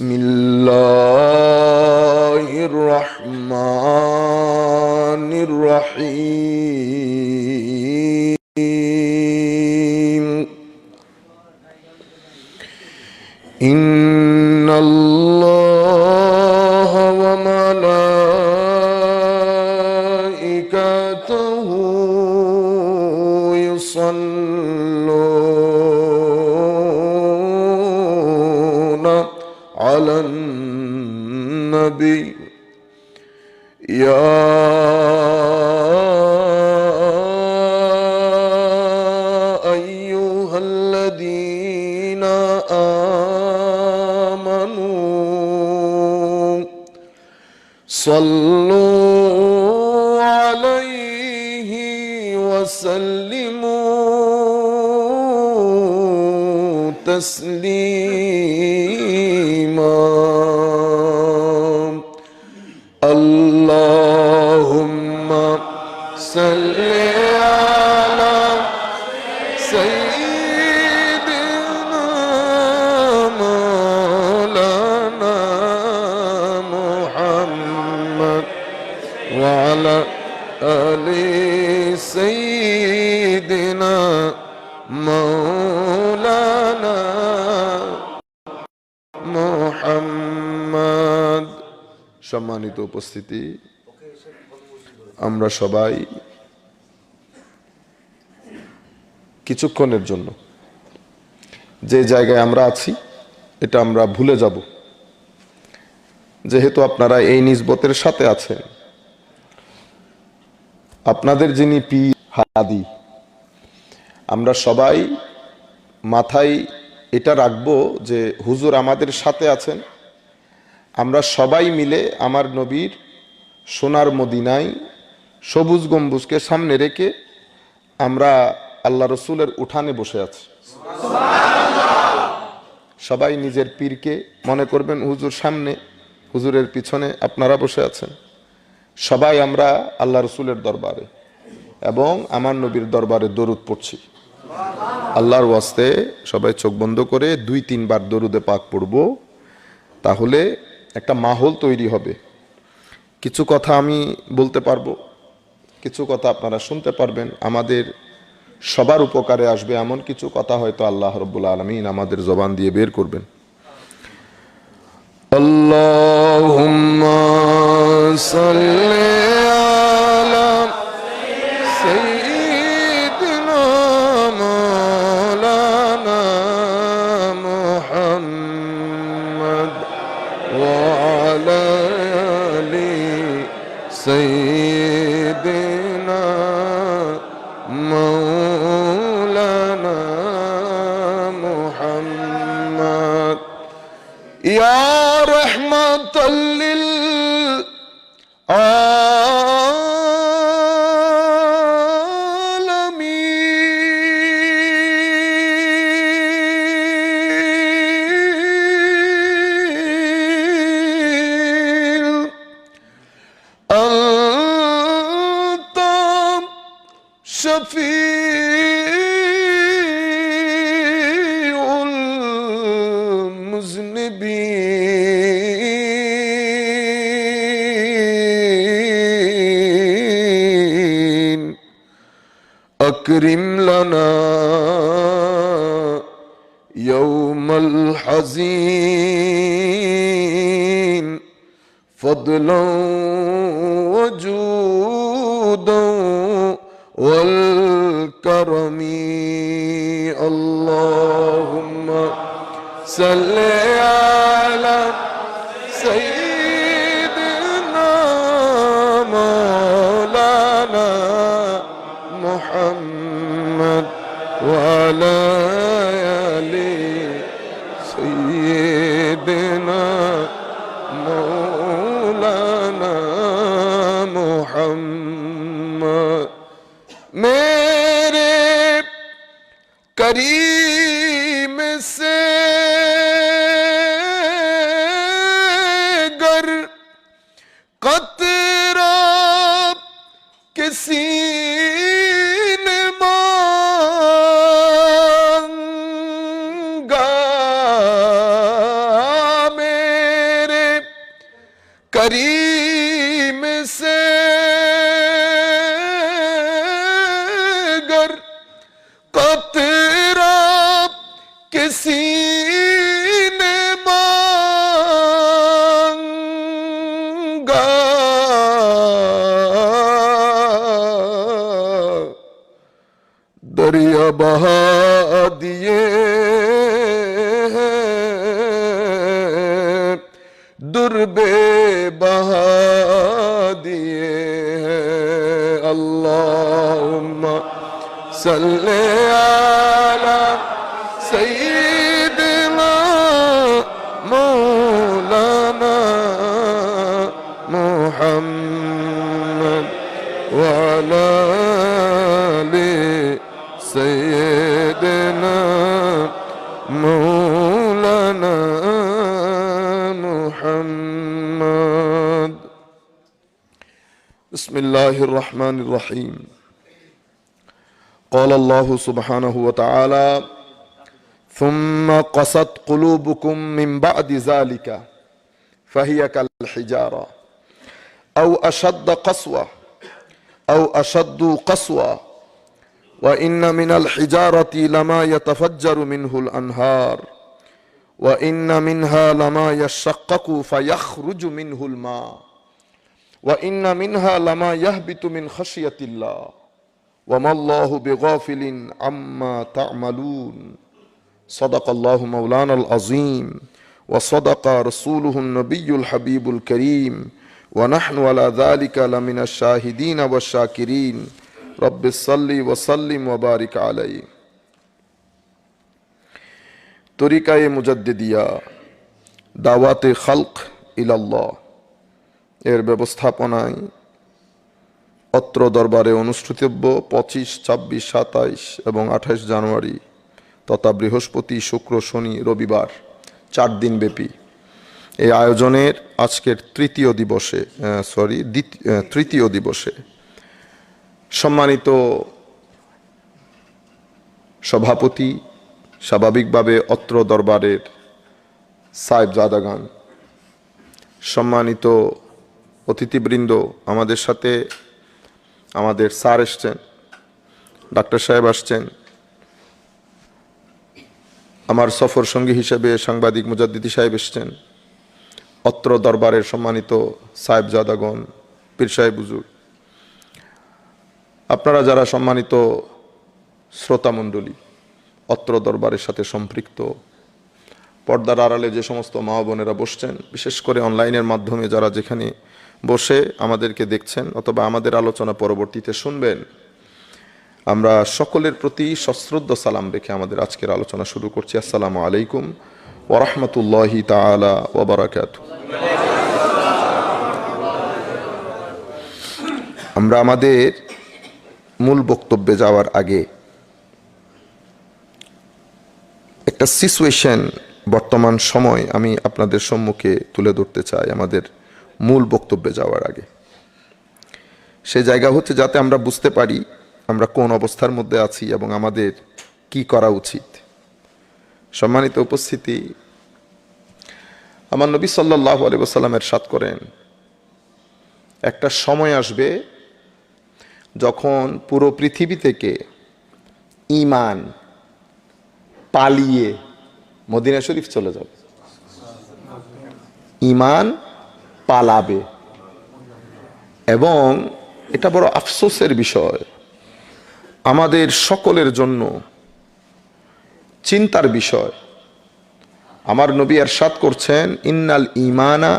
بسم الله الرحمن الرحيم إن الله وملائكته يصلون على النبي يا أيها الذين آمنوا صلوا عليه وسلموا تسليما اللهم صل على سيدنا مولانا محمد وعلى آل سيدنا مولانا মুহাম্মদ। সম্মানিত উপস্থিতি, আমরা সবাই কিছুক্ষণের জন্য যে জায়গায় আমরা আছি এটা আমরা ভুলে যাব। যেহেতু আপনারা এই নিসবতের সাথে আছেন, আপনাদের যিনি পীর হাদি, আমরা সবাই মাথায় এটা রাখবো যে হুজুর আমাদের সাথে আছেন। আমরা সবাই মিলে আমার নবীর সোনার মদিনায় সবুজ গম্বুজকে সামনে রেখে আমরা আল্লাহ রসুলের উঠানে বসে আছি। সবাই নিজের পীরকে মনে করবেন হুজুর সামনে, হুজুরের পিছনে আপনারা বসে আছেন। সবাই আমরা আল্লাহ রসুলের দরবারে এবং আমার নবীর দরবারে দরুদ পড়ছি। আল্লাহর ওয়াস্তে সবাই চোখ বন্ধ করে 2-3 বার দরুদে পাক পড়ব, তাহলে একটা মাহল তৈরি হবে। কিছু কথা আমি বলতে পারবো, কিছু কথা আপনারা শুনতে পারবেন, আমাদের সবার উপকারে আসবে এমন কিছু কথা হয়তো আল্লাহ রাব্বুল আলামিন আমাদের জবান দিয়ে বের করবেন। আল্লাহুম্মা সাল্লি আলা সাইয়্যিদিনা মাওলানা মুহাম্মদ ওয়া আলা আলি সাইয়্যিদিনা মাওলানা মুহাম্মদ ইয়া রাহমাতাল লিল আলামিন আনতা শফিউল মুজনিবিন আকরিম লানা ইয়াউমাল হাযিন ফদলান ওয়া জুদান ওয়াল কারমি আল্লাহুম্মা সাল্লি আলা সাইয়্যিদিনা মাওলানা মুহাম্মদ ওয়া আলা আলি সাইয়্যিদিনা মৌলানা মুহাম্মদ मेरे करीम से गर कतरा किसी ने मांगा करीम से गर को तेरा किसी ने मांगा, दरिया बहा दिए दुर्बे बहा दिए हैं। अल्लाहुम्मा सल्ले अला सय्यिदिना मौलाना मुहम्मद व अला आलि सय्यिदिना मौलाना मुहम्मद। बिस्मिल्लाहिर रहमानिर रहीम। क़ाल अल्लाहु सुब्हानहु व तआला सुम्मा क़सत क़ुलूबुकुम मिन बअदि ज़ालिका फ़हिय कल हिजारा औ अशद्द क़स्वा औ अशद्दु क़स्वा व इन्न मिनल हिजारति लमा यतफ़ज्जरु मिनहुल अन्हार व इन्न मिन्हा लमा यशक़्क़क़ु फ़यख़्रुजु मिनहुल मा व इन्न मिन्हा लमा यहबितु मिन ख़श्यतिल्लाह व मल्लाहु बिग़ाफ़िलिन अम्मा तअमलून। सदक़ल्लाहु मौलानल अज़ीम व सदक़ रसूलुहुन नबियुल हबीबुल करीम व नहनु अला ज़ालिका लमिनश शाहिदीन व शाकिरीन। रब्बिस सल्लि व सल्लिम व बारिक अलैहि। तरीक़ाए मुजद्दिदिया दावाते खल्क़ इलाल्लाह এর ব্যবস্থাপনায় অত্র দরবারে অনুষ্ঠিতব্য 25, 26, 27 এবং 28 জানুয়ারি তথা বৃহস্পতি, শুক্র, শনি, রবিবার 4 দিন ব্যাপী এই আয়োজনের আজকের তৃতীয় দিবসে সম্মানিত সভাপতি, স্বাভাবিকভাবে অত্র দরবারের সাহেবজাদাগান, সম্মানিত অতিথিবৃন্দ, আমাদের সাথে আমাদের স্যার এসছেন, ডাক্তার সাহেব আসছেন, আমার সফর সঙ্গী হিসেবে সাংবাদিক মুজাদ্দিদি সাহেব এসছেন, অত্র দরবারের সম্মানিত সাহেবজাদাগণ, পীর সাহেব হুজুর, আপনারা যারা সম্মানিত শ্রোতামণ্ডলী, অত্র দরবারের সাথে সম্পৃক্ত, পর্দার আড়ালে যে সমস্ত মা বোনেরা বসছেন, বিশেষ করে অনলাইনের মাধ্যমে যারা যেখানে বসে আমাদেরকে দেখছেন অথবা আমাদের আলোচনা পরবর্তীতে শুনবেন, আমরা সকলের প্রতি সশ্রদ্ধ সালাম রেখে আমাদের আজকের আলোচনা শুরু করছি। আসসালামু আলাইকুম ওয়া রাহমাতুল্লাহি তাআলা ওয়া বারাকাতুহু। আমরা আমাদের মূল বক্তব্যে যাওয়ার আগে একটা সিচুয়েশন, বর্তমান সময় আমি আপনাদের সম্মুখে তুলে ধরতে চাই আমাদের মূল বক্তব্যে যাওয়ার আগে। সে জায়গা হচ্ছে যাতে আমরা বুঝতে পারি আমরা কোন অবস্থার মধ্যে আছি এবং আমাদের কি করা উচিত। সম্মানিত উপস্থিতি, আমার নবী সাল্লাল্লাহু আলাইহি ওয়াসাল্লাম ইরশাদ করেন, একটা সময় আসবে যখন পুরো পৃথিবী থেকে ঈমান পালিয়ে মদিনা শরীফ চলে যাবে। ঈমান পালাবে এবং এটা বড় আফসোসের বিষয়, আমাদের সকলের জন্য চিন্তার বিষয়। আমার নবী ইরশাদ করছেন, ইন্নাল ঈমানা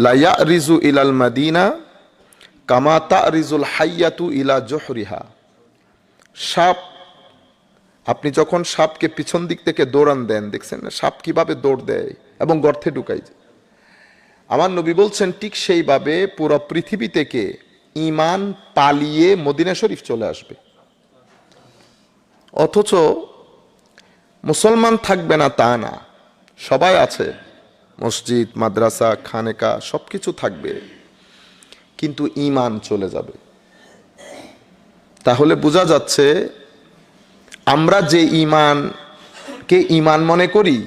লা ইয়ারিজু ইলাল মাদিনা কামা তারিজুল হাইয়াতু ইলা জুহরিহা। সাপ, আপনি যখন সাপকে পিছন দিক থেকে দৌড়ান দেন, দেখছেন না সাপ কিভাবে দৌড় দেয় এবং গর্তে ঢুকাই যায়। আমার নবী বলছেন ঠিক সেইভাবে পুরো পৃথিবী থেকে ঈমান পালিয়ে মদিনা শরীফ চলে আসবে। অথচ মুসলমান থাকবে না তা না, সবাই আছে, মসজিদ, মাদ্রাসা, খানেকা সবকিছু থাকবে, কিন্তু ঈমান চলে যাবে। তাহলে বোঝা যাচ্ছে আমরা যে ঈমানকে ঈমান মনে করি,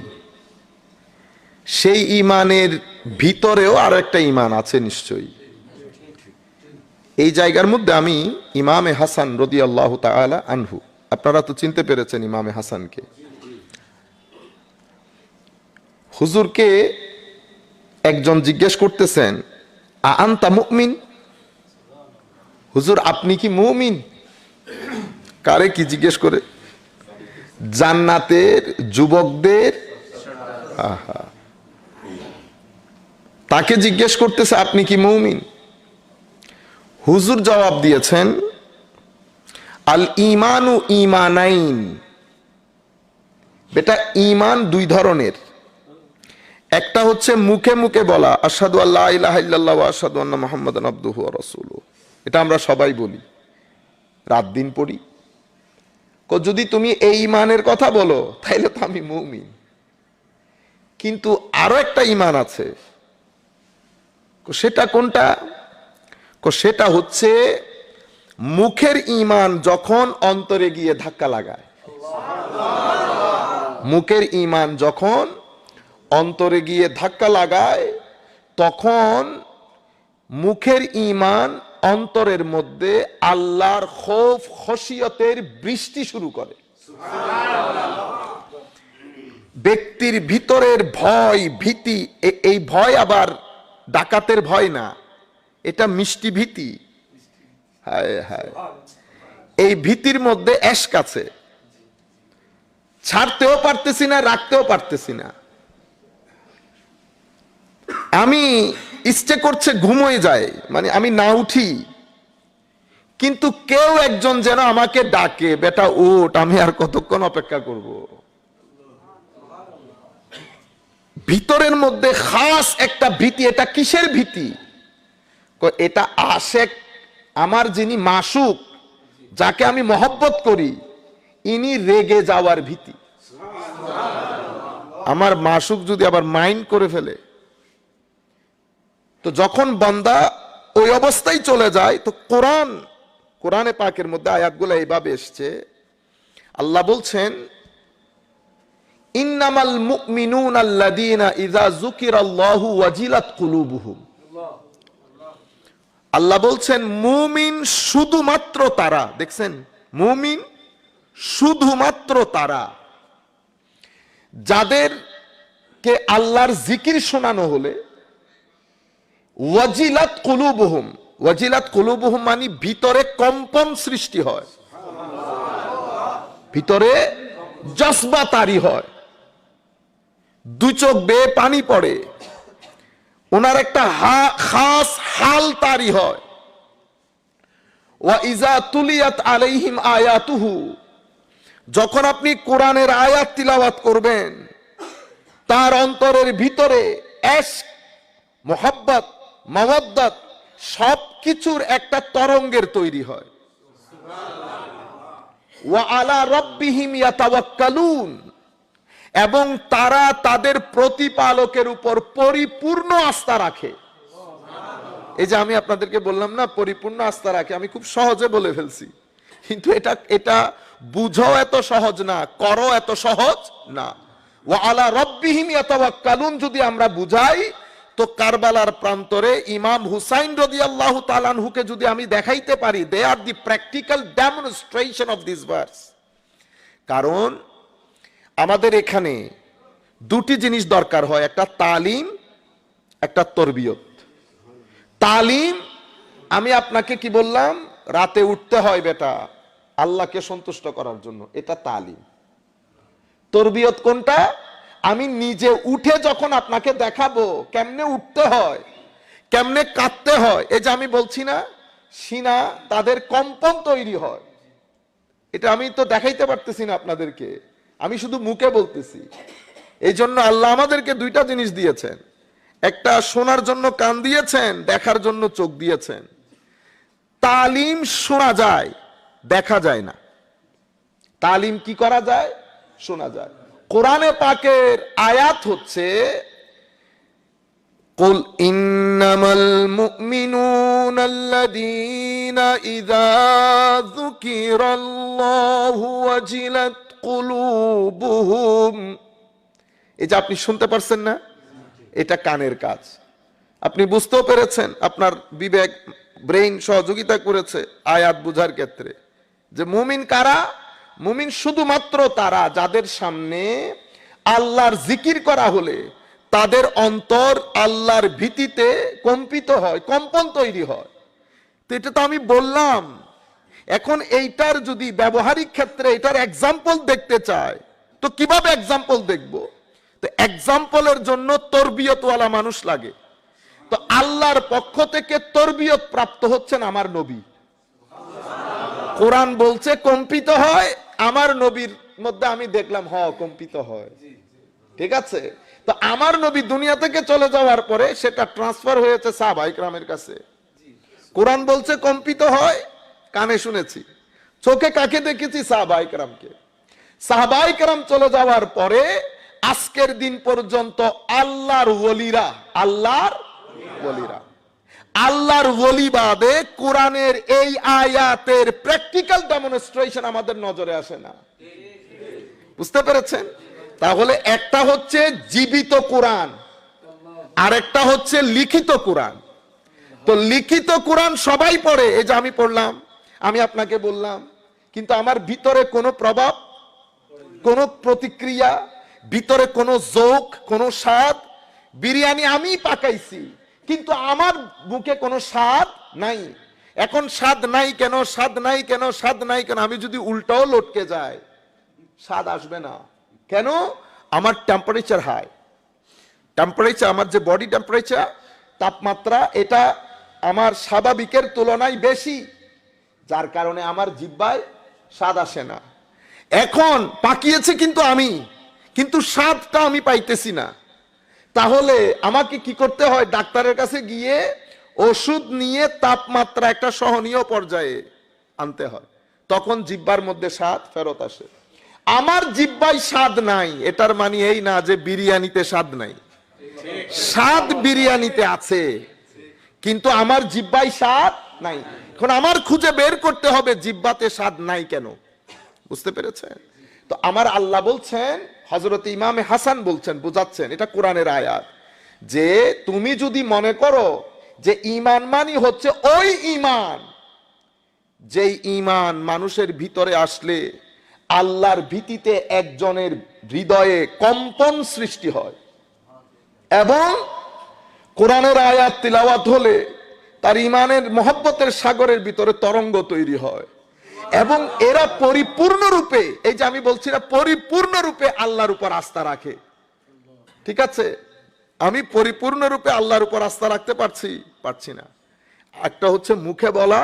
সেই ঈমানের ভিতরেও আরো একটা ঈমান আছে নিশ্চয়ই। এই জায়গার মধ্যে আমি ইমামে হাসান রাদিয়াল্লাহু তাআলা আনহু, আপনারা তো চিনতে পেরেছেন ইমামে হাসানকে। হুজুরকে একজন জিজ্ঞেস করতেছেন, আনতা মুমিন, হুজুর আপনি কি মুমিন? কারে কি জিজ্ঞেস করে? জান্নাতের যুবকদের, আহা, তাকে জিজ্ঞেস করতেছে আপনি কি মুমিন? হুজুর জবাব দিয়েছেন, আল ঈমানু ঈমানাইন, বেটা ঈমান দুই ধরনের। একটা হচ্ছে মুখে মুখে বলা আশহাদু আল্লা ইলাহা ইল্লাল্লাহ ওয়া আশহাদু আন্না মুহাম্মাদান আবদুহু ওয়া রাসূলুহু, এটা আমরা সবাই বলি, রাত দিন পড়ি। যদি তুমি এই ঈমানের কথা বলো তাইলে তো আমি মুমিন। কিন্তু আরো একটা ঈমান আছে, সেটা কোনটা? সেটা হচ্ছে মুখের ঈমান যখন অন্তরে গিয়ে ধাক্কা লাগায়। মুখের ঈমান যখন অন্তরে গিয়ে ধাক্কা লাগায়, তখন মুখের ঈমান অন্তরের মধ্যে আল্লাহর খৌফ খশিয়তের বৃষ্টি শুরু করে। ব্যক্তির ভিতরের ভয় ভীতি, এই ভয় আবার ডাকাতের ভয় না, এটা মিষ্টি ভীতি। হায় হায়, এই ভীতির মধ্যে এশক আছে, ছাড়তেও পারতেছি না, রাখতেও পারতেছি না। আমি ইচ্ছে করছে ঘুমোয় যায়, মানে আমি না উঠি, কিন্তু কেউ একজন যেন আমাকে ডাকে, বেটা উঠ, আমি আর কতক্ষণ অপেক্ষা করব। ভিতরের মধ্যে খাস একটা ভীতি। এটা কিসের ভীতি? এটা আশেক, আমার যিনি মাসুক, যাকে আমি মহব্বত করি, ইনি রেগে যাওয়ার ভীতি। আমার মাসুক যদি আবার মাইন্ড করে ফেলে, তো যখন বান্দা ওই অবস্থায় চলে যায়, তো কোরআনে পাকের মধ্যে আয়াতগুলো এইভাবে এসছে, আল্লাহ বলছেন ইন্নামাল মুমিনুনা আল্লাযীনা ইযা যুকিরাল্লাহু ওয়াজিলাত কুলুবুহুম। আল্লাহ বলছেন মুমিন শুধুমাত্র তারা, দেখছেন, মুমিন শুধুমাত্র তারা যাদেরকে আল্লাহর জিকির শোনানো হলে ওয়াজিলাত কুলুবুহুম, ওয়াজিলাত কুলুবুহুম মানে ভিতরে কম্পন সৃষ্টি হয়, ভিতরে জজবা তারি হয়, দুই চোখ বেয়ে পানি পড়ে, ওনার একটা খাস হাল তারি হয়। ওয়া ইজা তুলিয়াত আলাইহিম আয়াতুহু, যখন আপনি কোরআনের আয়াত তিলাওয়াত করবেন, তার অন্তরের ভিতরে ইশক, মোহাব্বত, মাওয়াদ্দাত সবকিছুর একটা তরঙ্গের তৈরি হয়। ওয়া আলা রাব্বিহিম ইয়াতাওয়াক্কালুন, এবং তারা তাদের প্রতিপালকের উপর পরিপূর্ণ আস্থা রাখে। এই যে আমি আপনাদেরকে বললাম না পরিপূর্ণ আস্থা রাখে, আমি খুব সহজে বলে ফেলছি, কিন্তু এটা বুঝো এত সহজ না, করো এত সহজ না। ওয়া আলা রাব্বিহিম ইয়াতাওয়াক্কালুন যদি আমরা বুঝাই, তো কারবালার প্রান্তরে ইমাম হুসাইন রাদিয়াল্লাহু তাআলা আনহুকে যদি আমি দেখাইতে পারি, they are the practical demonstration of this verse. কারণ আমাদের এখানে দুটি জিনিস দরকার হয়, একটা তালিম, একটা তরবিয়ত। তালিম, আমি আপনাকে কি বললাম, রাতে উঠতে হয় বেটা আল্লাহকে সন্তুষ্ট করার জন্য, এটা তালিম। তরবিয়ত কোনটা? আমি নিজে উঠে যখন আপনাকে দেখাবো কেমনে উঠতে হয়, কেমনে কাঁদতে হয়। এই যে আমি বলছি না সিনা তাদের কম্পন তৈরি হয়, এটা আমি তো দেখাইতে পারতেছি না আপনাদেরকে, আমি শুধু মুখে বলতেছি। এই জন্য আল্লাহ আমাদেরকে দুইটা জিনিস দিয়েছেন, একটা শোনার জন্য কান দিয়েছেন, দেখার জন্য চোখ দিয়েছেন। তালিম শোনা যায়, দেখা যায় না। তালিম কি করা যায়? শোনা যায়। কোরআনে পাকের আয়াত হচ্ছে কুল ইন্নামাল মুমিনুনাল্লাযীনা ইযা যুকিরাল্লাহু ওয়াজিলাত কুলুবুহুম। এই যে আপনি শুনতে পারছেন না, এটা কানের কাজ। আপনি বুঝতেও পেরেছেন, আপনার বিবেক ব্রেইন সহযোগিতা করেছে আয়াত বুঝার ক্ষেত্রে যে মুমিন কারা। মুমিন শুধুমাত্র তারা যাদের সামনে আল্লাহর জিকির করা হলে তাদের অন্তর আল্লাহর ভীতিতে কম্পিত হয়, কম্পন তৈরি হয়। তো এটা তো আমি বললাম। এখন এইটার যদি ব্যবহারিক ক্ষেত্রে এটার এক্সাম্পল দেখতে চায় তো কিভাবে এক্সাম্পল দেখব? তো এক্সাম্পলের জন্য তরবিয়তওয়ালা মানুষ লাগে। তো আল্লাহর পক্ষ থেকে তরবিয়ত প্রাপ্ত হচ্ছেন আমার নবী। কোরআন বলছে কম্পিত হয়, আমার নবীর মধ্যে আমি দেখলাম কম্পিত হয়। ঠিক আছে, তো আমার নবী দুনিয়া থেকে চলে যাওয়ার পরে সেটা ট্রান্সফার হয়েছে সাহাবায়ে কেরামের কাছে। কোরআন বলছে কম্পিত হয়, কানে শুনেছি, চোখে কাকে দেখেছি? সাহাবায়ে কেরামকে। সাহাবায়ে কেরাম চলে যাওয়ার পরে আজকের দিন পর্যন্ত আল্লাহর ওলিরা আল্লাহর ওলি বাদে কোরআনের এই আয়াতের প্র্যাকটিক্যাল ডেমনস্ট্রেশন আমাদের নজরে আসে না। বুঝতে পেরেছেন? তাহলে একটা হচ্ছে জীবিত কোরআন, আরেকটা হচ্ছে লিখিত কোরআন। তো লিখিত কোরআন সবাই পড়ে, এই যে আমি পড়লাম, আমি আপনাকে বললাম, কিন্তু আমার ভিতরে কোনো প্রভাব, কোনো প্রতিক্রিয়া, ভিতরে কোনো জোক, কোনো স্বাদ। বিরিয়ানি আমি পাকাইছি কিন্তু আমার মুখে কোনো স্বাদ নাই। এখন স্বাদ নাই কেন, স্বাদ নাই কেন, স্বাদ নাই কেন? আমি যদি উল্টাও লটকে যায় স্বাদ আসবে না। কেন? আমার টেম্পারেচার হাই। টেম্পারেচার, আমার যে বডি টেম্পারেচার, তাপমাত্রা, এটা আমার স্বাভাবিকের তুলনায় বেশি, যার কারণে আমার জিহ্বায় স্বাদ আসে না। এখন পাকিয়েছে কিন্তু আমি, কিন্তু স্বাদটা আমি পাইতেছি না। তাহলে আমাকে কি করতে হয়? ডাক্তারের কাছে গিয়ে ওষুধ নিয়ে তাপমাত্রা একটা সহনীয় পর্যায়ে আনতে হয়, তখন জিহ্বার মধ্যে স্বাদ ফেরত আসে। আমার জিহ্বায় স্বাদ নাই, এটার মানে এই না যে বিরিয়ানিতে স্বাদ নাই। স্বাদ বিরিয়ানিতে আছে, কিন্তু আমার জিহ্বায় স্বাদ নাই। এখন আমার খুঁজে বের করতে হবে জিহ্বাতে স্বাদ নাই কেন। বুঝতে পেরেছেন? তো আমার আল্লাহ বলছেন, হযরত ইমামে হাসান বলছেন, বুঝাচ্ছেন, এটা কোরআনের আয়াত, যে তুমি যদি মনে করো যে ঈমান মানে হচ্ছে ওই ঈমান যেই ঈমান মানুষের ভিতরে আসলে আল্লাহর ভীতিতে একজনের হৃদয়ে কম্পন সৃষ্টি হয়, এবং কোরআনের আয়াত তিলাওয়াত হলে তার ঈমানের মহব্বতের সাগরের ভিতরে তরঙ্গ তৈরি হয়, এবং এরা পরিপূর্ণরূপে, এই যে আমি বলছি না, পরিপূর্ণরূপে আল্লাহর উপর আস্থা রাখে। ঠিক আছে, আমি পরিপূর্ণরূপে আল্লাহর উপর আস্থা রাখতে পারছি না। একটা হচ্ছে মুখে বলা,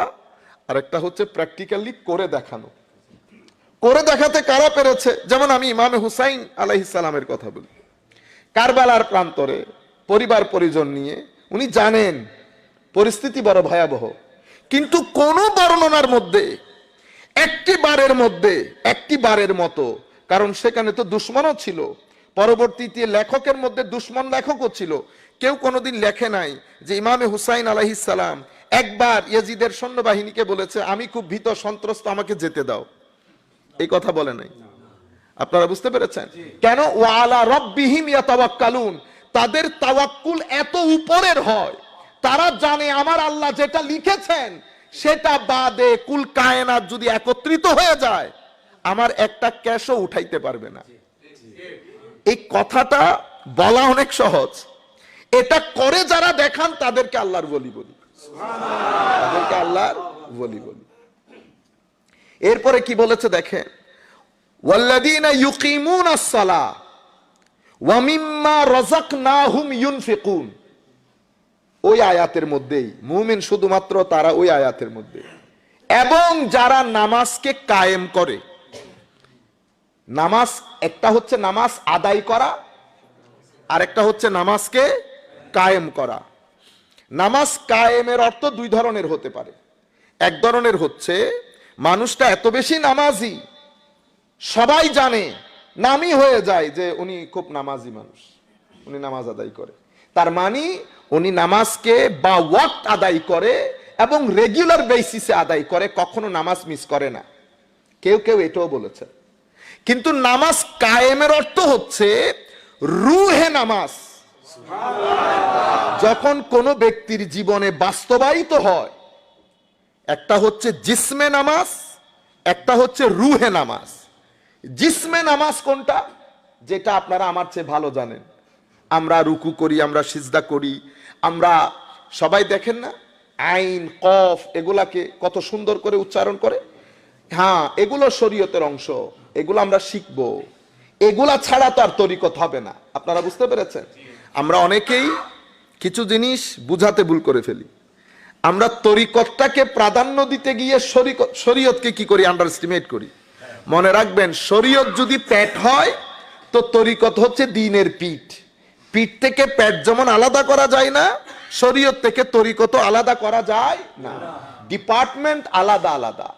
আর একটা হচ্ছে প্র্যাকটিক্যালি করে দেখানো। করে দেখাতে কারা পেরেছে? যেমন আমি ইমামে হুসাইন আলাইহিস সালামের কথা বলি। কারবালার প্রান্তরে পরিবার পরিজন নিয়ে, উনি জানেন পরিস্থিতি বড় ভয়াবহ, কিন্তু কোন বর্ণনার মধ্যে একটি বারের মতো, কারণ সেখানে তো দুশমনও ছিল, পরবর্তীতে লেখকের মধ্যে দুশমন লেখকও ছিল, কেউ কোনোদিন লেখে নাই যে ইমামে হুসাইন আলাইহিস সালাম একবার ইয়াজিদের সৈন্যবাহিনীকে বলেছে, আমি খুব ভীত সন্ত্রস্ত, আমাকে যেতে দাও। এই কথা বলে নাই। আপনারা বুঝতে পেরেছেন কেন? ওয়ালা রাব্বিহিম ইয়াতাওয়াক্কালুন, তাদের তাওয়াক্কুল এত উপরের হয়, তারা জানে আমার আল্লাহ যেটা লিখেছেন সেটা বাদে কুল কায়নাত যদি একত্রিত হয়ে যায় আমার একটা ক্যাশও উঠাইতে পারবে না। এই কথাটা বলা অনেক সহজ, এটা করে যারা দেখান তাদেরকে আল্লাহর ওলি বলি, তাদেরকে আল্লাহর ওলি বলি। এরপরে কি বলেছে দেখেন, ওয়াল্লাযীনা ইউকিমুনাস সালাহ ওয়া মিম্মা রাযাকনাহুম ইউনফিকুন। ওই আয়াতের মধ্যেই মুমিন শুধুমাত্র তারা, ওই আয়াতের মধ্যে, এবং যারা নামাজকে কায়েম করে। নামাজ একটা হচ্ছে নামাজ আদায় করা, আর একটা হচ্ছে নামাজকে কায়েম করা। নামাজ কায়েমের অর্থ দুই ধরনের হতে পারে। এক ধরনের হচ্ছে মানুষটা এত বেশি নামাজি, সবাই জানে, নামই হয়ে যায় যে উনি খুব নামাজি মানুষ, উনি নামাজ আদায় করে, তার মানে উনি নামাজকে বা ওয়াক্ত আদায় করে এবং রেগুলার বেসিসে আদায় করে, কখনো নামাজ মিস করে না। কেউ কেউ এটাও বলেছে। কিন্তু নামাজ কায়েমের অর্থ হচ্ছে রুহে নামাজ, যখন কোনো ব্যক্তির জীবনে বাস্তবায়িত হয়, একটা হচ্ছে জিসমে নামাজ, একটা হচ্ছে রুহে নামাজ। জিসমে নামাজ কোনটা? যেটা আপনারা আমার চেয়ে ভালো জানেন। আমরা রুকু করি, আমরা সিজদা করি, আমরা সবাই দেখেন না আইন কফ এগুলাকে কত সুন্দর করে উচ্চারণ করে। হ্যাঁ, এগুলো শরীয়তের অংশ, এগুলো আমরা শিখবো। এগুলা ছাড়া তো আর তরিকত হবে না। আপনারা বুঝতে পেরেছেন? আমরা অনেকেই কিছু জিনিস বুঝাতে ভুল করে ফেলি। আমরা তরিকতটাকে প্রাধান্য দিতে গিয়ে শরীয়তকে কি করি? আন্ডারএস্টিমেট করি। মনে রাখবেন, শরীয়ত যদি পেট হয় তো তরিকত হচ্ছে দ্বীনের পিঠ। পিঠ থেকে পেট যেমন আলাদা করা যায় না, শরীয়ত থেকে তরিকত আলাদা করা যায় না। ডিপার্টমেন্ট আলাদা আলাদা।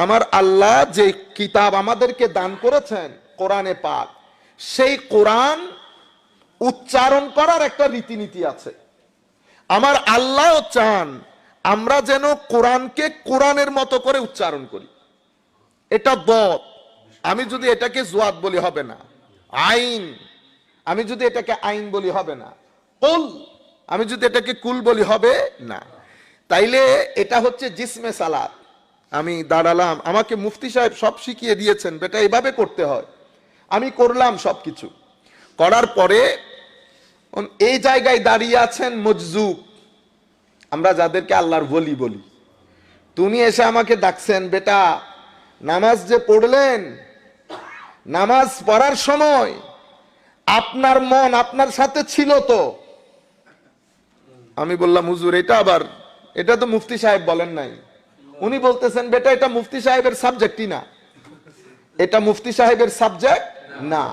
আমার আল্লাহ যে কিতাব আমাদেরকে দান করেছেন, কোরআনে পাক, সেই কোরআন উচ্চারণ করার একটা রীতিনীতি আছে। আমার আল্লাহ চান আমরা যেন কোরআনকে কোরআনের মতো করে উচ্চারণ করি। এটা দত। আমি যদি এটাকে জুয়াদ বলি হবে না। আইন, আমি যদি এটাকে আইন বলি হবে না। কুল, আমি যদি এটাকে কুল বলি হবে না। তাইলে এটা হচ্ছে জিসমে সালাত। আমি দাঁড়ালাম, আমাকে মুফতি সাহেব সব শিখিয়ে দিয়েছেন, বেটা এইভাবে করতে হয়। আমি করলাম সবকিছু করার পরে এই জায়গায় দাঁড়িয়ে আছেন মজজুব, আমরা যাদেরকে আল্লাহর ওলি বলি। তুমি এসে আমাকে ডাকছেন, বেটা নামাজ যে পড়লেন, নামাজ পড়ার সময় আপনার মন আপনার সাথে ছিল তো? আমি বললাম, হুজুর এটা তো মুফতি সাহেব বলেন নাই। উনি বলতেছেন, বেটা এটা মুফতি সাহেবের সাবজেক্টই না, এটা মুফতি সাহেবের সাবজেক্ট না।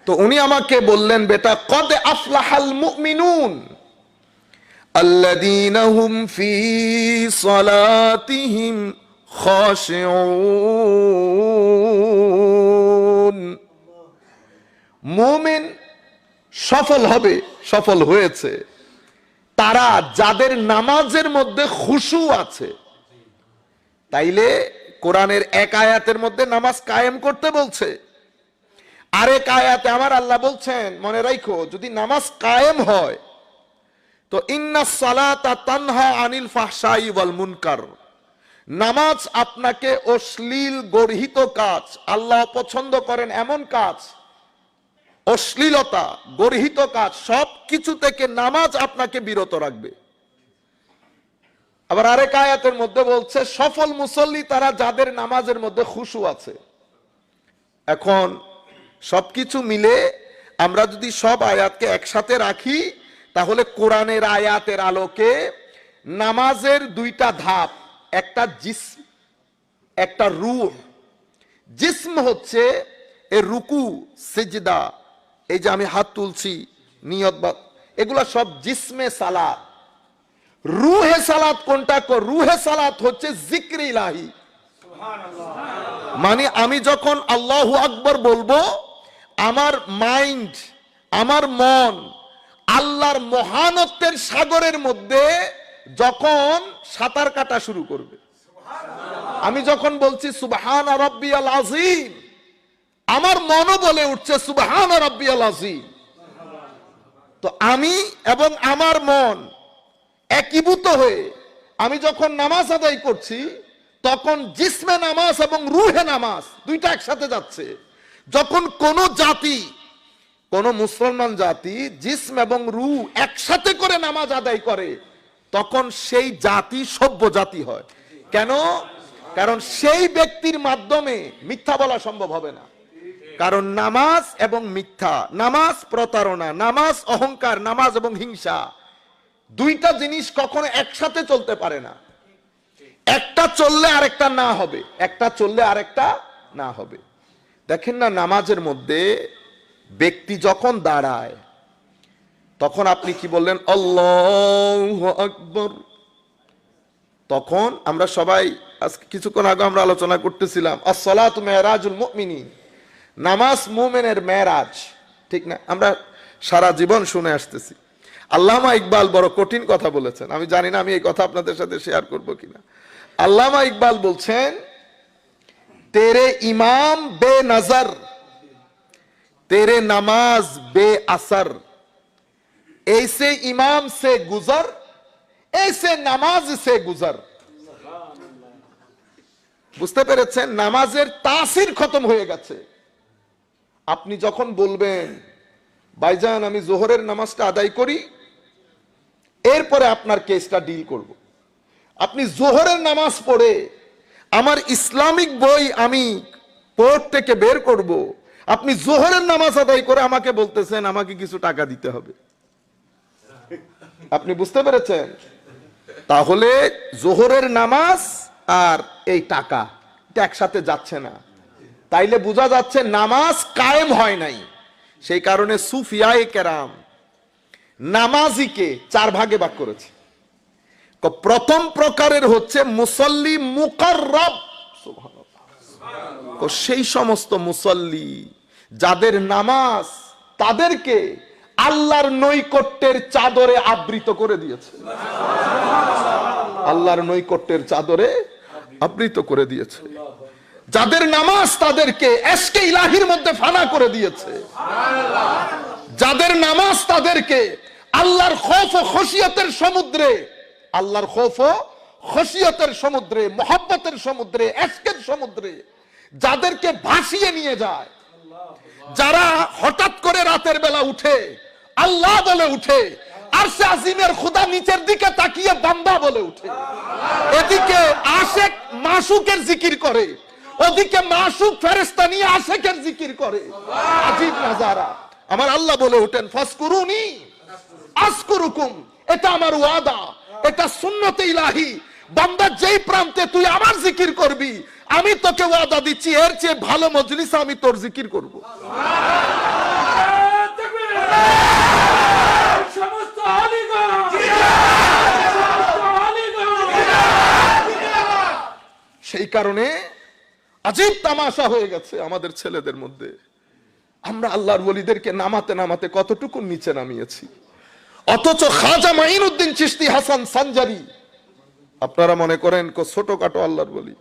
তো উনি আমাকে বললেন, বেটা কদ আফলাহাল মুমিনুন আল্লাযীনা হুম ফি সালাতিহিম খাশিউন। মুমিন সফল হবে, সফল হয়েছে তারা যাদের নামাজের মধ্যে খুশু আছে। তাইলে কোরআনের এক আয়াতের মধ্যে নামাজ কায়েম করতে বলছে, আরেক আয়াতে আমার আল্লাহ বলছেন, মনে রাখো যদি নামাজ কায়েম হয় তো ইন্নাস সালাতা তানহা আনিল ফাহশাই ওয়াল মুনকার। নামাজ আপনাকে অশ্লীল গর্হিত কাজ, আল্লাহ পছন্দ করেন এমন কাজ, অশ্লীলতা গর্হিত কাজ সব কিছু থেকে নামাজ আপনাকে বিরত রাখবে। আবার আরেক আয়াতের মধ্যে বলছে সফল মুসল্লি তারা যাদের নামাজের মধ্যে খুশু আছে। এখন সবকিছু মিলে আমরা যদি সব আয়াতকে একসাথে রাখি, তাহলে কোরআনের আয়াতের আলোকে নামাজের দুইটা ধাপ, একটা জিসম একটা রূহ। জিসম হচ্ছে এর রুকু সিজদা, এই যে আমি হাত তুলছি, নিয়ত বা এগুলা সব জিসমে সালাত। রুহে সালাত কোনটা? রুহে সালাত হচ্ছে জিক্র ইলাহি। মানে আমি যখন আল্লাহু আকবার বলবো, আমার মাইন্ড, আমার মন আল্লাহর মহানত্বের সাগরের মধ্যে যখন সাঁতার কাটা শুরু করবে। আমি যখন বলছি সুবহান রাব্বিয়াল আযীম, আমার মনও বলে উঠছে সুবহান রাব্বিয়াল আযীম। তো আমি এবং আমার মন একীভূত হয়ে আমি যখন নামাজ আদায় করছি, তখন জিসমে নামাজ এবং রুহে নামাজ দুইটা একসাথে যাচ্ছে। যখন কোন জাতি, কোন মুসলমান জাতি জিসম এবং রূহ একসাথে করে নামাজ আদায় করে, তখন সেই জাতি সভ্য জাতি হয়। কেন? কারণ সেই ব্যক্তির মাধ্যমে মিথ্যা বলা সম্ভব হবে না। কারণ নামাজ এবং মিথ্যা, নামাজ প্রতারণা, নামাজ অহংকার, নামাজ এবং হিংসা, দুইটা জিনিস কখনো একসাথে চলতে পারে না। একটা চললে আরেকটা না হবে, একটা চললে আরেকটা না হবে। দেখেন না, নামাজের মধ্যে ব্যক্তি যখন দাঁড়ায় তখন আপনি কি বললেন? আল্লাহু আকবার। তখন আমরা সবাই আজকে কিছুক্ষণ আগে আমরা আলোচনা করতেছিলাম, as-salatu mi'rajul mu'minin, নামাজ মুমিনের মেরাজ, ঠিক না? আমরা সারা জীবন শুনে আসতেছি। আল্লামা ইকবাল বড় কঠিন কথা বলেছেন, আমি জানি না আমি এই কথা আপনাদের সাথে শেয়ার করব কিনা। আল্লামা ইকবাল বলছেন, তেরে ইমাম বে নজর तेरे नमाज बेअसर, ऐसे इमाम से गुजर, ऐसे নামাজ से गुजर। বুঝতে পেরেছেন? নামাজের তাসির খতম হয়ে গেছে। আপনি যখন বলবেন ভাইজান আমি জোহরের নামাজটা আদায় করি, এরপরে আপনার কেসটা ডিল করব, আপনি জোহরের নামাজ পড়ে আমার ইসলামিক বই আমি পোর্ট থেকে বের করব, আপনি জোহরের নামাজ আদায় করে আমাকে বলতেছেন আমাকে কিছু টাকা দিতে হবে। আপনি বুঝতে পেরেছেন? তাহলে জোহরের নামাজ আর এই টাকা এটা একসাথে যাচ্ছে না। তাইলে বোঝা যাচ্ছে নামাজ কায়েম হয় নাই। সেই কারণে সুফিয়ায়ে কেরাম নামাজিকে 4 ভাগে ভাগ করেছে। প্রথম প্রকারের হচ্ছে মুসল্লি মুকাররব, সুবহানাল্লাহ, সেই সমস্ত মুসল্লি যাদের নামাজ তাদেরকে আল্লাহর নৈকট্যের চাদরে আবৃত করে দিয়েছে, আল্লাহর নৈকট্যের চাদরে আবৃত করে দিয়েছে। যাদের নামাজ তাদেরকে এশকে ইলাহির মধ্যে ফানা করে দিয়েছে, যাদের নামাজ তাদেরকে আল্লাহর খৌফ ও খশিয়তের সমুদ্রে, আল্লাহর খৌফ ও খশিয়তের সমুদ্রে, মহব্বতের সমুদ্রে, এশকের সমুদ্রে যাদেরকে ভাসিয়ে নিয়ে যায়, যারা হঠাৎ করে রাতের বেলা উঠে আল্লাহ বলে উঠে, আরশে আজিমের খোদা নিচের দিকে তাকিয়ে বান্দা বলে উঠে, এদিকে আশেক মাসুকের জিকির করে, ওদিকে মাসুক ফেরেশতা নিয়ে আশেকের জিকির করে। আজীব নাজারা। আমার আল্লাহ বলে উঠেন ফাসকুরুনি আসকুরুকুম, এটা আমার ওয়াদা, এটা সুন্নতে ইলাহি। বান্দা যেই প্রান্তে তুই আমার জিকির করবি, আমি তোকে ওয়াদা দিচ্ছি এর চেয়ে ভালো মজলিসে আমি তোর জিকির করব। সেই কারণে আজীব তামাশা হয়ে গেছে আমাদের ছেলেদের মধ্যে। আমরা আল্লাহর ওলিদেরকে নামাতে নামাতে কতটুকু নিচে নামিয়েছি, অথচ খাজা মাইনুদ্দিন চিশতি হাসান সানজারি আপনারা মনে করেন ছোটখাটো আল্লাহর ওলি,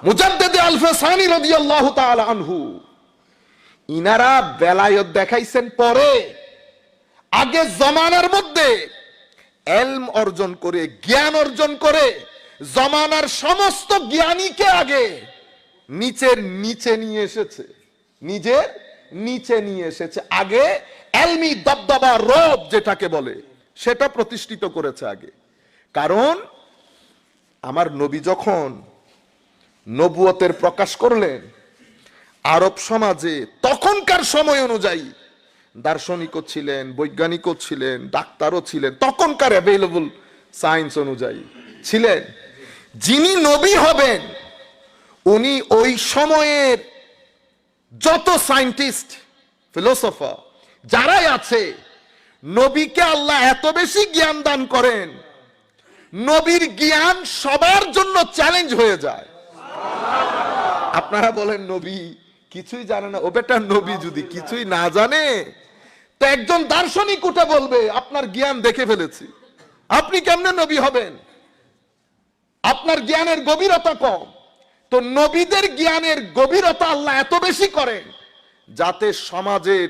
মুজাদ্দিদে আল-ফাসানি রাদিয়াল্লাহু তাআলা আনহু, ইনারা বেলায়েত দেখাইছেন পরে। আগে জমানার মধ্যে ইলম অর্জন করে, জ্ঞান অর্জন করে জমানার সমস্ত জ্ঞানীকে আগে নিচের নিচে নিয়ে এসেছে, নিজের নিচে নিয়ে এসেছে। আগে এলমি দবদবা, রব যেটাকে বলে, সেটা প্রতিষ্ঠিত করেছে আগে। কারণ আমার নবী যখন নবুয়তের প্রকাশ করলেন, আরব সমাজে তখনকার সময় অনুযায়ী দার্শনিকও ছিলেন, বৈজ্ঞানিকও ছিলেন, ডাক্তারও ছিলেন, তখনকার অ্যাভেলেবল সায়েন্স অনুযায়ী ছিলেন। যিনি নবী হবেন উনি ওই সময়ের যত সায়েন্টিস্ট, ফিলোসফার যারাই আছে, নবীকে আল্লাহ এত বেশি জ্ঞান দান করেন, নবীর জ্ঞান সবার জন্য চ্যালেঞ্জ হয়ে যায়। আপনারা বলেন নবী কিছুই জানে না, ও বেটা নবী যদি কিছুই না জানে তো একজন দার্শনিক উঠে বলবে আপনার জ্ঞান দেখে ফেলেছি, আপনি কেমনে নবী হবেন, আপনার জ্ঞানের গভীরতা কম। তো নবীদের জ্ঞানের গভীরতা আল্লাহ এত বেশি করেন যাতে সমাজের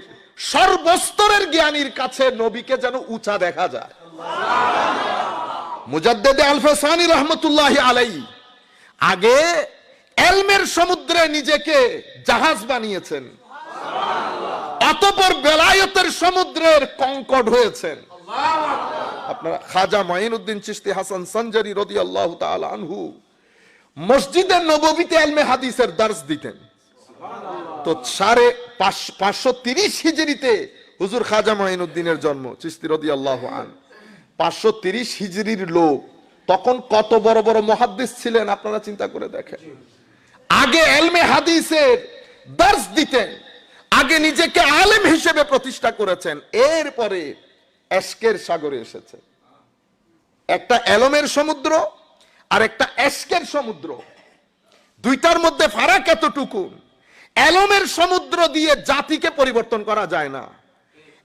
সর্বস্তরের জ্ঞানীর কাছে নবীকে যেন উঁচা দেখা যায়। মুজাদ্দিদে আল-ফাসানি রাহমাতুল্লাহি আলাইহি আগে ইলমের সমুদ্রে নিজেকে জাহাজ বানিয়েছেন, অতঃপর বেলায়েতের সমুদ্রের কঙ্কড হয়েছেন। আপনারা খাজা মাইনুদ্দিন চিশতি হাসান সানজারি রাদিয়াল্লাহু তাআলা আনহু মসজিদে নববীতে ইলমে হাদিসের দর্শ দিতেন। তো 530 হিজরিতে হুজুর খাজা মাইনুদ্দিনের জন্ম, চিশতি রাদিয়াল্লাহু আনহু 530 হিজরির লোক, তখন কত বড় বড় মুহাদ্দিস ছিলেন আপনারা চিন্তা করে দেখেন। আগে ইলমে হাদিসের দর্শ দিতেন, আগে নিজেকে আলেম হিসেবে প্রতিষ্ঠা করেছেন, এরপরে এশকের সাগরে এসেছে। একটা এলমের সমুদ্র আর একটা এশকের সমুদ্র, দুইটার মধ্যে ফারাক এতটুকু। এলমের সমুদ্র দিয়ে জাতিকে পরিবর্তন করা যায় না,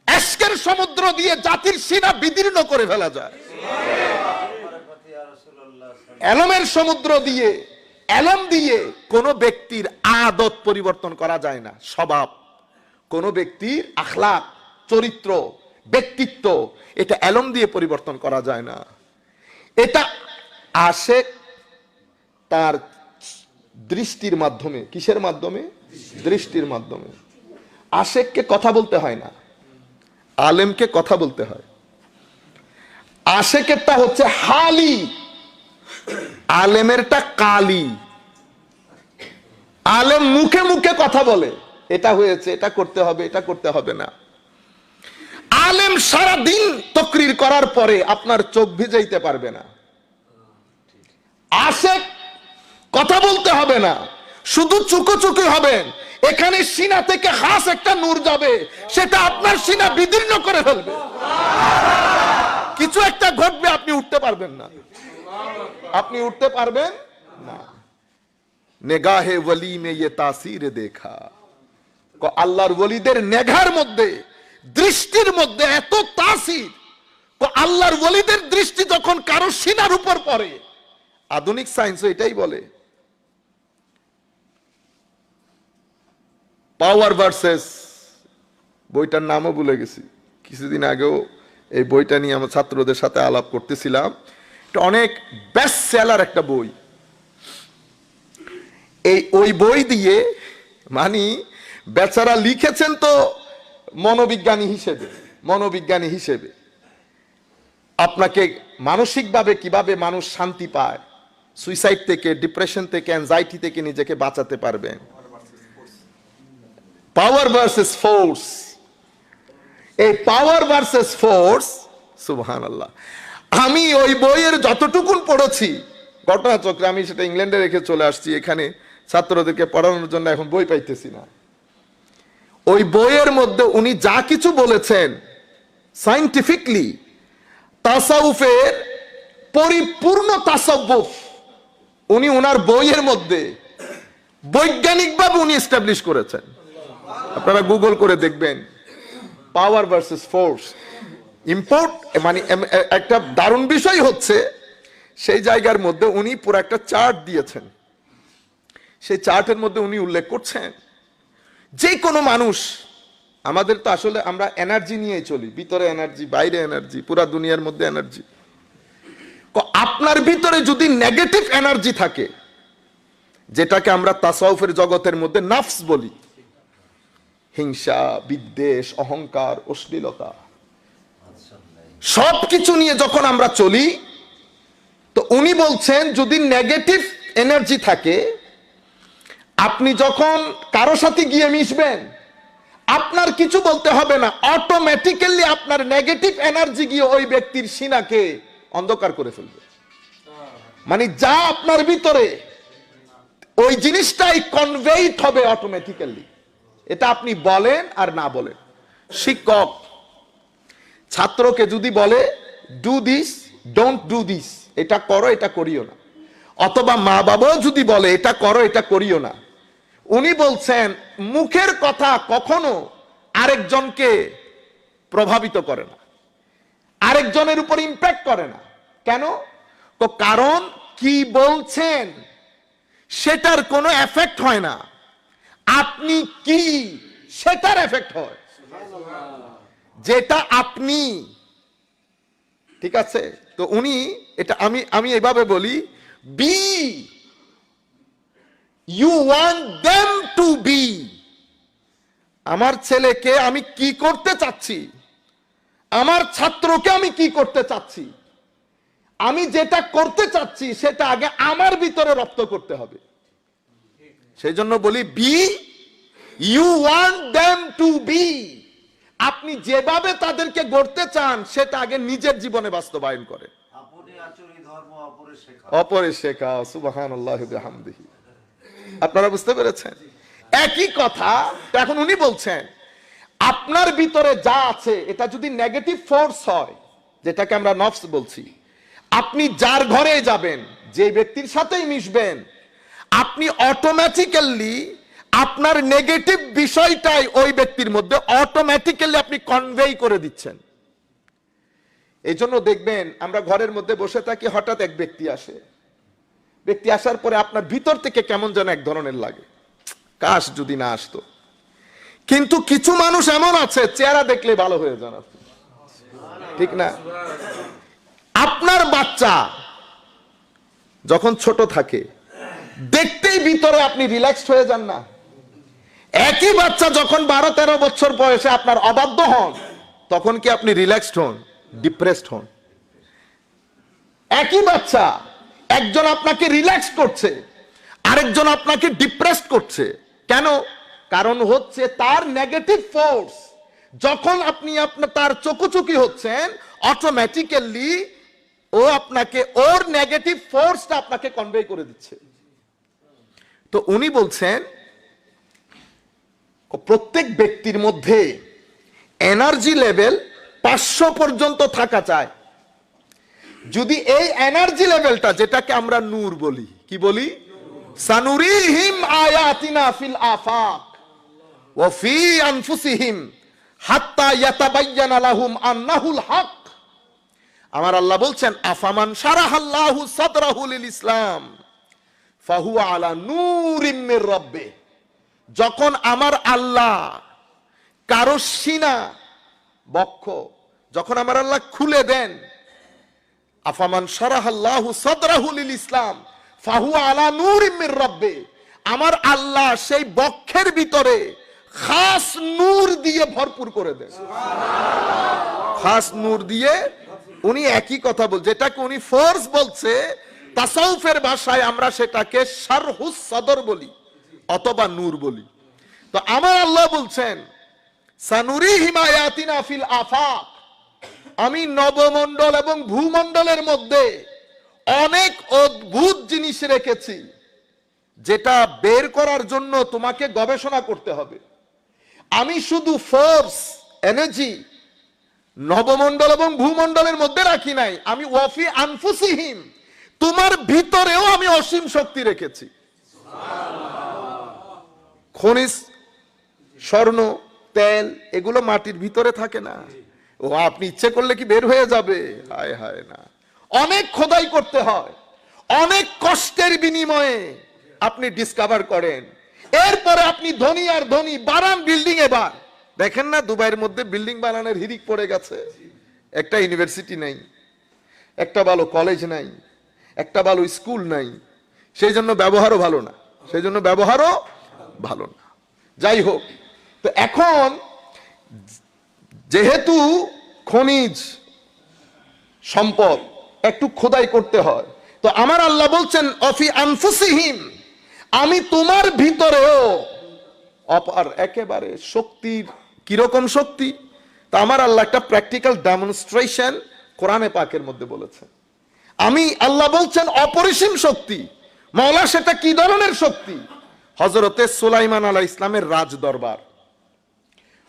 এশকের সমুদ্র দিয়ে জাতির সীমা বিদীর্ণ করে ফেলা যায়। এলমের সমুদ্র দিয়ে, এলম দিয়ে কোন ব্যক্তির আদত পরিবর্তন করা যায় না, স্বভাব কোন ব্যক্তির আখলাক, চরিত্র, ব্যক্তিত্ব এটা এলম দিয়ে পরিবর্তন করা যায় না। এটা আশেক তার দৃষ্টির মাধ্যমে, কিসের মাধ্যমে? দৃষ্টির মাধ্যমে। আশেককে কথা বলতে হয় না, আলেমকে কথা বলতে হয়। আশেকেরটা হচ্ছে হালি, আলেমেরটা কালি। আলেম মুখে মুখে কথা বলে, এটা হয়েছে, এটা করতে হবে, এটা করতে হবে না। আলেম সারা দিন তকরির করার পরে আপনার চোখ ভিজাইতে পারবে না। আশেক কথা বলতে হবে না, শুধু চুকোচুকি হবেন, এখানে সিনা থেকে খাস একটা নূর যাবে, সেটা আপনার সিনা বিদীর্ণ করে ফেলবে। কিছু একটা ঘটবে, আপনি উঠতে পারবেন না, আপনি উঠতে পারবেন না। নেগাহে ওয়ালি মে ইয়ে তাসির দেখা, আল্লাহর ওয়ালিদের নেগার মধ্যে, দৃষ্টির মধ্যে এত তাসির। আল্লাহর ওয়ালিদের দৃষ্টি যখন কারো সিনার উপর পড়ে, আধুনিক সায়েন্সও এটাই বলে, পাওয়ার ভার্সেস, বইটার নামও ভুলে গেছি, কিছুদিন আগেও এই বইটা নিয়ে আমার ছাত্রদের সাথে আলাপ করতেছিলাম। এটা অনেক বেস্ট সেলার একটা বই। ওই বই দিয়ে মানে বেচারা লিখেছেন তো মনোবিজ্ঞানী হিসেবে আপনাকে মানসিকভাবে কিভাবে মানুষ শান্তি পায়, সুইসাইড থেকে, ডিপ্রেশন থেকে, অ্যাংজাইটি থেকে নিজেকে বাঁচাতে পারবেন। পাওয়ার ভার্সেস ফোর্স, এই পাওয়ার ভার্সেস ফোর্স, সুবহানাল্লাহ। আমি ওই বইয়ের যতটুকুন পড়েছি, ঘটনাচক্রে আমি সেটা ইংল্যান্ডে রেখে চলে আসছি, এখানে ছাত্রদেরকে পড়ানোর জন্য এখন বই পাইতেছি না। ওই বইয়ের মধ্যে উনি যা কিছু বলেছেন সায়েন্টিফিকলি, তাসাউফের পরিপূর্ণ তাসাউফ উনি ওনার বইয়ের মধ্যে বৈজ্ঞানিকভাবে উনি এস্টাবলিশ করেছেন। আপনারা গুগল করে দেখবেন, পাওয়ার ভার্সেস ফোর্স। ইম্পোর্ট মানে একটা দারুণ বিষয় হচ্ছে, সেই জায়গার মধ্যে উনি পুরো একটা চার্ট দিয়েছেন। সেই চার্টের মধ্যে উনি উল্লেখ করছেন যে কোনো মানুষ, আমাদের তো আসলে আমরা এনার্জি নিয়েই চলি, ভিতরে এনার্জি, বাইরে এনার্জি, পুরা দুনিয়ার মধ্যে এনার্জি। আপনার ভিতরে যদি নেগেটিভ এনার্জি থাকে, যেটাকে আমরা তাসাউফের জগতের মধ্যে নাফস বলি, হিংসা, বিদ্বেষ, অহংকার, অশ্লীলতা, সবকিছু নিয়ে যখন আমরা চলি, তো উনি বলছেন যদি নেগেটিভ এনার্জি থাকে, আপনি যখন কারো সাথে গিয়ে মিশবেন, আপনার কিছু বলতে হবে না, অটোমেটিক্যালি আপনার নেগেটিভ এনার্জি গিয়ে ওই ব্যক্তির সিনাকে অন্ধকার করে ফেলবে। মানে যা আপনার ভিতরে, ওই জিনিসটাই কনভেইট হবে অটোমেটিক্যালি। এটা আপনি বলেন আর না বলেন। শিক্ষক ছাত্রকে যদি বলে do this, don't do this, এটা করো, এটা করিও না, অথবা মা বাবাও যদি বলে এটা করো, এটা করিও না, উনি বলছেন মুখের কথা কখনো আরেকজনকে প্রভাবিত করে না, আরেকজনের উপর ইম্প্যাক্ট করে না। কেন? কারণ কি বলছেন সেটার কোনো এফেক্ট হয় না, আপনি কি সেটার এফেক্ট হয়। যেটা আপনি, ঠিক আছে? তো উনি এটা, আমি এইভাবে বলি, be you want them to be. আমার ছেলেকে আমি কি করতে চাচ্ছি, আমার ছাত্রকে আমি কি করতে চাচ্ছি, আমি যেটা করতে চাচ্ছি সেটা আগে আমার ভিতরে রপ্ত করতে হবে। সেই জন্য বলি be you want them to be. আপনি যেভাবে তাদেরকে গড়তে চান সেটা আগে নিজের জীবনে বাস্তবায়ন করে। অপরে শেখা, সুবহানাল্লাহ বিহামদিহি। আপনারা বুঝতে পেরেছেন? একই কথা। এখন উনি বলছেন আপনার ভিতরে যা আছে এটা যদি নেগেটিভ ফোর্স হয়, যেটাকে আমরা নফস বলছি, আপনি যার ঘরে যাবেন, যে ব্যক্তির সাথেই মিশবেন, আপনি অটোমেটিক্যালি আপনার নেগেটিভ বিষয়টাই ওই ব্যক্তির মধ্যে অটোমেটিক্যালি আপনি কনভে করে দিচ্ছেন। এই জন্য দেখবেন আমরা ঘরের মধ্যে বসে থাকি, হঠাৎ এক ব্যক্তি আসে, ব্যক্তি আসার পরে আপনার ভিতর থেকে কেমন যেন এক ধরনের লাগে, কাশ যদি না আসতো। কিন্তু কিছু মানুষ এমন আছে চেহারা দেখলে ভালো হয়ে যান, ঠিক না? আপনার বাচ্চা যখন ছোট থাকে দেখতেই ভিতরে আপনি রিল্যাক্সড হয়ে যান না? একই বাচ্চা যখন 12-13 বছর বয়সে আপনার অবাধ্য হন, তখন কি আপনি রিল্যাক্সড হন? ডিপ্রেসড হন? একই বাচ্চা, একজন আপনাকে রিল্যাক্স করছে, আরেকজন আপনাকে ডিপ্রেসড করছে। কেন? কারণ হচ্ছে তার নেগেটিভ ফোর্স। যখন আপনি তার চোখোচোখি হচ্ছেন, অটোমেটিক্যালি ও আপনাকে ওর নেগেটিভ ফোর্সটা আপনাকে কনভে করে দিচ্ছে। তো উনি বলছেন প্রত্যেক ব্যক্তির মধ্যে এনার্জি লেভেল 500 পর্যন্ত থাকা চায়। যদি এই এনার্জি লেভেলটা, যেটাকে আমরা নূর বলি, কি বলি? সানুরিহিম আয়াতিনা ফিল আফাক ওয়া ফি আনফুসিহিম হাত্তা ইয়াতাবায়্যানা লাহুম আন্নাহুল হক। আমার আল্লাহ বলছেন আফামান শারাহাল্লাহু সাদরাহু লিল ইসলাম ফাহুয়া আলা নূরিম মির রাব্বিহ। যখন আমার আল্লাহ কারো সিনা বক্ষ যখন আমার আল্লাহ খুলে দেন, আফামান শারাহাল্লাহু সাদরাহু লিল ইসলাম ফাহুয়া আলা নূরিম মির রাব্বিহ, আমার আল্লাহ সেই বক্ষের ভিতরে খাস নূর দিয়ে ভরপুর করে দেন। খাস নূর দিয়ে উনি একই কথা বল, যেটাকে উনি ফোর্স বলছে, তাসাউফের ভাষায় আমরা সেটাকে শারহুস সদর বলি অথবা নূর বলি। তো আমার আল্লাহ বলছেন সানুরিহিম আয়াতিনা ফিল আফাক, আমি নবমণ্ডল এবং ভূমণ্ডলের মধ্যে অনেক অদ্ভুত জিনিস রেখেছি, যেটা বের করার জন্য তোমাকে গবেষণা করতে হবে। আমি শুধু ফোর্স, এনার্জি নবমণ্ডল এবং ভূমণ্ডলের মধ্যে রাখি নাই, আমি ওয়াফি আনফুসিহিম, তোমার ভিতরেও আমি অসীম শক্তি রেখেছি। খনিজ, স্বর্ণ, তেল, এগুলো মাটির ভিতরে থাকে না। ও আপনি ইচ্ছে করলে কি বের হয়ে যাবে? হায় হায় না, অনেক খোদাই করতে হয়, অনেক কষ্টের বিনিময়ে আপনি ডিসকভার করেন। এরপরে আপনি ধনী আর ধনী, বানান বিল্ডিং। এবার দেখেন না দুবাইয়ের মধ্যে বিল্ডিং বানানোর হিড়িক পড়ে গেছে। একটা ইউনিভার্সিটি নাই, একটা ভালো কলেজ নাই, একটা ভালো স্কুল নাই, সেই জন্য ব্যবহারও ভালো না, সেই জন্য ব্যবহারও ভালো না। যাই হোক, তো এখন যেহেতু খনিজ সম্পদ একটু খোদাই করতে হয়, তো আমার আল্লাহ বলছেন অফি আনফুসিহিম, আমি তোমার ভিতরেও অপার একেবারে শক্তির। কিরকম শক্তি? তা আমার আল্লাহ একটা প্র্যাকটিক্যাল ডেমনস্ট্রেশন কোরআনে পাকের মধ্যে বলেছেন। আমি আল্লাহ বলছেন অপরিসীম শক্তি। মাওলা সেটা কি ধরনের শক্তি? হযরতে সুলাইমান আলাইহিস ইসলামের রাজ দরবার।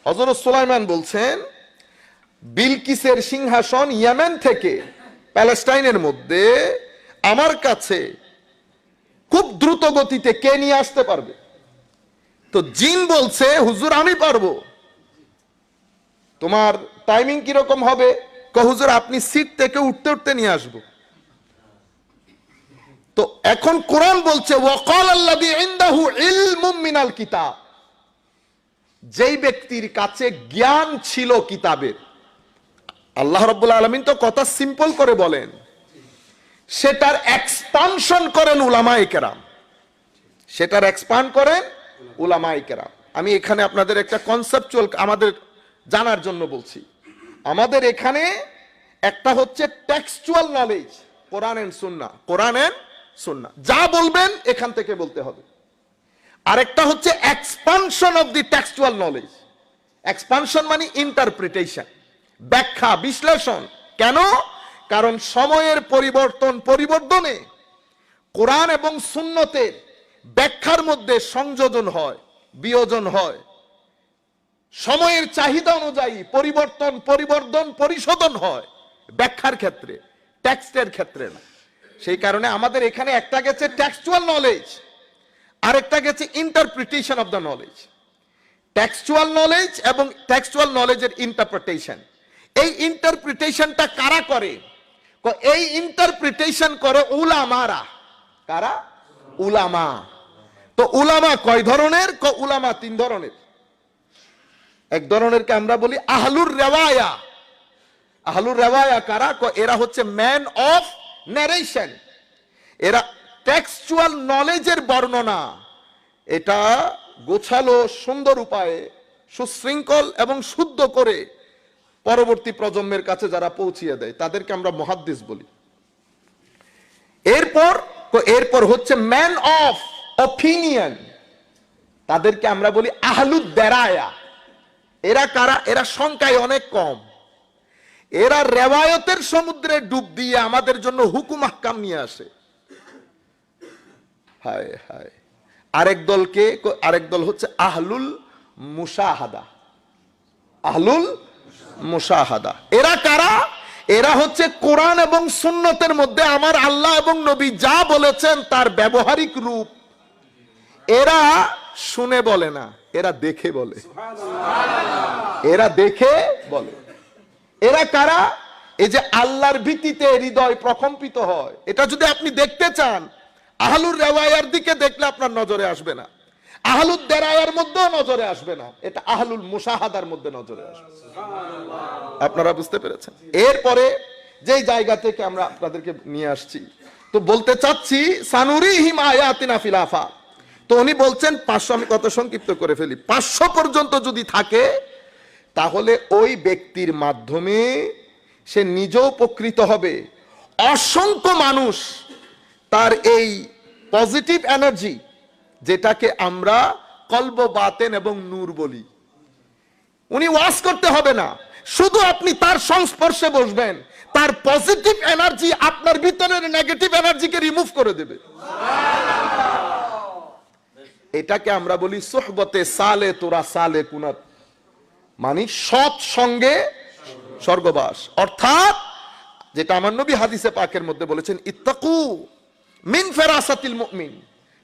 হযরত সুলাইমান বলছেন বিলকিসের সিংহাসন ইয়েমেন থেকে প্যালেস্টাইনের মধ্যে আমার কাছে খুব দ্রুত গতিতে কে নিয়ে আসতে পারবে? তো জিন বলছে হুজুর আমি পারবো। তোমার টাইমিং কিরকম হবে? হুজুর আপনি সিট থেকে উঠতে উঠতে নিয়ে আসবো। তো এখন কোরআন বলছে ওয়াকাল আল্লাযী ইনদাহু ইলমুম মিনাল কিতাব, যেই ব্যক্তির কাছে জ্ঞান ছিল কিতাবের। আল্লাহ রাব্বুল আলামিন তো কথা সিম্পল করে বলেন, সেটার এক্সপানশন করেন উলামায়ে কেরাম, সেটার এক্সপান্ড করেন উলামায়ে কেরাম। আমি এখানে আপনাদের একটা কনসেপচুয়াল আমাদের জানার জন্য বলছি। আমাদের এখানে একটা হচ্ছে textual knowledge, Quran and Sunnah, Quran and সুন্নাহ যা বলবেন এখান থেকে বলতে হবে। আরেকটা হচ্ছে expansion of the textual knowledge. Expansion মানে ইন্টারপ্রিটেশন, ব্যাখ্যা, বিশ্লেষণ। কেন? কারণ সময়ের পরিবর্তনে কোরআন এবং সুন্নতের ব্যাখ্যার মধ্যে সংযোজন হয়, বিয়োজন হয়। সময়ের চাহিদা অনুযায়ী পরিশোধন হয় ব্যাখ্যার ক্ষেত্রে, টেক্সটের ক্ষেত্রে না। সেই কারণে আমাদের এখানে একটা গেছে টেক্সচুয়াল নলেজ, আরেকটা গেছে interpretation of the knowledge. Textual knowledge এবং টেক্সচুয়াল নলেজের ইন্টারপ্রিটেশন। এই ইন্টারপ্রিটেশনটা কারা করে? এই ইন্টারপ্রিটেশন করে উলামারা। কারা? উলামা। তো উলামা কয় ধরনের? উলামা তিন ধরনের। এক ধরনেরকে আমরা বলি আহলুর রেওয়ায়া। আহলুর রেওয়ায়া কারা? এরা হচ্ছে ম্যান অফ ন্যারেশন। এরা টেক্সচুয়াল নলেজের বর্ণনা এটা গোছালো সুন্দর উপায়ে সুশৃঙ্খল এবং শুদ্ধ করে পরবর্তী প্রজন্মের কাছে যারা পৌঁছিয়ে দেয় তাদেরকে আমরা মুহাদ্দিস বলি। এরপর হচ্ছে ম্যান অফ অপিনিয়ন, তাদেরকে আমরা বলি আহলুদ দেরায়া। এরা কারা? এরা সংখ্যায় অনেক কম। এরা রেওয়ায়তের সমুদ্রে ডুব দিয়ে আমাদের জন্য হুকুম আহকাম নিয়ে আসে। হায় হায়। আরেক দল হচ্ছে আহলুল মুশাহাদা। আহলুল মুশাহাদা এরা কারা? এরা হচ্ছে কোরআন এবং সুন্নতের মধ্যে আমার আল্লাহ এবং নবী যা বলেছেন তার ব্যবহারিক রূপ এরা শুনে বলে না, এরা দেখে বলে। এরা দেখে বলে। এরা কারা? এই যে আল্লাহর ভীতিতে হৃদয় প্রকম্পিত হয়, এটা যদি আপনি দেখতে চান আহলুর রেওয়ায়ার দিকে দেখলে আপনার নজরে আসবে না, আহলুদ দেরায়ার মধ্যেও নজরে আসবে না, এটা আহলুল মুশাহাদার মধ্যে নজরে আসবে। আপনারা বুঝতে পেরেছেন? এরপরে যেই জায়গা থেকে আমরা আপনাদেরকে নিয়ে আসছি, তো বলতে চাচ্ছি সানুরিহিম আয়াতিনা ফিল আফাক। তো উনি বলছেন 500, আমি কত সংক্ষিপ্ত করে ফেলি, 500 পর্যন্ত যদি থাকে তাহলে ওই ব্যক্তির মাধ্যমে সে নিজেও উপকৃত হবে, অসংখ্য মানুষ তার এই পজিটিভ এনার্জি যেটাকে আমরা কলব বাতেন এবং নূর বলি, উনি ওয়াজ করতে হবে না, শুধু আপনি তার সংস্পর্শে বসবেন, তার পজিটিভ এনার্জি আপনার ভিতরের নেগেটিভ এনার্জিকে রিমুভ করে দেবে। এটাকে আমরা বলি সুহবতে সালে তোরা সালে কুনাত, মানে সৎ সঙ্গে স্বর্গবাস। অর্থাৎ যেটা আমার নবী হাদিসে পাকের মধ্যে বলেছেন, ইত্তাকু মিন ফিরাসাতিল মুমিন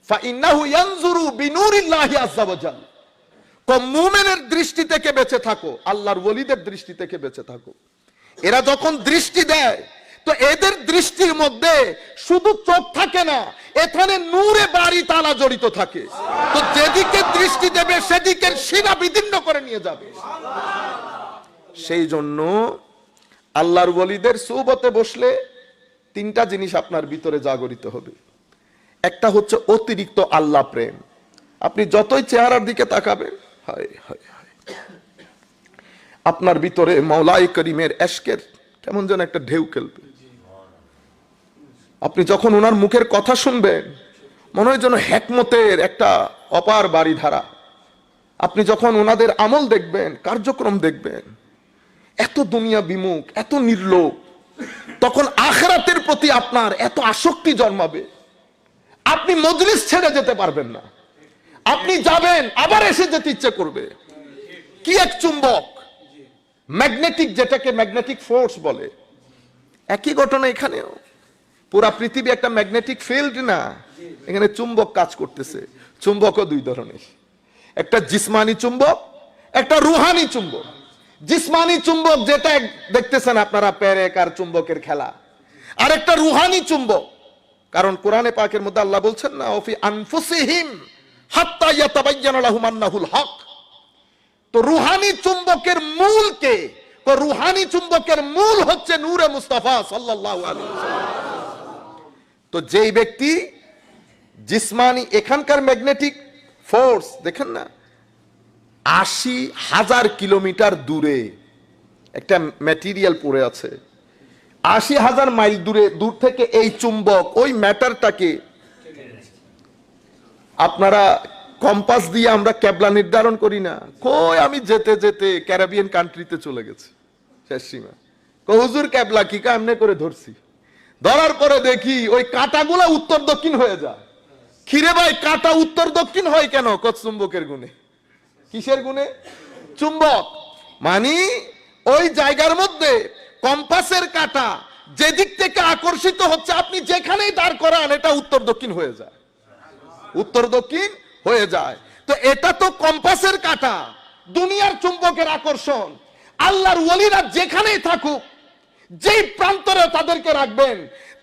ফাইন্নাহু ইয়ানজুরু বিনুরিল্লাহি আযজা ওয়া জাল। মুমিনের দৃষ্টি থেকে বেঁচে থাকো, আল্লাহর ওলিদের দৃষ্টি থেকে বেঁচে থাকো। এরা যখন দৃষ্টি দেয় তো এদের দৃষ্টির মধ্যে শুধু চোখ থাকে না, এখানে নূরে বাড়ি তালা জড়িত থাকে। তো যেদিকে দৃষ্টি দেবে সেদিকের সীমা বিদীর্ণ করে নিয়ে যাবে। সেই জন্য আল্লাহর ওলিদের সুহবতে বসলে 3টা জিনিস আপনার ভিতরে জাগরিত হবে। একটা হচ্ছে অতিরিক্ত আল্লাহ প্রেম। আপনি যতই চেহারার দিকে তাকাবেন, হায় হায় হায়, আপনার ভিতরে মওলাই করিমের এশকের কেমন যেন একটা ঢেউ খেলবে। আপনি যখন ওনার মুখের কথা শুনবেন মনে হয় যেন হিকমতের একটা অপার বারিধারা। আপনি যখন ওনাদের আমল দেখবেন, কার্যক্রম দেখবেন, এত দুনিয়া বিমুখ, এত নির্লোভ, তখন আখিরাতের প্রতি আপনার এত আসক্তি জন্মাবে, আপনি মজলিস ছেড়ে যেতে পারবেন না। আপনি যাবেন আবার এসে যেতে ইচ্ছে করবে। কি এক চুম্বক, ম্যাগনেটিক, যেটাকে ম্যাগনেটিক ফোর্স বলে। একই ঘটনা এখানেও, পুরা পৃথিবী একটা ম্যাগনেটিক ফিল্ড না, এখানে চুম্বক কাজ করতেছে। চুম্বকও 2 ধরনের, একটা জিসমানি চুম্বক, একটা রুহানি চুম্বক। জিসমানি চুম্বক যেটা দেখতেছেন আপনারা, পেরেক আর চুম্বকের খেলা, আর একটা রুহানি চুম্বক। কারণ কোরআনে পাকের মধ্যে আল্লাহ বলছেন না, ওফি আনফুসিহিম হাত্তা ইয়াতাবায়্যানা লাহুম আন্নাহুল হক। তো রুহানি চুম্বকের মূল কে? রুহানি চুম্বকের মূল হচ্ছে নূরে মুস্তাফা সাল্লাল্লাহু আলাইহি ওয়াসাল্লাম। তো যেই ব্যক্তি জিসমানি, এখানকার ম্যাগনেটিক ফোর্স দেখেন না, 80,000 কিলোমিটার দূরে একটা ম্যাটেরিয়াল পড়ে আছে, 80,000 মাইল দূর থেকে এই চুম্বক ওই ম্যাটারটাকে, আপনারা কম্পাস দিয়ে আমরা কেবলা নির্ধারণ করি না, কই আমি যেতে যেতে ক্যারিবিয়ান কান্ট্রিতে চলে গেছি, শেষ সীমা। হুজুর কেবলা কি এমনি করে ধরছি, ধরার পরে দেখি ওই কাঁটাগুলা উত্তর দক্ষিণ হয়ে যায়। খিরে ভাই, কাঁটা উত্তর দক্ষিণ হয় কেন? চুম্বকের গুণে। কিসের গুণে? চুম্বক। মানে ওই জায়গার মধ্যে কম্পাসের কাঁটা যেদিক থেকে আকর্ষিত হচ্ছে, আপনি যেখানেই দাঁড় করান এটা উত্তর দক্ষিণ হয়ে যায়, উত্তর দক্ষিণ হয়ে যায়। তো এটা তো কম্পাসের কাঁটা, দুনিয়ার চুম্বকের আকর্ষণ। আল্লাহর ওলিরা যেখানেই থাকুক, যেই প্রান্তরে তাদেরকে রাখবেন,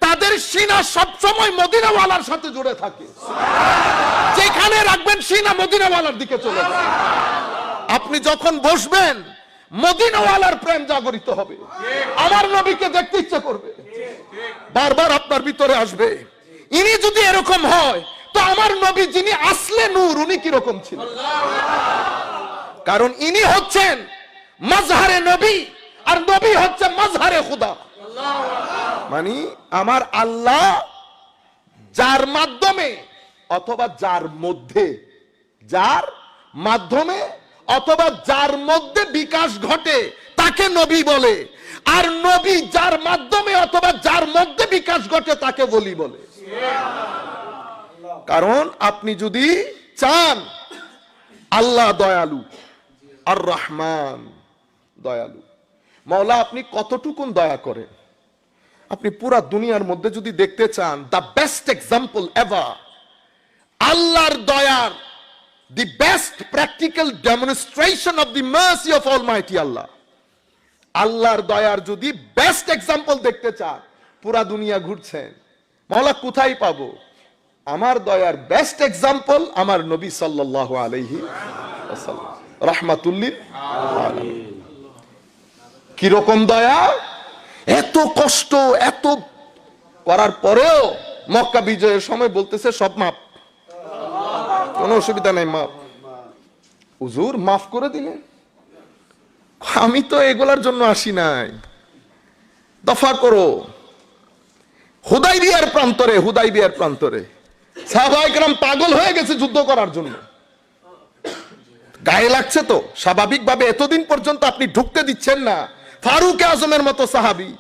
তাদের সিনা সবসময় মদিনাওয়ালার সাথে জুড়ে থাকে। যেখানে রাখবেন সিনা মদিনাওয়ালার দিকে চলে যাবে। আপনি যখন বসবেন মদিনাওয়ালার প্রেম জাগরিত হবে, আমার নবীকে দেখতে ইচ্ছে করবে, বারবার আপনার ভিতরে আসবে। ইনি যদি এরকম হয় তো আমার নবী যিনি আসলে নূর, উনি কিরকম ছিল? কারণ ইনি হচ্ছেন মাজহারে নবী, আর নবী হচ্ছে মাজহারে খুদা। মানে আমার আল্লাহ যার মাধ্যমে অথবা যার মধ্যে, যার মাধ্যমে অথবা যার মধ্যে বিকাশ ঘটে তাকে নবী বলে, আর নবী যার মাধ্যমে অথবা যার মধ্যে বিকাশ ঘটে তাকে বলি বলে। কারণ আপনি যদি চান আল্লাহ দয়ালু, আর রহমান দয়ালু, মাওলা আপনি কতটুকুন দয়া করেন, আপনি পুরা দুনিয়ার মধ্যে যদি দেখতে চান দ্য বেস্ট এক্সাম্পল এভার, আল্লাহর দয়ার the best practical demonstration of the mercy of almighty Allah, আল্লাহর দয়ার যদি বেস্ট এক্সাম্পল দেখতে চান, পুরা দুনিয়া ঘুরছেন, মাওলা কোথায় পাবো? আমার দয়ার বেস্ট এক্সাম্পল আমার নবী সাল্লাল্লাহু আলাইহি ওয়াসাল্লাম রাহমাতুল লিল আলামিন। কিরকম দয়া! এত কষ্ট, এত করার পরেও মক্কা বিজয়ের সময় বলতেছে সব মাফ, কোনো অসুবিধা নাই, মাফ। হুজুর মাফ করে দিলেন, আমি তো এগুলার জন্য আসি নাই, দফা করো। হুদাইবিয়ার প্রান্তরে, হুদাইবিয়ার প্রান্তরে সাহাবায়ে কেরাম পাগল হয়ে গেছে যুদ্ধ করার জন্য, গায়ে লাগছে তো স্বাভাবিকভাবে। এতদিন পর্যন্ত আপনি ঢুকতে দিচ্ছেন না, ফারুক আজমের মতো সাহাবী,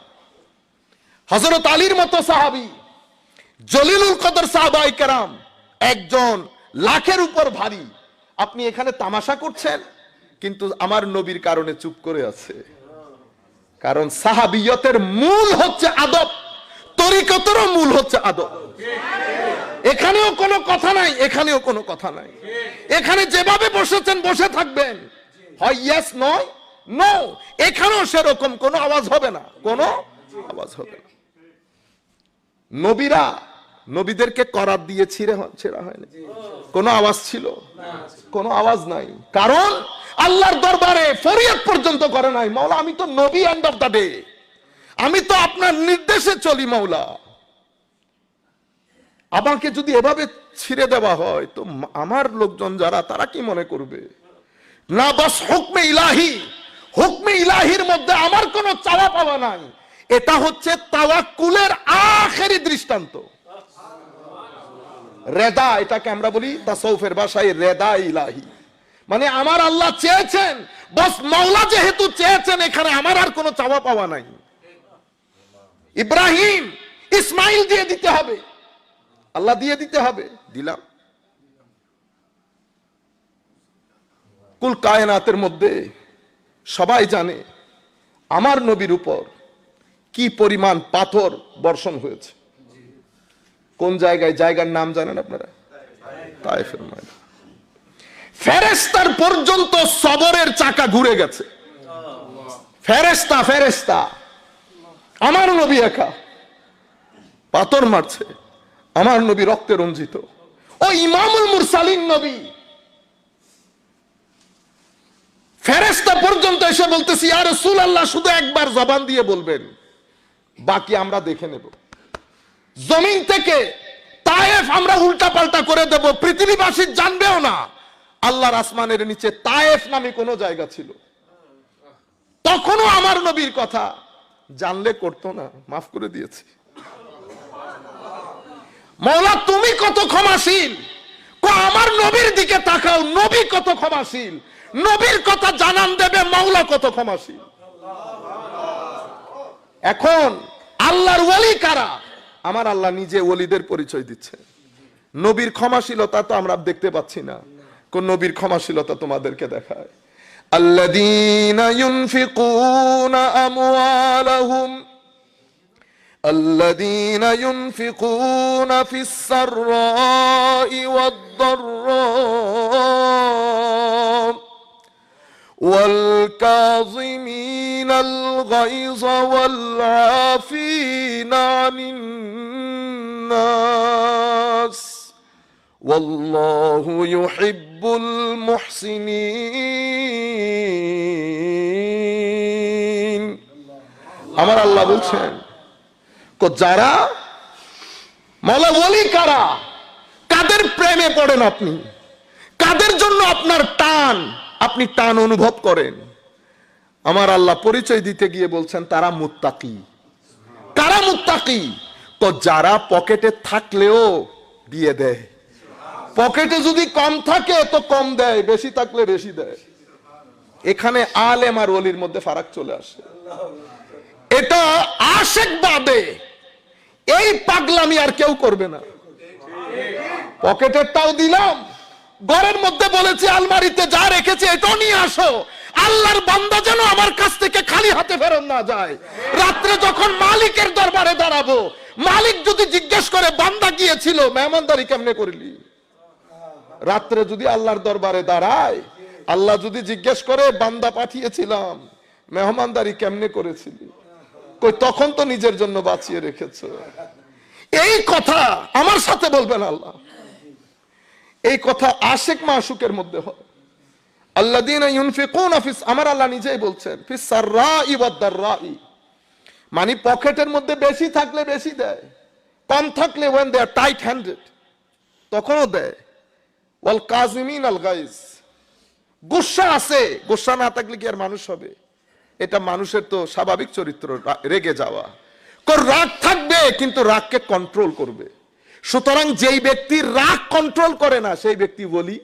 হযরত আলীর মতো সাহাবী, জলিলুল কদর সাহাবায়ে কেরাম, একজন লাখের উপর ভারী, আপনি এখানে তামাশা করছেন, কিন্তু আমার নবীর কারণে চুপ করে আছে। কারণ সাহাবিয়তের মূল হচ্ছে আদব, তরিকতেরও মূল হচ্ছে আদব। এখানেও কোনো কথা নাই, এখানেও কোনো কথা নাই। এখানে যেভাবে বসেছেন বসে থাকবেন, হয় ইয়েস নয় নো, এখানেও সেরকম কোনো আওয়াজ হবে না, কোনো আওয়াজ হবে না। নবীরা নবীদেরকে করাত দিয়ে ছেড়া হয়নি, কোনো আওয়াজ ছিল? কোনো আওয়াজ নাই। কারণ আল্লাহর দরবারে ফরিয়াদ পর্যন্ত করে নাই, মাওলা আমি তো নবী, এন্ড অফ দা ডে, আমি তো আপনার নির্দেশে চলি মাওলা, আমাকে যদি এভাবে ছিঁড়ে দেওয়া হয় তো আমার লোকজন যারা, তারা কি মনে করবে? না, বাস হুকমে ইলাহি, হুকমে ইলাহির মধ্যে আমার কোনো চাওয়া পাওয়া নাই। এটা হচ্ছে তাওয়াক্কুলের আখেরি দৃষ্টান্ত। রেদা, এটাকে আমরা বলি তাসাউফের ভাষায় রেদা ইলাহি, মানে আমার আল্লাহ চেয়েছেন, বস মাওলা যেহেতু চেয়েছেন, এখানে আমার আর কোনো চাওয়া পাওয়া নাই। ইব্রাহিম ইসমাইল দিয়ে দিতে হবে, আল্লাহ দিয়ে দিতে হবে, দিলাম। কুল কায়নাতের মধ্যে সবাই জানে আমার নবীর উপর কি পরিমাণ পাথর বর্ষণ হয়েছে। কোন জায়গায়? জায়গার নাম জানেন আপনারা? তায়েফের ময়দান। ফেরেশতার পর্যন্ত সবরের চাকা ঘুরে গেছে। ফেরেশতা, ফেরেশতা, আমার নবী একা পাথর মারছে, আমার নবী রক্তে রঞ্জিত। ও ইমামুল মুরসালিন নবী, ফেরেশতা পর্যন্ত এসে বলতেছি ইয়া রাসূলুল্লাহ, শুধু একবার জবান দিয়ে বলবেন, বাকি আমরা দেখে নেব। জমিন থেকে তায়েফ আমরা উল্টা পাল্টা করে দেব, পৃথিবীবাসী জানবেও না আল্লাহর আসমানের নিচে তায়েফ নামে কোনো জায়গা ছিল। তখনও আমার নবীর কথা জানলে করতো না, মাফ করে দিয়েছি। মাওলা তুমি কত ক্ষমাশীল, আমার নবীর দিকে তাকাও, নবী কত ক্ষমাশীল, নবীর কথা জানান দেবে মাওলা কত ক্ষমাশীল। এখন আল্লাহর ওয়ালি কারা? আমার আল্লাহ নিজে ওয়ালিদের পরিচয় দিচ্ছে। নবীর ক্ষমাশীলতা তো আমরা দেখতে পাচ্ছি না, কোন নবীর ক্ষমাশীলতা তোমাদেরকে দেখায়। আল্লাযীনা ইউনফিকুনা আমওয়ালাহুম الذين ينفقون في السراء والضراء والكاظمين الغيظ والعافين عن الناس ওয়াল্লাহু ইউহিব্বুল মুহসিনিন। আমার আল্লাহ বলছেন যারা মাওলা ওলি কারা, কাদের প্রেমে পড়েন আপনি, কাদের জন্য আপনার টান, আপনি টান অনুভব করেন। আমার আল্লাহ পরিচয় দিতে গিয়ে বলছেন তারা মুত্তাকি। কারা মুত্তাকি? তো যারা পকেটে থাকলেও দিয়ে দেয়, পকেটে যদি কম থাকে তো কম দেয়, বেশি থাকলে বেশি দেয়। এখানে আলেম আর ওলির মধ্যে ফারাক চলে আসে। এটা আশেক বাদে এই পাগলামি আর কেউ করবে না। পকেটেরটাও দিলাম, ঘরের মধ্যে বলেছি আলমারিতে যা রেখেছি এটাও নিয়ে আসো। আল্লাহর বান্দা যেন আমার কাছ থেকে খালি হাতে ফেরত না যায়। রাত্রে যখন মালিকের দরবারে দাঁড়াবো, মালিক যদি জিজ্ঞেস করে বান্দা গিয়েছিল, মেহমানদারি কেমনে করলি? রাত্রে যদি আল্লাহর দরবারে দাঁড়ায়, আল্লাহ যদি জিজ্ঞেস করে বান্দা পাঠিয়েছিলাম, মেহমানদারি কেমনে করেছিলি? কই তখন তো নিজের জন্য বাঁচিয়ে রেখেছ। এই কথা আমার সাথে বলবেন আল্লাহ। এই কথা আশিক মাশুকের মধ্যে হয়। আল্লাযীনা ইউনফিকুনা ফিস, আমার আল্লাহ নিজেই বলছেন ফিস সাররাই ওয়াদ দাররাই, মানে পকেটের মধ্যে বেশি থাকলে বেশি দেয়, কম থাকলে when they are tight handed তখনও দেয়। ওয়াল কাযিমিন আল গাইজ, গুসা আছে, গুসা না থাকলে কি আর মানুষ হবে? এটা মানুষের তো স্বাভাবিক চরিত্র, রেগে যাওয়া। রাগ থাকবে কিন্তু রাগকে কন্ট্রোল করবে। সুতরাং যেই ব্যক্তি রাগ কন্ট্রোল করে না সেই ব্যক্তি বলি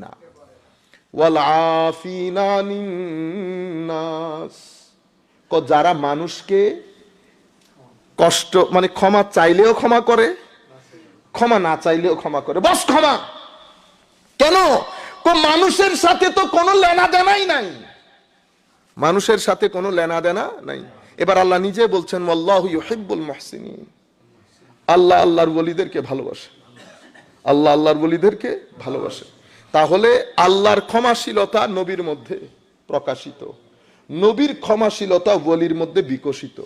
না। ওয়াল আফিনা আনিন নাস, যারা মানুষকে কষ্ট মানে ক্ষমা চাইলেও ক্ষমা করে, ক্ষমা না চাইলেও ক্ষমা করে। বস ক্ষমা কেন? মানুষের সাথে তো কোনো লেনা দেনাই নাই, মানুষের সাথে কোনো লেনা দেনা নাই। এবার আল্লাহ নিজে বলছেন আল্লাহু ইউহিব্বুল মুহসিনিন, আল্লাহ আল্লাহর ওলিদেরকে ভালোবাসে, আল্লাহ আল্লাহর ওলিদেরকে ভালোবাসে। তাহলে আল্লাহর ক্ষমাশীলতা নবীর মধ্যে প্রকাশিত, নবীর ক্ষমাশীলতা ওলির মধ্যে বিকশিত।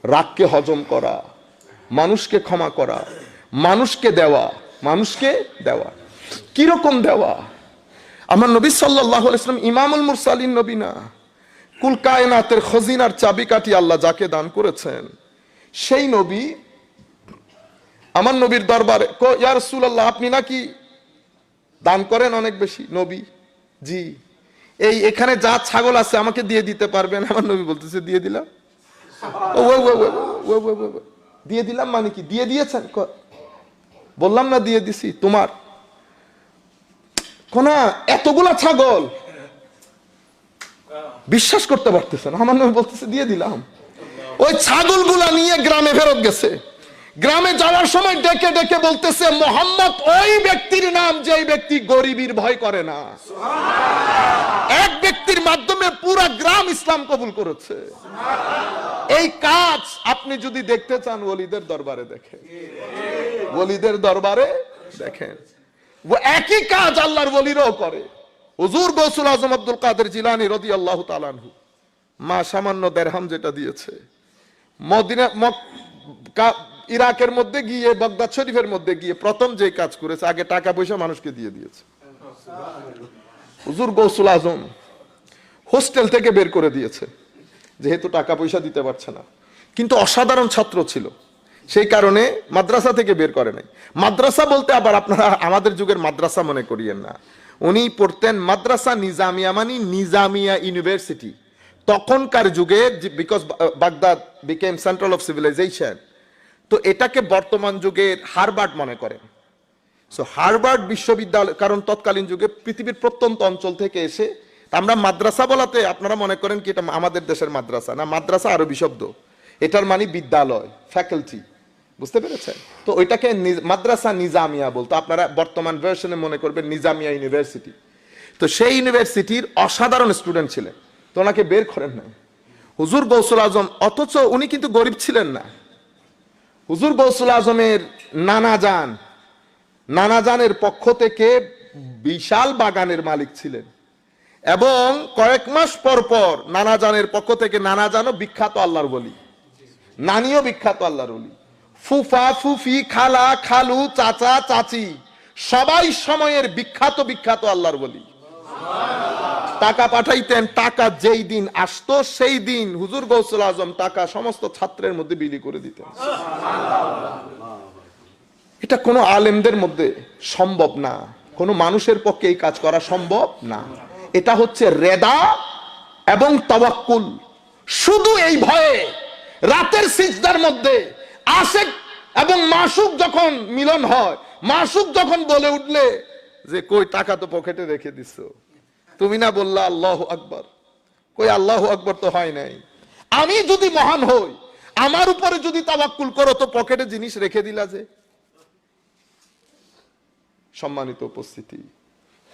রাগকে হজম করা, মানুষকে ক্ষমা করা, মানুষকে দেওয়া, মানুষকে দেওয়া। কিরকম দেওয়া? আমার নবী সাল্লাল্লাহু আলাইহি ওয়াসাল্লাম ইমামুল মুরসালিন নবী না? কুল কায়নাতের খজিনার চাবিকাঠি আল্লাহ যাকে দান করেছেন সেই নবী আমার নবীর দরবারে ইয়া রাসূলুল্লাহ আপনি নাকি দান করেন অনেক বেশি? নবী জি, এই এখানে যা ছাগল আছে আমাকে দিয়ে দিতে পারবেন? আমার নবী বলতেছে দিয়ে দিলাম। দিয়ে দিলাম মানে কি? দিয়ে দিয়েছেন? বললাম না দিয়ে দিছি। তোমার কোন এতগুলা ছাগল বিশ্বাস করতে পারতেছেন? আমার নবী বলতেছে দিয়ে দিলাম। ওই ছাগলগুলা নিয়ে গ্রামে ফেরত গেছে। গ্রামে যাওয়ার সময় ডেকে ডেকে বলতেছে মোহাম্মদ ওই ব্যক্তির নাম যে ব্যক্তি গরিবের ভয় করে না। এক ব্যক্তির মাধ্যমে পুরো গ্রাম ইসলাম কবুল করেছে। এই কাজ আপনি যদি দেখতে চান ওলিদের দরবারে দেখেন, ওলিদের দরবারে দেখেন। ও একই কাজ আল্লাহর ওলিরাও করে। হুজুর গৌসুল আজম আব্দুল কাদের জিলানী রাদিয়াল্লাহু তাআলা আনহু মা সামান্য দিরহাম যেটা দিয়েছে, মদিনা ইরাকের মধ্যে গিয়ে বাগদাদ শরীফের মধ্যে গিয়ে প্রথম যে কাজ করেছে, আগে টাকা পয়সা মানুষকে দিয়ে দিয়েছে। হুজুর গৌসুল আজম হোস্টেল থেকে বের করে দিয়েছে, যেহেতু টাকা পয়সা দিতে পারছে না। কিন্তু অসাধারণ ছাত্র ছিল, সেই কারণে মাদ্রাসা থেকে বের করে নাই। মাদ্রাসা বলতে আবার আপনারা আমাদের যুগের মাদ্রাসা মনে করিয়েন না। উনি পড়তেন মাদ্রাসা নিজামিয়া, মানে নিজামিয়া ইউনিভার্সিটি। তখনকার যুগে because Baghdad became central of civilisation, তো এটাকে বর্তমান যুগের হার্ভার্ড মনে করেন। সো হার্ভার্ড বিশ্ববিদ্যালয়, কারণ তৎকালীন যুগে পৃথিবীর প্রত্যন্ত অঞ্চল থেকে এসে, আমরা মাদ্রাসা বলাতে আপনারা মনে করেন কি এটা আমাদের দেশের মাদ্রাসা না, মাদ্রাসা আরবি শব্দ, এটার মানে বিদ্যালয়, ফ্যাকাল্টি, বুঝতে পেরেছেন? তো ওইটাকে মাদ্রাসা নিজামিয়া বলতো, আপনারা বর্তমান ভার্সনে মনে করবেন নিজামিয়া ইউনিভার্সিটি। তো সেই ইউনিভার্সিটির অসাধারণ স্টুডেন্ট ছিলেন, তো ওনাকে বের করেন নাই হুজুর গৌসুল আজম। অথচ উনি কিন্তু গরিব ছিলেন না। হুজুর গৌসুল আজমের নানাজানের পক্ষ থেকে বিশাল বাগানের মালিক ছিলেন, এবং কয়েক মাস পর পর নানাজানের পক্ষ থেকে, নানাজানও বিখ্যাত আল্লাহর ওলি, নানিও বিখ্যাত আল্লাহর ওলি, ফুফা ফুফি, খালা খালু, চাচা চাচি, সবাই সময়ের বিখ্যাত বিখ্যাত আল্লাহর ওলি। টাকা পাঠাইতেন, টাকা যেই দিন আসতো সেই দিন হুজুর গৌসুল আজম টাকা সমস্ত ছাত্রের মধ্যে বিলি করে দিতেন। এটা কোনো আলেমদের মধ্যে সম্ভব না, কোনো মানুষের পক্ষে এই কাজ করা সম্ভব না। এটা হচ্ছে রেদা এবং তাওয়াক্কুল। শুধু এই ভয়ে রাতের সিজদার মধ্যে আশিক এবং মাশুক যখন মিলন হয়, মাশুক যখন বলে উঠলে যে কই টাকা তো পকেটে রেখে দিছো, তুমি না বললা আল্লাহু আকবার, কই আল্লাহু আকবার তো হয় নাই। আমি যদি মহান হই, আমার উপরে যদি তাওয়াক্কুল করো, তো পকেটে জিনিস রেখে দিলা যে। সম্মানিত উপস্থিতি,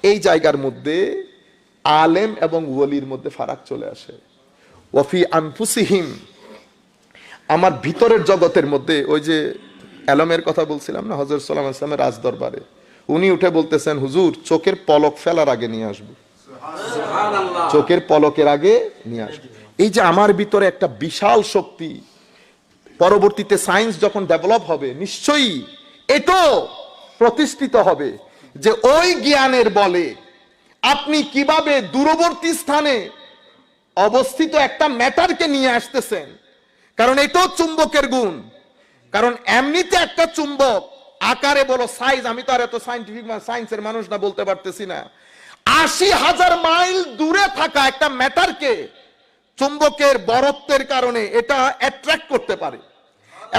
এই জায়গার মধ্যে আলেম এবং ওলির মধ্যে ফারাক চলে আসে। ওয়াফি আনফুসিহিম, আমার ভিতরের জগতের মধ্যে, ওই যে এলমের কথা বলছিলাম না, হযরত সাল্লাল্লাহু আলাইহি ওয়াসাল্লামের রাজ দরবারে উনি উঠে বলতেছেন, হুজুর চোখের পলক ফেলার আগে নিয়ে আসবো, চোখের পলকের আগে নিয়ে আসবো। এই যে আমার ভিতরে একটা বিশাল শক্তি, পরবর্তীতে সায়েন্স যখন ডেভেলপ হবে নিশ্চয়ই এটাও প্রতিষ্ঠিত হবে যে ওই জ্ঞানের বলে আপনি কিভাবে দূরবর্তী স্থানে অবস্থিত একটা ম্যাটারকে নিয়ে আসতেছেন। কারণ এটাও চুম্বকের গুণ। কারণ এমনিতে একটা চুম্বক আকারে বলো, সাইজ, আমি তো আর এত সায়েন্টিফিক সায়েন্সের মানুষ না, বলতে পারতেছি না, ৮০,০০০ মাইল দূরে থাকা একটা ম্যাটারকে চুম্বকের বরত্বের কারণে এটা অ্যাট্রাক্ট করতে পারে,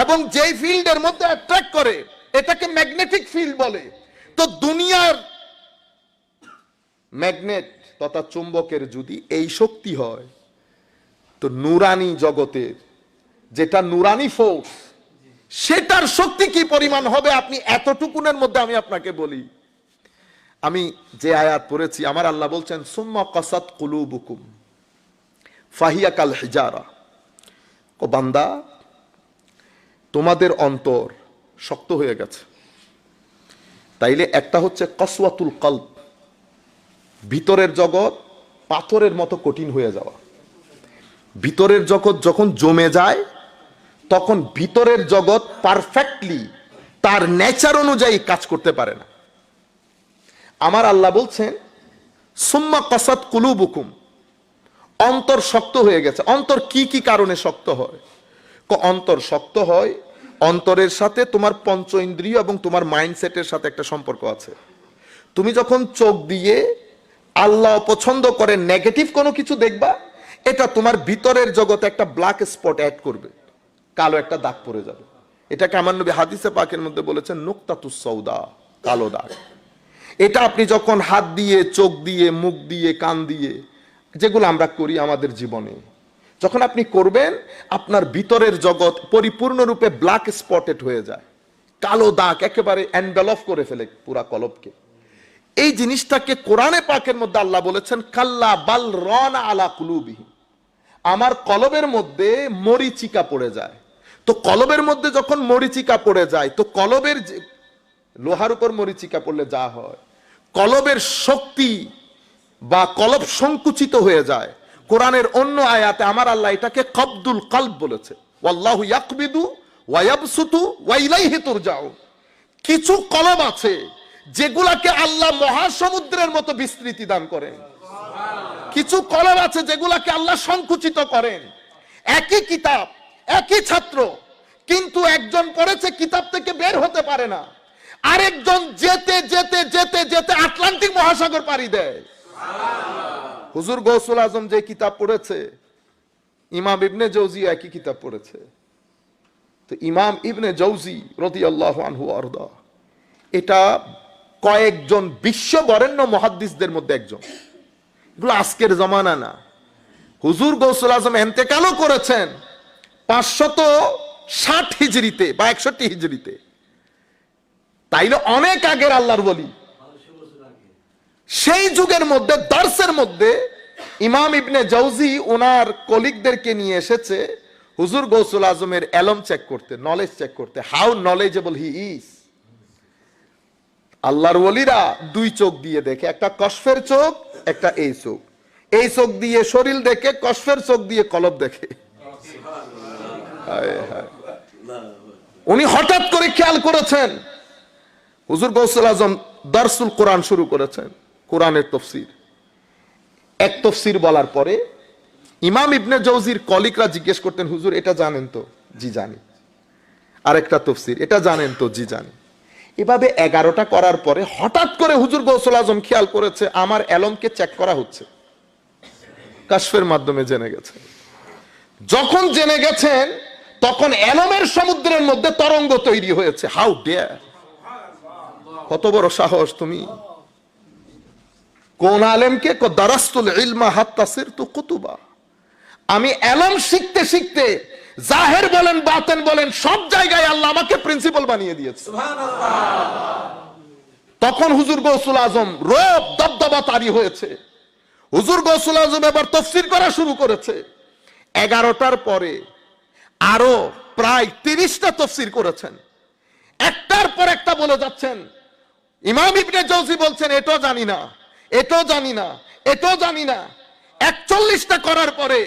এবং যেই ফিল্ডের মধ্যে অ্যাট্রাক্ট করে এটাকে ম্যাগনেটিক ফিল্ড বলে। তো দুনিয়ার ম্যাগনেট তথা চুম্বকের যদি এই শক্তি হয়, তো নুরানি জগতের যেটা নুরানি ফোর্স, সেটার শক্তি কি পরিমাণ হবে আপনি এতটুকুনের মধ্যে আমি আপনাকে বলি। আমি যে আয়াত পড়েছি, আমার আল্লাহ বলছেন সুম্মা কাসাত কুলুবুকুম ফাহিয়া কাল হিজারা, ও বান্দা তোমাদের অন্তর শক্ত হয়ে গেছে। তাইলে একটা হচ্ছে কসওয়াতুল কলব, ভিতরের জগৎ পাথরের মতো কঠিন হয়ে যাওয়া। ভিতরের জগৎ যখন জমে যায়, তখন ভিতরের জগৎ পারফেক্টলি তার নেচার অনুযায়ী কাজ করতে পারে না। আমার আল্লাহ বলছেন সুম্মা কাসাত কুলুবুকুম, অন্তর শক্ত হয়ে গেছে। অন্তর কি কি কারণে শক্ত হয়? অন্তর শক্ত হয়, অন্তরের সাথে তোমার পঞ্চ ইন্দ্রিয় এবং তোমার মাইন্ডসেটের সাথে একটা সম্পর্ক আছে। তুমি যখন চোখ দিয়ে আল্লাহ পছন্দ করে নেগেটিভ কোনো কিছু দেখবা, এটা তোমার ভিতরের জগতে একটা ব্ল্যাক স্পট অ্যাড করবে, কালো একটা দাগ পড়ে যাবে। এটাকে আমার নবী হাদিসে পাকের মধ্যে বলেছেন নুকতাতুস সৌদা, কালো দাগ। এটা আপনি যখন হাত দিয়ে, চোখ দিয়ে, মুখ দিয়ে, কান দিয়ে, যেগুলো আমরা করি আমাদের জীবনে, যখন আপনি করবেন, আপনার ভিতরের জগৎ পরিপূর্ণরূপে ব্ল্যাক স্পটেড হয়ে যায়, কালো দাগ একেবারে এনভেলপ করে ফেলে পুরা কলবকে। এই জিনিসটাকে কোরআনে পাকের মধ্যে আল্লাহ বলেছেন কাল্লা বাল রানা আলা কুলুবিহিম, আমার কলবের মধ্যে মরিচিকা পড়ে যায়। তো কলবের মধ্যে যখন মরিচিকা পড়ে যায়, তো কলবের লোহার উপর মরিচিকা পড়লে যা হয়, কলবের শক্তি বা কলব সংকুচিত হয়ে যায়। কোরআনের অন্য আয়াতে আমার আল্লাহ এটাকে কবদুল কলব বলেছে, ওয়াল্লাহু ইয়াকবিদু ওয়া ইয়াবসুতু ওয়া ইলাইহি তুরজাউন। কিছু কলব আছে যেগুলাকে আল্লাহ মহাসমুদ্রের মতো বিস্তৃতি দান করেন, কিছু কলব আছে যেগুলাকে আল্লাহ সংকুচিত করেন। একই কিতাব, একই ছাত্র, কিন্তু একজন পড়েছে কিতাব থেকে বের হতে পারে না, আরেকজন যেতে যেতে যেতে যেতে আটলান্টিক মহাসাগর পাড়ি দেয়। হুজুর গৌসুল আজম যে কিতাব পড়েছে, ইমাম ইবনে জৌজি একই কিতাব পড়েছে। তো ইমাম ইবনে জৌজি রাদিয়াল্লাহু আনহু আরদা, এটা কয়েকজন বিশ্ব বরেণ্য মুহাদ্দিসদের মধ্যে একজন। এগুলো আজকের জমানা না। হুজুর গৌসুল আজম ইন্তেকালও করেছেন 560 হিজরিতে বা 61 হিজরিতে। তাইলে অনেক আগের আল্লাহর ওলি। সেই যুগের মধ্যে দর্সের মধ্যে ইমাম ইবনে জৌজি ওনার কলিগদেরকে নিয়ে এসেছে হুজুর গৌসুল আজমের এলম চেক করতে, নলেজ চেক করতে, হাউ নলেজেবল হি ইজ। আল্লাহর ওলিরা দুই চোখ দিয়ে দেখে, একটা কশফের চোখ, একটা এই চোখ। এই চোখ দিয়ে শরীর দেখে, কশফের চোখ দিয়ে কলব দেখে। উনি হঠাৎ করে খেয়াল করেছেন হুজুর গৌসুল আজম দারসুল কোরআন শুরু করেছেন, কোরআনের তফসির। এক তফসির বলার পরে ইমাম ইবনে জৌজির কলিকরা জিজ্ঞেস করতেন, হুজুর এটা জানেন তো? জি জানি। আরেকটা তফসির, এটা জানেন তো? জি জানি। এভাবে 11টা করার পরে হঠাৎ করে হুজুর গৌসুল আজম খেয়াল করেছে আমার এলমকে চেক করা হচ্ছে। কাশফের মাধ্যমে জেনে গেছেন। যখন জেনে গেছেন তখন এলমের সমুদ্রের মধ্যে তরঙ্গ তৈরি হয়েছে। How dare! কত বড় সাহস তুমি! কোন আলেমকে? দারাস্তুল ইলমা হাত্তা সিরতু কুতুবা। আমি এলম শিখতে শিখতে জাহের বলেন বাতেন বলেন সব জায়গায় আল্লাহ আমাকে প্রিন্সিপাল বানিয়ে দিয়েছে। তখন হুজুর গৌসুল আজম রোব দবদবা তারি হয়েছে। হুজুর গৌসুল আজম এবার তাফসীর করা শুরু করেছে। 11টার পরে আরো প্রায় 30টা তাফসীর করেছেন। একটার পর একটা বলে যাচ্ছেন। ইমাম ইবনে জৌজি বলছেন এটাও জানি না, এটাও জানি না, এটাও জানি না। 41টা করার পরে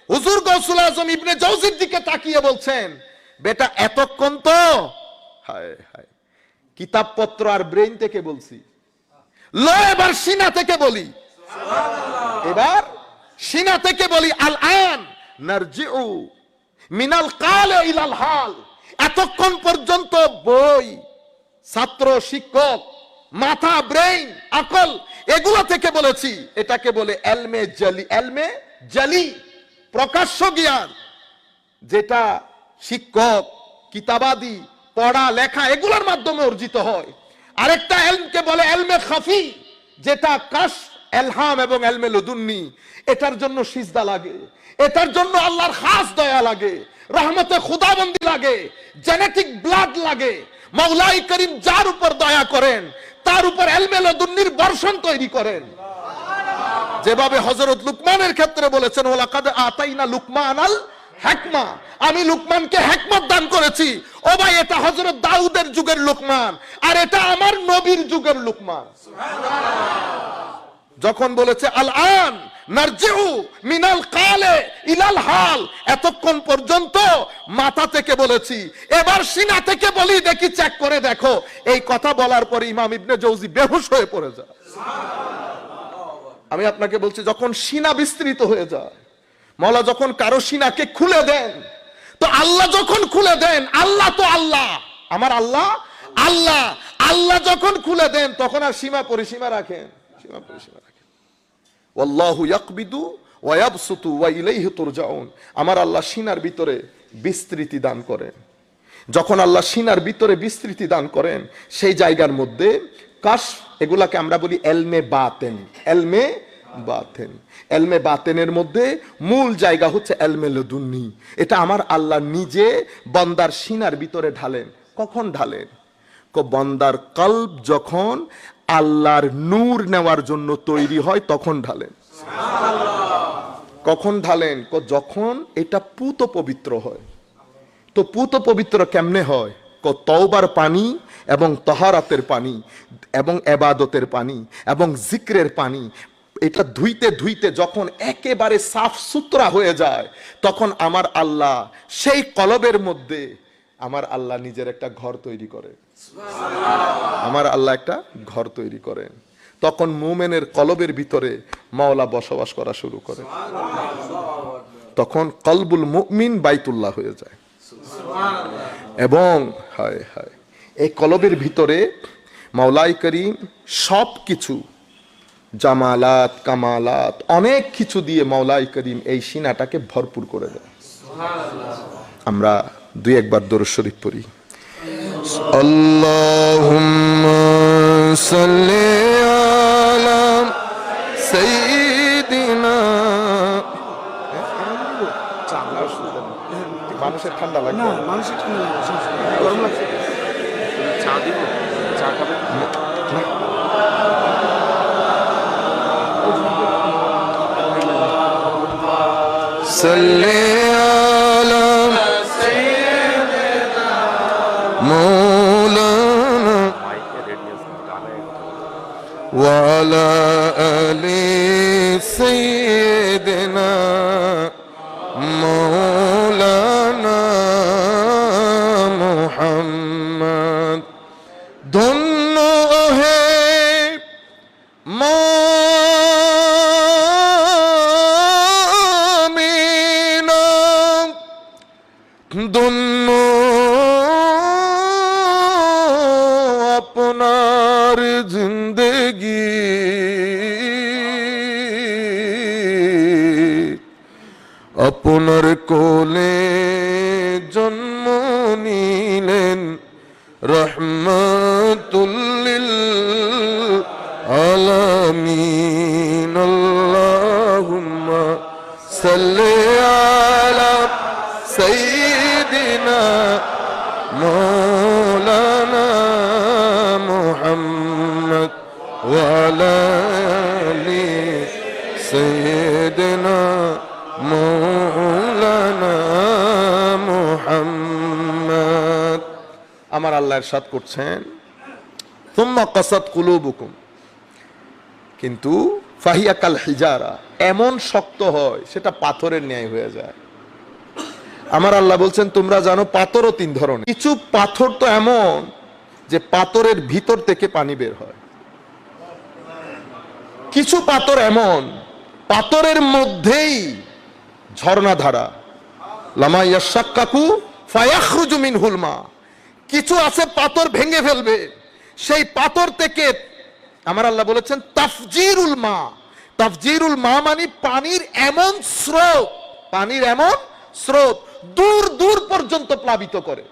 হুজুর গৌসুল আজম ইবনে জৌজির দিকে তাকিয়ে বলছেন, বেটা এতক্ষণ তো হায় হায় কিতাবপত্র আর ব্রেইন থেকে বলছি, লো এবার সিনা থেকে বলি। এবার সিনা থেকে বলি। আল আন নারজিউ মিনাল কালে ইলাল হাল। এতক্ষণ পর্যন্ত বই, ছাত্র, শিক্ষক, মাথা, ব্রেইন, আকল এগুলো থেকে বলেছি। এটাকে বলে এলমে জালি। এলমে জালি প্রকাশ্য জ্ঞান, যেটা শিক্ষক, কিতাবাদি, পড়া লেখা এগুলোর মাধ্যমে অর্জিত হয়। আরেকটা এলমকে বলে এলমে খাফি, যেটা কাশ, এলহাম এবং এলমে লদুন্নি। এটার জন্য সিজদা লাগে, এটার জন্য আল্লাহর খাস দয়া লাগে, রহমতে খুদাবন্দি লাগে, জেনেটিক ব্লাড লাগে। মাওলাই করিম যার উপর দয়া করেন তার উপর এলমে লদুন্নির বর্ষণ তৈরি করেন। যেভাবে হযরত লুকমানের ক্ষেত্রে বলেছেন, ওয়ালাকাদ আতাইনা লুকমানাল হিকমা, আমি লুকমানকে হিকমত দান করেছি। ও ভাই, এটা হযরত দাউদের যুগের লুকমান আর এটা আমার নবীর যুগের লুকমান। যখন বলেছে আল আন নারজিউ মিনাল কালে ইলাল হাল, এতক্ষণ পর্যন্ত মাথা থেকে বলেছি, এবার সিনা থেকে বলি, দেখি চেক করে দেখো। এই কথা বলার পরে ইমাম ইবনে জৌজি বেহুশ হয়ে পড়ে যায়। আমি আপনাকে বলছি, যখন সিনা বিস্তৃত হয়ে যায়, মওলা যখন কারো সিনাকে খুলে দেন, তো আল্লাহ যখন খুলে দেন, আল্লাহ তো আল্লাহ, আমার আল্লাহ আল্লাহ, আল্লাহ যখন খুলে দেন তখন আর সীমা পরিসীমা রাখেন? সীমা পরিসীমা রাখেন। ওয়াল্লাহু ইয়াকবিদু ওয়া ইয়াবসুতু ওয়া ইলাইহি তুরজাউন। আমার আল্লাহ সিনার ভিতরে বিস্তৃতি দান করেন। যখন আল্লাহ সিনার ভিতরে বিস্তৃতি দান করেন, সেই জায়গার মধ্যে কাশ, এগুলাকে আমরা বলি এলমে বাতেন। এলমে বাতেন, এলমে বাতেনের মধ্যে মূল জায়গা হচ্ছে এলমে লদুন্নি। এটা আমার আল্লাহ নিজে বান্দার সিনার ভিতরে ঢালেন। কখন ঢালেন? বান্দার কলব যখন আল্লাহর নূর নেওয়ার জন্য তৈরি হয় তখন ঢালেন। কখন ঢালেন? যখন এটা পুত পবিত্র হয়। তো পুত পবিত্র কেমনে হয়? তওবার পানি এবং তাহারাতের পানি এবং ইবাদতের পানি এবং জিক্রের পানি, এটা ধুইতে ধুইতে যখন একেবারে সাফ সুতরা হয়ে যায়, তখন আমার আল্লাহ সেই কলবের মধ্যে আমার আল্লাহ নিজের একটা ঘর তৈরি করে। আমার আল্লাহ একটা ঘর তৈরি করেন। তখন মুমিনের কলবের ভিতরে মাওলা বসবাস করা শুরু করে। তখন কলবুল মুমিন বাইতুল্লাহ হয়ে যায়। এবং হায় হায়, এই কলবের ভিতরে মাওলাই করিম সব কিছু, জামালাত, কামালাত, অনেক কিছু দিয়ে মাওলাই করিম এই সিনাটাকে ভরপুর করে দেয়। আমরা দুই একবার দরুদ শরীফ পড়ি। আল্লাহুম্মা সাল্লি আলা সাইয়্যিদিনা। মানুষের ঠান্ডা লাগবে না? মানুষের ঠান্ডা লাগছে, গরম লাগছে। চা দিব? চা খাবে? সাল্লি আলা সাইয়্যিদিনা মাওলানা ওয়া আলা আলি সাইয়্যিদিনা মাওলানা ধন্য আপনার জিন্দেগি, আপনার কোলে জন্ম নিলেন রহমাতুল লিল আলামিন। আল্লাহুম্মা সাল্লি আলা সাইয়্যিদিনা মাওলানা মুহাম্মদ ওয়া আলা আলি সাইয়্যিদিনা মাওলানা মুহাম্মদ। আমার আল্লাহ ইরশাদ করছেন সুম্মা কাসাত কুলুবুকুম, কিন্তু ফাহিয়া কাল হিজারা, এমন শক্ত হয় সেটা পাথরের ন্যায় হয়ে যায়। আমার আল্লাহ বলছেন তোমরা জানো পাথরও তিন ধরনের। কিছু পাথর তো এমন যে পাথরের ভিতর থেকে পানি বের হয়, কিছু পাথর এমন পাথরের মধ্যেই ঝর্ণা ধারা, লামা ইয়াশাক্কাকু ফায়াখরুজু মিনহুল মা। কিছু আছে পাথর ভেঙে ফেলবে, সেই পাথর থেকে আমার আল্লাহ বলেছেন তাফজিরুল মা। তাফজিরুল মা মানে পানির এমন স্রোত, পানির এমন স্রোত দূর দূর পর্যন্ত প্লাবিত করে।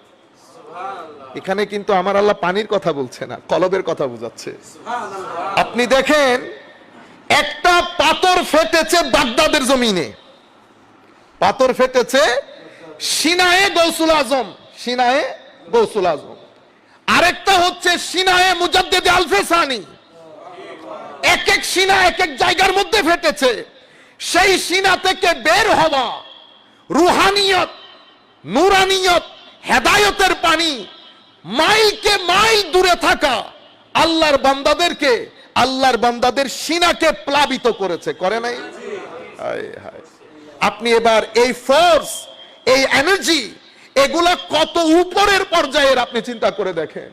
এখানে কিন্তু আমার আল্লাহ পানির কথা বলছে না, কলবের কথা বোঝাচ্ছে। আপনি দেখেন একটা পাথর ফেটেছে বাগদাদের জমিনে, পাথর ফেটেছে সিনায়ে গৌসুল আজম, সিনায়ে গৌসুল আজম। আরেকটা হচ্ছে সিনায়ে মুজাদ্দিদ আল-ফেসানি। এক এক সিনা এক এক জায়গার মধ্যে ফেটেছে। সেই সিনা থেকে বের হওয়া রুহানিয়ত, নূরানিয়ত, হেদায়েতের পানি মাইলকে মাইল দূরে থাকা আল্লাহর বান্দাদেরকে, আল্লাহর বান্দাদের সিনাকে প্লাবিত করেছে, করে নাই? হায় হায়। আপনি এবার এই ফোর্স, এই এনার্জি, এগুলা কত উপরের পর্যায়ের আপনি চিন্তা করে দেখেন।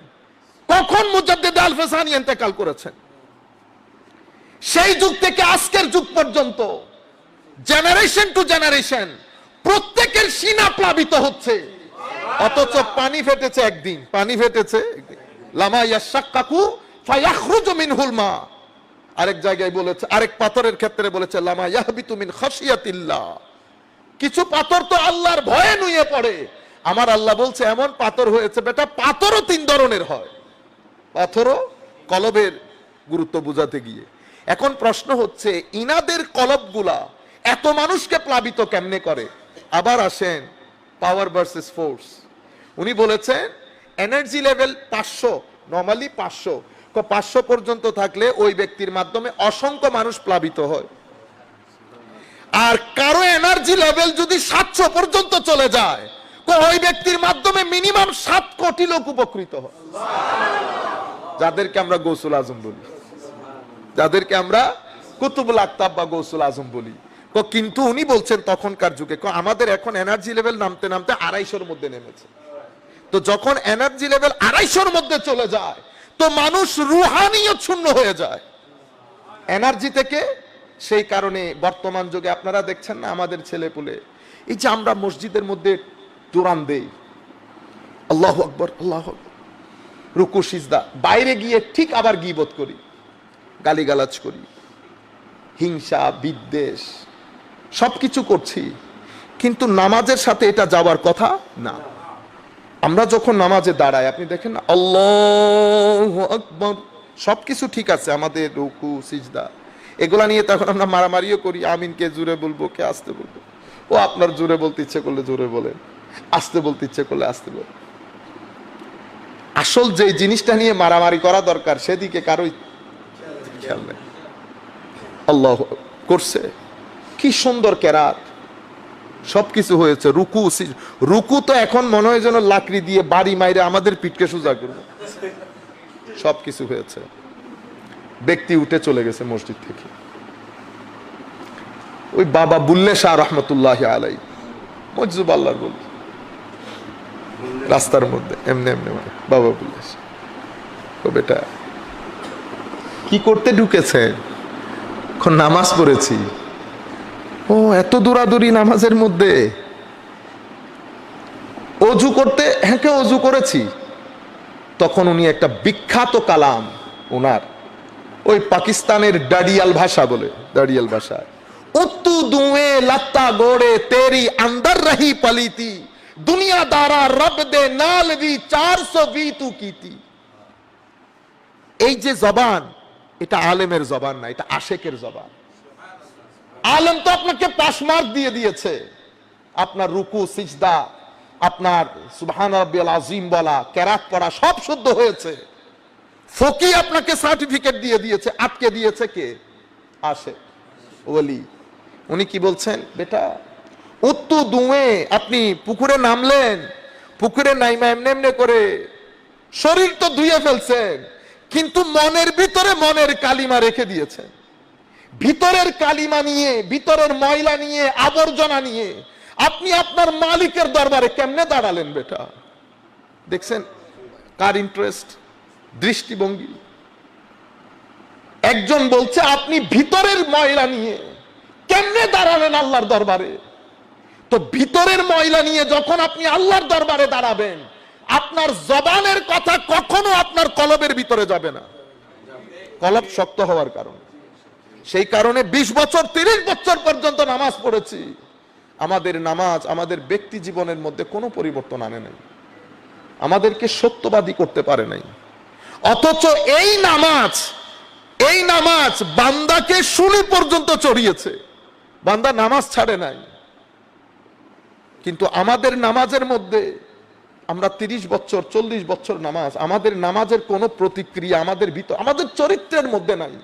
কখন মুজাদ্দিদ আল-ফেসানি ইন্তেকাল করেছেন, সেই যুগ থেকে আজকের যুগ পর্যন্ত জেনারেশন টু জেনারেশন প্রত্যেকের সিনা প্লাবিত হচ্ছে, অথচ পানি ফেটেছে একদিন, পানি ফেটেছে একদিন। লামা ইয়াশাক্কাকু ফায়াখরুজু মিনহুল মা। আরেক জায়গায় বলেছে, আরেক পাথরের ক্ষেত্রে বলেছে লামা ইয়াহবিতু মিন খাশিয়াতিল্লাহ। কিছু পাথর তো আল্লাহর ভয়ে নুয়ে পড়ে। আমার আল্লাহ বলছে এমন পাথর হয়েছে বেটা, পাথরও তিন ধরনের হয়। পাথরও কলবের গুরুত্ব বুঝাতে গিয়ে এখন প্রশ্ন হচ্ছে ইনাদের কলবগুলা এত মানুষকে প্লাবিত কেমনে করে? আবার আসেন পাওয়ার ভার্সেস ফোর্স। উনি বলেছেন এনার্জি লেভেল 500, নরমালি 500 পর্যন্ত থাকলে ওই ব্যক্তির মাধ্যমে অসংখ্য মানুষ প্লাবিত হয়। আর কারো এনার্জি লেভেল যদি 700 পর্যন্ত চলে যায়, ওই ব্যক্তির মাধ্যমে মিনিমাম 7 কোটি লোক উপকৃত হয়। যাদেরকে আমরা গৌসুল আজম বলি, যাদেরকে আমরা কুতুবুল আকতাব বা গৌসুল আজম বলি। কিন্তু উনি বলছেন তখনকার যুগে আমাদের এখন এনার্জি লেভেল নামতে নামতে 250-র মধ্যে নেমেছে। তো যখন এনার্জি লেভেল 250-র মধ্যে চলে যায়, তো মানুষ রুহানিয়ত শূন্য হয়ে যায় এনার্জি থেকে। সেই কারণে বর্তমান যুগে আপনারা দেখছেন না আমাদের ছেলেপুলে, এই যে আমরা মসজিদের মধ্যে দুরান দেই, আল্লাহু আকবার আল্লাহু আকবার, রুকু সিজদা, বাইরে গিয়ে ঠিক আবার গীবত করি, গালিগালাজ করি, হিংসা বিদ্বেষ সবকিছু করছি, কিন্তু নামাজের সাথে এটা যাওয়ার কথা না। আমরা যখন নামাজে দাঁড়াই আপনি দেখেন না, আল্লাহু আকবার, সবকিছু ঠিক আছে, আমাদের রুকু সিজদা এগুলা নিয়ে তখন আমরা মারামারিও করি, আমিন কে জোরে বলবো কে আস্তে বলবো। ও আপনার জোরে বলতে ইচ্ছে করলে জোরে বলেন, আস্তে বলতে ইচ্ছে করলে আস্তে বলেন। আসল যে জিনিসটা নিয়ে মারামারি করা দরকার সেদিকে কারোই খেয়াল নেই। আল্লাহ করছে, কি সুন্দর কেরাত, সবকিছু হয়েছে। রুকু তো এখন মনে হয় যেন লাকড়ি দিয়ে বাড়ি মাইরে আমাদের পিঠকে সোজা করবে, সবকিছু হয়েছে। ব্যক্তি উঠে চলে গেছে মসজিদ থেকে। ওই বাবা বুল্লে শাহ রহমতুল্লাহ আলাই, মজজুব আল্লাহর বলি, রাস্তার মধ্যে এমনি এমনি মানে বাবা বুল্লে শাহ, ও বেটা কি করতে ঢুকেছেন? এখন নামাজ পড়েছি। ও এত দৌড়াদৌড়ি নামাজের মধ্যে? অজু করতে হ্যাঁকে অজু করেছি, তখন উনি একটা বিখ্যাত কালাম ওনার ওই পাকিস্তানের ডাডিয়াল ভাষা বলে, ডাডিয়াল ভাষা, উত্তু দুয়ে লত্তা গোড়ে তেরি अंदर रही पलीती दुनियादारा रब दे नाल भी 420 तू कीती। এই যে জবান, এটা আলেমের জবান না, এটা আশেকের জবান। আলেম তো আপনাকে পাশমার্ক দিয়ে দিয়েছে, আপনার রুকু সিজদা, আপনার সুবহান রাব্বিয়াল আযীম বলা, কেরাত পড়া সব শুদ্ধ হয়েছে। ফকি আপনাকে সার্টিফিকেট দিয়ে দিয়েছে, আটকে দিয়েছে কে? আশেক ওলি। উনি কি বলছেন? বেটা উত্তু দুয়ে, আপনি পুকুরে নামলেন, পুকুরে নাইমা এমনি এমনি করে শরীর তো ধুয়ে ফেলছেন, কিন্তু মনের ভিতরে মনের কালিমা রেখে দিয়েছেন। ভিতরের কালিমা নিয়ে, ভিতরের ময়লা নিয়ে, আবর্জনা নিয়ে আপনি আপনার মালিকের দরবারে কেমনে দাঁড়ালেন? বেটা দেখছেন কার ইন্টারেস্ট, দৃষ্টিভঙ্গি। একজন বলছে আপনি ভিতরের ময়লা নিয়ে কেমনে দাঁড়ালেন আল্লাহর দরবারে? তো ভিতরের ময়লা নিয়ে যখন আপনি আল্লাহর দরবারে দাঁড়াবেন, আপনার জবানের কথা কখনো আপনার কলবের ভিতরে যাবে না, কলব শক্ত হওয়ার কারণে। সেই কারণে 20 বছর 30 বছর পর্যন্ত নামাজ পড়েছি, আমাদের নামাজ আমাদের ব্যক্তি জীবনের মধ্যে কোনো পরিবর্তন আনে নাই, আমাদেরকে সত্যবাদী করতে পারে নাই। অথচ এই নামাজ বান্দাকে শুনে পর্যন্ত চড়িয়েছে, বান্দা নামাজ ছাড়ে নাই। কিন্তু আমাদের নামাজের মধ্যে আমরা 30 বছর 40 বছর নামাজ, আমাদের নামাজের কোনো প্রতিক্রিয়া আমাদের ভিতর, আমাদের চরিত্রের মধ্যে নাই।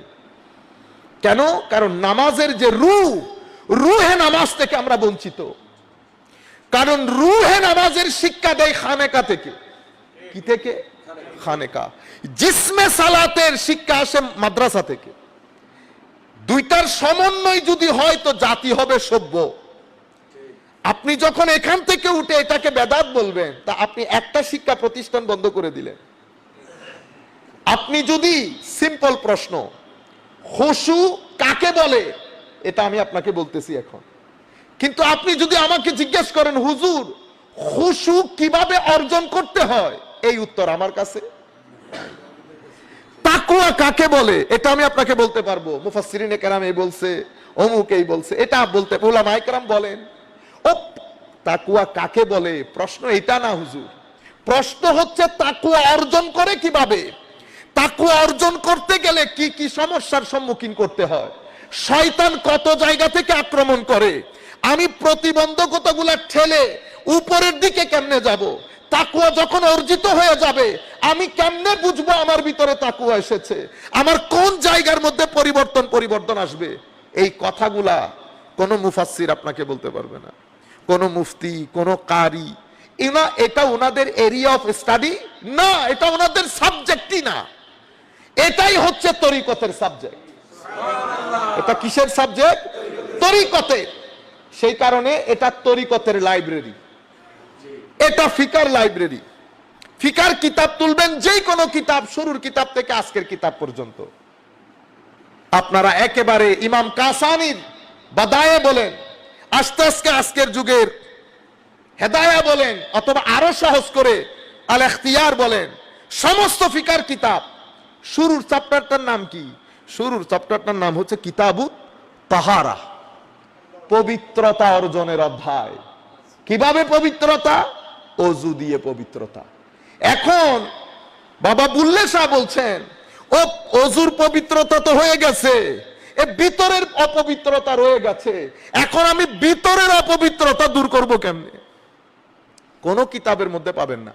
কেন? কারণ নামাজের যে রুহে নামাজ থেকে আমরা বঞ্চিত। কারণ রুহে নামাজের শিক্ষা দেয় খানেকা থেকে। কি থেকে? খানেকা। জিসমে সালাতের শিক্ষা আসে মাদ্রাসা থেকে। দুইটার সমন্বয় যদি হয় তো জাতি হবে সভ্য। আপনি যখন এখান থেকে উঠে এটাকে বেদাত বলবেন, তা আপনি একটা শিক্ষা প্রতিষ্ঠান বন্ধ করে দিলেন। আপনি যদি সিম্পল প্রশ্ন, খুশু কাকে বলে, এটা আমি আপনাকে বলতেছি এখন, কিন্তু আপনি যদি আমাকে জিজ্ঞেস করেন হুজুর খুশু কিভাবে অর্জন করতে হয়, এই উত্তর আমার কাছে। তাকওয়া কাকে বলে, এটা আমি আপনাকে বলতে পারবো, মুফাসসিরিনে কেরাম এই বলছে, অমুক এই বলছে, এটা বলতে উলামায়ে কেরাম বলেন। ও তাকওয়া কাকে বলে, প্রশ্ন এটা না হুজুর, প্রশ্ন হচ্ছে তাকওয়া অর্জন করে কিভাবে, তাকওয়া অর্জন করতে গেলে কি কি সমস্যার সম্মুখীন করতে হয়, শয়তান কত জায়গা থেকে আক্রমণ করে, আমি প্রতিবন্ধকতাগুলো ঠেলে উপরের দিকে কেমনে যাব, তাকওয়া যখন অর্জিত হয়ে যাবে আমি কেমনে বুঝবো আমার ভিতরে তাকওয়া এসেছে, আমার কোন জায়গার মধ্যে পরিবর্তন আসবে। এই কথাগুলা কোন মুফাসসির আপনাকে বলতে পারবে না, কোন মুফতি, কোন কারি। এটা ওনাদের এরিয়া অফ স্টাডি না, এটা ওনাদের সাবজেক্টই না। এটাই হচ্ছে তরিকতের সাবজেক্ট। এটা কিসের সাবজেক্ট? তরিকতের। সেই কারণে এটা তরিকতের লাইব্রেরি, এটা ফিকার লাইব্রেরি। ফিকার কিতাব তুলবেন, যে কোনো কিতাব, শুরুর কিতাব থেকে আজকের কিতাব পর্যন্ত। আপনারা একেবারে ইমাম কাসানির বাদায়ে বলেন, আস্তে আস্তে আজকের যুগের হেদায়া বলেন, অথবা আরো সহজ করে আল ইখতিয়ার বলেন, সমস্ত ফিকার কিতাব শুরুর চ্যাপ্টারটার নাম কি? শুরুর চ্যাপ্টারটার নাম হচ্ছে কিতাবুত তাহারা, পবিত্রতা অর্জনের অধ্যায়। কিভাবে পবিত্রতা? অজু দিয়ে পবিত্রতা। এখন বাবা বুল্লে শাহ বলছেন, ও অজুর পবিত্রতা তো হয়ে গেছে, এ ভিতরের অপবিত্রতা রয়ে গেছে, এখন আমি ভিতরের অপবিত্রতা দূর করব কেমনে? কোন কিতাবের মধ্যে পাবেন না।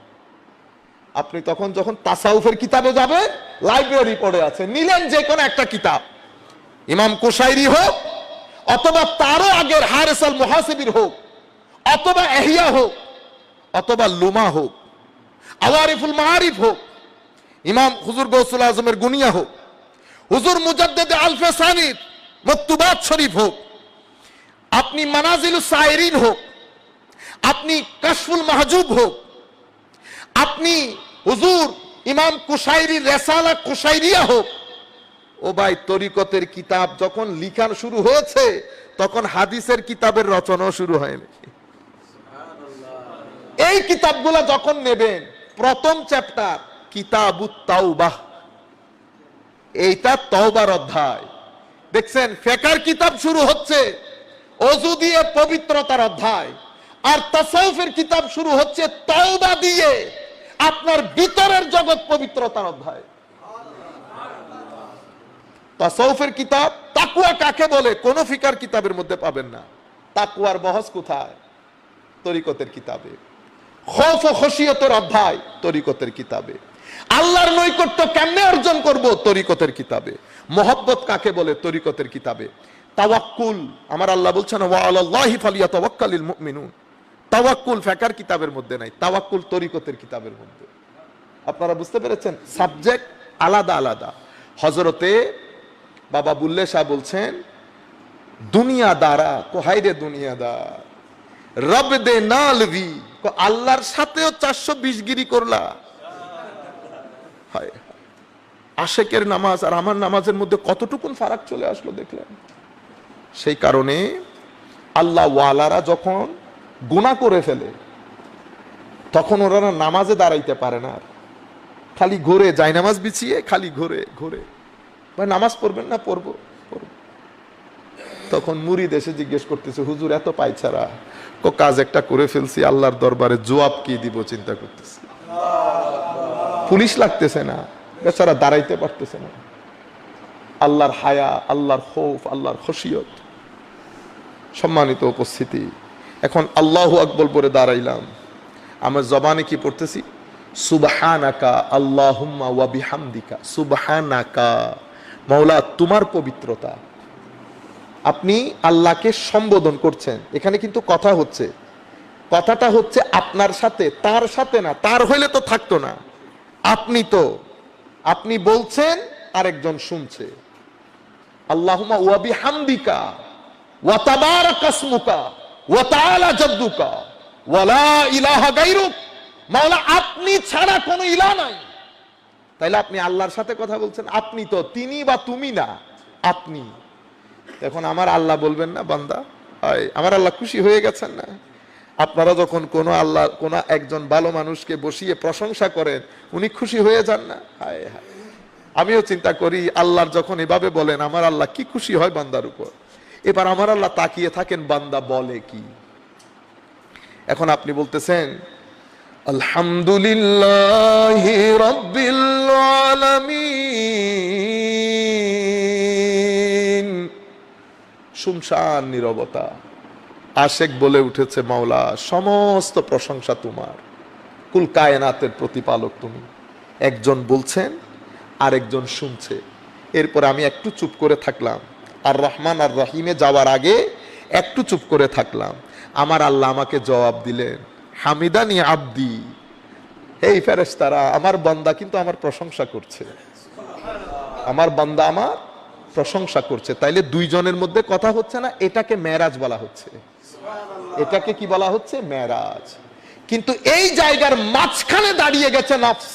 আপনি তখন যখন তাসাউফের কিতাবে যাবেন, লাইব্রেরি পড়ে আছে, নিলেন যে কোনো একটা কিতাব, ইমাম কুশাইরি হোক, অথবা তারও আগের হারিস আল মুহাসিবির হোক, অথবা ইহয়া হোক, অথবা লুমা হোক, আওয়ারিফুল মাআরিফ হোক, ইমাম হুজুর গৌসুল আজমের গুনিয়া হোক, হুজুর মুজাদ্দিদ আলফে সানির মকতুবাত শরীফ হোক, আপনি মানাজিলুস সাইরিন হোক, আপনি কাশফুল মাহজুব হোক, আপনি হুজুর ইমাম কুশাইরির রিসালা কুশাইরিয়া হোক। ও ভাই, তরিকতের কিতাব যখন লিখা শুরু হয়েছে তখন হাদিসের কিতাবের রচনাও শুরু হয়নি। এই কিতাবগুলা যখন নেবেন, প্রথম চ্যাপ্টার কিতাবুত তাওবাহ, এইটা তওবার অধ্যায়। দেখছেন ফিকহের কিতাব শুরু হচ্ছে ওযু দিয়ে পবিত্রতার অধ্যায়, আর তাসাউফের কিতাব শুরু হচ্ছে তওবা দিয়ে আপনার ভিতরের জগৎ পবিত্রতার অধ্যায়। তাসাউফের কিতাব তাকওয়া কাকে বলে কোন ফিকহের কিতাবের মধ্যে পাবেন না। তাকওয়ার বহস কোথায়? তরিকতের কিতাবে। খৌফ ও খশিয়তের অধ্যায় তরিকতের কিতাবে। আল্লাহর নৈকট্য কেমনে অর্জন করব? তরিকতের কিতাবে। মহব্বত কাকে বলে? তরিকতের কিতাবে। তাওয়াক্কুল, আমার আল্লাহ বলছেন ওয়া আলাল্লাহি ফালিয়াতাওয়াক্কালিল মুমিনুন। তাওয়াক্কুল ফিকহের কিতাবের মধ্যে নাই, তাওয়াক্কুল তরিকতের কিতাবের মধ্যে। আপনারা বুঝতে পেরেছেন? সাবজেক্ট আলাদা আলাদা। হযরতে বাবা বুল্লে শাহ বলছেন দুনিয়াদারা কোহাইরে দুনিয়াদার রব দে নালভি, আল্লাহর সাথেও 420 গিরি করলা। হায়, আশেকের নামাজ আর আমার নামাজের মধ্যে কতটুকুন ফারাক চলে আসলো দেখলেন। সেই কারণে আল্লাহ ওয়ালারা যখন গুনাহ করে ফেলে তখন ওরা নামাজে দাঁড়াইতে পারে না, খালি ঘুরে যায় নামাজ বিছিয়ে, খালি ঘুরে ঘুরে ভাই নামাজ পড়বেন না? পড়বো পড়বো। তখন মুরিদ এসে জিজ্ঞেস করতেছে হুজুর এত পায়ছাড়া, কাজ একটা করে ফেলছি, আল্লাহর দরবারে জবাব কি দিব চিন্তা করতেছি। পুলিশ লাগতেছে না, বেচারা দাঁড়াইতে পারতেছে না। আল্লাহর হায়া, আল্লাহর খৌফ, আল্লাহর খশিয়ত। সম্মানিত উপস্থিতি, এখন আল্লাহু আকবার বলে দাঁড়াইলাম, আমার জবানে কি পড়তেছি? সুবহানাকা আল্লাহুম্মা ওয়া বিহামদিকা। সুবহানাকা, মাওলা তোমার পবিত্রতা। আপনি আল্লাহকে সম্বোধন করছেন, এখানে কিন্তু কথা হচ্ছে, কথাটা হচ্ছে আপনার সাথে, তার সাথে না। তার হইলে তো থাকতো না। আপনি তো, আপনি বলছেন আরেকজন শুনছে। আল্লাহুম্মা ওয়া বিহামদিকা ওয়া তাবারাকা ইসমুকা ওয়া তাআলা জাদ্দুকা ওয়া লা ইলাহা গায়রুক। মাওলা আপনি ছাড়া কোনো ইলাহ নাই। তাইলে আপনি আল্লাহর সাথে কথা বলছেন। আপনি তো, তিনি বা তুমি না, আপনি। এখন আমার আল্লাহ বলবেন না বান্দা আমার আল্লাহ খুশি হয়ে গেছেন না? আপনারা যখন কোনো আল্লাহ কোন একজন ভালো মানুষকে বসিয়ে প্রশংসা করেন, উনি খুশি হয়ে যান না? হায় হায়, আমিও চিন্তা করি আল্লাহর যখন এভাবে বলেন আমার আল্লাহ কি খুশি হয় বান্দার উপর। এবার আমার আল্লাহ তাকিয়ে থাকেন বান্দা বলে কি। এখন আপনি বলতেছেন আলহামদুলিল্লাহি রাব্বিল আলামিন। শুনশান নীরবতা। আশেক বলে উঠেছে মাওলা সমস্ত প্রশংসা তোমার, কুল কায়নাতের প্রতিপালক তুমি। একজন বলছেন আরেকজন শুনছে। এরপর আমি একটু চুপ করে থাকলাম, আর রহমান আর রহিমে যাওয়ার আগে একটু চুপ করে থাকলাম। আমার আল্লাহ আমাকে জবাব দিলেন হামিদানি আব্দি। এই ফেরেশতারা, আমার বান্দা কিন্তু আমার প্রশংসা করছে, আমার বান্দা আমার প্রশংসা করছে। তাইলে দুইজনের মধ্যে কথা হচ্ছে না, এটাকে মেরাজ বলা হচ্ছে। এটাকে কি বলা হচ্ছে? মেরাজ। কিন্তু এই জায়গার মাঝখানে দাঁড়িয়ে গেছে নফস।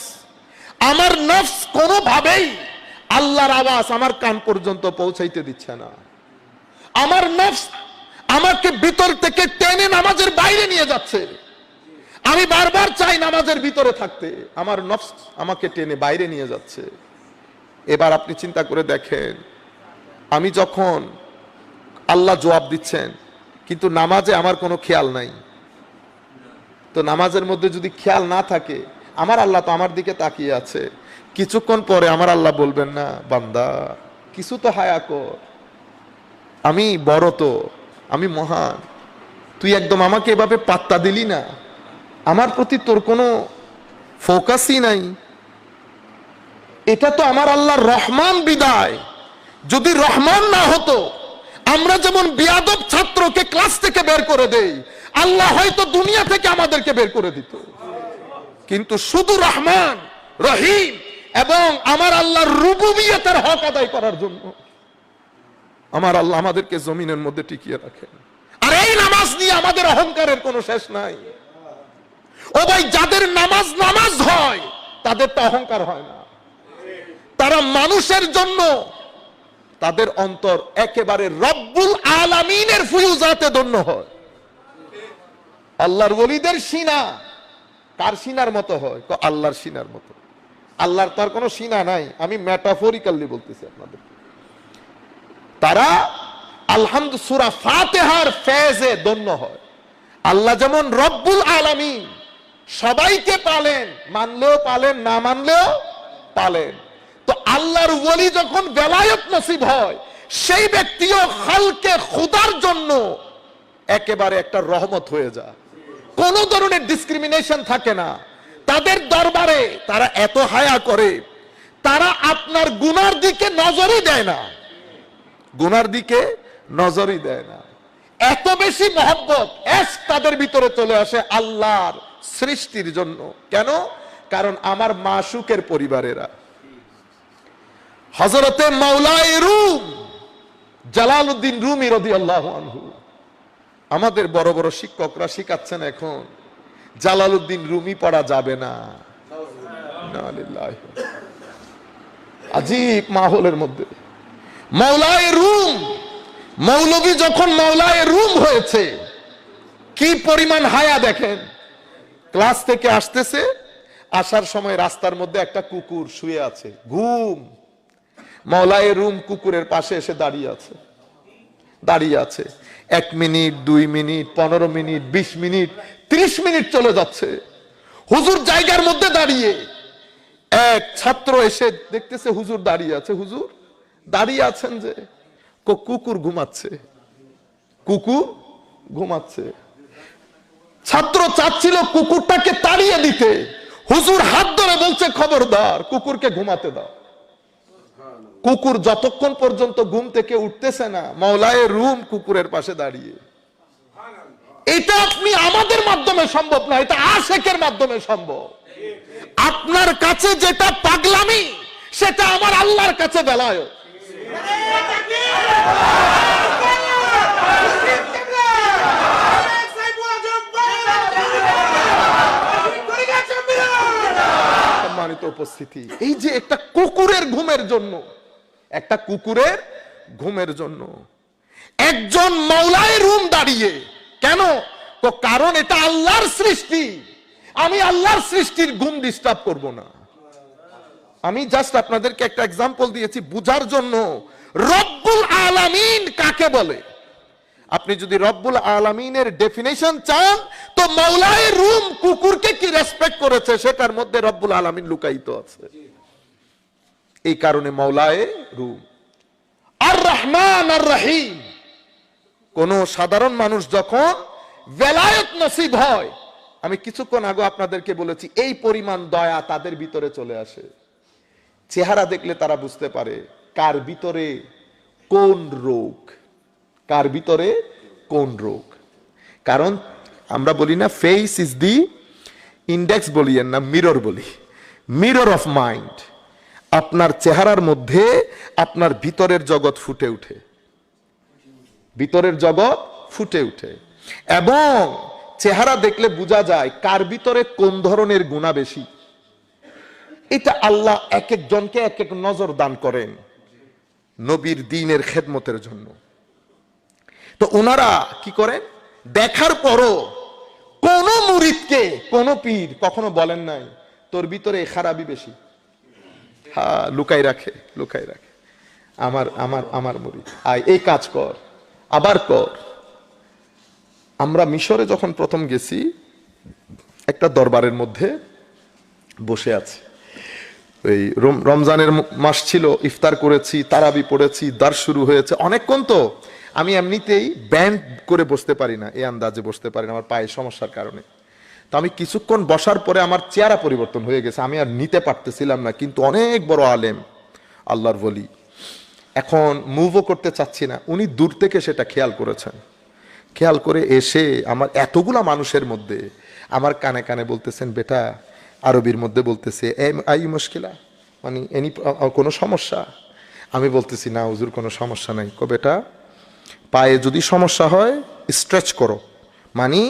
আমার নফস কোনোভাবেই আল্লাহর আওয়াজ আমার কান পর্যন্ত পৌঁছাইতে দিচ্ছে না। আমার নফস আমাকে ভিতর থেকে টেনে নামাজের বাইরে নিয়ে যাচ্ছে। আমি বারবার চাই নামাজের ভিতরে থাকতে, আমার নফস আমাকে টেনে বাইরে নিয়ে যাচ্ছে। এবার আপনি চিন্তা করে দেখেন, আমি যখন আল্লাহ জবাব দিচ্ছেন কিন্তু নামাজে আমার কোনো খেয়াল নাই, তো নামাজের মধ্যে যদি খেয়াল না থাকে, আমার আল্লাহ তো আমার দিকে তাকিয়ে আছে। কিছুক্ষণ পরে আমার আল্লাহ বলবেন না বান্দা কিছু তো হায়া কর, আমি বড় তো, আমি মহান, তুই একদম আমাকে এভাবে পাত্তা দিলি না, আমার প্রতি তোর কোনো ফোকাসই নাই। এটা তো আমার আল্লাহ রহমান বিদায়। যদি রহমান না হতো, আমরা যেমন বিয়াদব ছাত্রকে ক্লাস থেকে বের করে দেই, আল্লাহ হয়তো দুনিয়া থেকে আমাদেরকে বের করে দিত। কিন্তু শুধু রহমান রহিম এবং আমার আল্লাহর রুবুবিয়তের হক আদায় করার জন্য আমার আল্লাহ আমাদেরকে জমিনের মধ্যে টিকিয়ে রাখেন। আর এই নামাজ নিয়ে আমাদের অহংকারের কোনো শেষ নাই। ও ভাই, যাদের নামাজ নামাজ হয় তাদের তো অহংকার হয় না। তারা মানুষের জন্য তাদের অন্তর একেবারে রব্বুল আলামিনের ফুয়ুজাতে ধন্য হয়। আল্লাহর ওলিদের সিনা কার সিনার মতো হয়? আল্লাহর সিনার মতো। আল্লাহর তার কোনো সিনা নাই, আমি মেটাফরিক্যালি বলতেছি আপনাদের। তারা আলহামদুলিল্লাহ সূরা ফাতিহার ফেজে ধন্য হয়। আল্লাহ যেমন রব্বুল আলামিন, সবাইকে পালেন, মানলেও পালেন, না মানলেও পালেন। তো আল্লাহর ওলি যখন বেলায়েত নসিব হয়, সেই ব্যক্তিও খালকে খোদার জন্য একেবারে একটা রহমত হয়ে যায়। কোন ধরনের ডিসক্রিমিনেশন থাকে না তাদের দরবারে। তারা এত হায়া করে, তারা আপনার গুনার দিকে নজরই দেয় না, গুনার দিকে নজরই দেয় না। এত বেশি মহব্বত এশক তাদের ভিতরে চলে আসে আল্লাহর সৃষ্টির জন্য। কেন? কারণ আমার মাসুকের পরিবারেরা। হযরতে মাওলায়ে রুম জালালউদ্দিন রুমি রাদিয়াল্লাহু আনহু, আমাদের বড় বড় শিক্ষকরা শিখাচ্ছেন এখন জালালউদ্দিন রুমি পড়া যাবে না। আজীব মাহৌলের মধ্যে মাওলায়ে রুম, মৌলভী যখন মাওলায়ে রুম হয়েছে, কি পরিমাণ হায়া দেখেন। ক্লাস থেকে আসতেছে, আসার সময় রাস্তার মধ্যে একটা কুকুর শুয়ে আছে, ঘুম। মাওলায়ে রুম কুকুরের পাশে এসে দাঁড়িয়ে আছে। 1 minute, 2 minute, 15 minute, 20 minute, 30 minute চলে যাচ্ছে। হুজুর জায়গার মধ্যে দাঁড়িয়ে, এক ছাত্র এসে দেখতেছে হুজুর দাঁড়িয়ে আছে। হুজুর দাঁড়িয়ে আছেন যে? কুকুর ঘুমাচ্ছে, কুকুর ঘুমাচ্ছে। ছাত্র চাচ্ছিল কুকুরটাকে তাড়িয়ে দিতে, হুজুর হাত ধরে বলছে খবরদার, কুকুরকে ঘুমাতে দাও। কুকুর যতক্ষণ পর্যন্ত ঘুম থেকে উঠতেছে না, মাওলায়ে রুম কুকুরের পাশে দাঁড়িয়ে। এটা আপনি আমাদের মাধ্যমে সম্ভব না, এটা আশেকের মাধ্যমে সম্ভব। আপনার কাছে যেটা পাগলামি, সেটা আমার আল্লাহর কাছে বেলায়েত। সম্মানিত উপস্থিতি, এই যে একটা কুকুরের ঘুমের জন্য, একটা কুকুরের ঘুমের জন্য একজন মাওলায়ে রুম দাঁড়িয়ে। কেন? কারণ এটা আল্লাহর সৃষ্টি, আমি আল্লাহর সৃষ্টির ঘুম ডিস্টার্ব করব না। আমি জাস্ট আপনাদেরকে একটা এক্সাম্পল দিয়েছি বুঝার জন্য। রব্বুল আলামিন কাকে বলে? আপনি যদি রব্বুল আলামিনের ডেফিনেশন চান, তো মাওলায়ে রুম কুকুরকে কি রেসপেক্ট করেছে, সেটার মধ্যে রব্বুল আলামিন লুকায়িত আছে। এই কারণে মাওলায়ে রুম। আর রহমান আর রহিম, কোন সাধারণ মানুষ যখন বেলায়েত নসিব হয়, আমি কিছুক্ষণ আগে আপনাদেরকে বলেছি, এই পরিমাণ দয়া তাদের ভিতরে চলে আসে। চেহারা দেখলে তারা বুঝতে পারে কার ভিতরে কোন রোগ, কার ভিতরে কোন রোগ। কারণ আমরা বলি না, ফেস ইজ দি ইন্ডেক্স, বলিয়েন না, মিরর বলি, মিরর অফ মাইন্ড। আপনার চেহারার মধ্যে আপনার ভিতরের জগৎ ফুটে উঠে, ভিতরের জগৎ ফুটে উঠে। এবং চেহারা দেখলে বোঝা যায় কার ভিতরে কোন ধরনের গুনাহ বেশি। এটা আল্লাহ এক একজনকে এক এক নজর দান করেন নবীর দ্বীনের খেদমতের জন্য। তো ওনারা কি করেন? দেখার পরও কোন মুরিদকে, কোন পীর কখনো বলেন নাই তোর ভিতরে খারাপই বেশি। হ্যাঁ, লুকাই রাখে, লুকাই রাখে। আমার আমার আমার মুরিদ, আয় এই কাজ কর, আবার কর। আমরা মিশরে যখন প্রথম গেছি, একটা দরবারের মধ্যে বসে আছি। ওই রমজানের মাস ছিল, ইফতার করেছি, তারাবি পড়েছি, দার শুরু হয়েছে অনেকক্ষণ। তো আমি এমনিতেই ব্যান্ড করে বসতে পারি না, এই আন্দাজে বসতে পারি না, আমার পায়ের সমস্যার কারণে। তো আমি কিছুক্ষণ বসার পরে আমার চেহারা পরিবর্তন হয়ে গেছে, আমি আর নিতে পারতেছিলাম না। কিন্তু অনেক বড় আলেম, আল্লাহর ওলি, এখন মুভও করতে চাচ্ছি না। উনি দূর থেকে সেটা খেয়াল করেছেন। খেয়াল করে এসে আমার এতগুলা মানুষের মধ্যে আমার কানে কানে বলতেছেন, বেটা, আরবির মধ্যে বলতেছে, আই মুশকিলা, মানে এনি কোনো সমস্যা? আমি বলতেছি, না হুজুর, কোনো সমস্যা নাই। বেটা, পায়ে যদি সমস্যা হয় স্ট্রেচ করো, মানে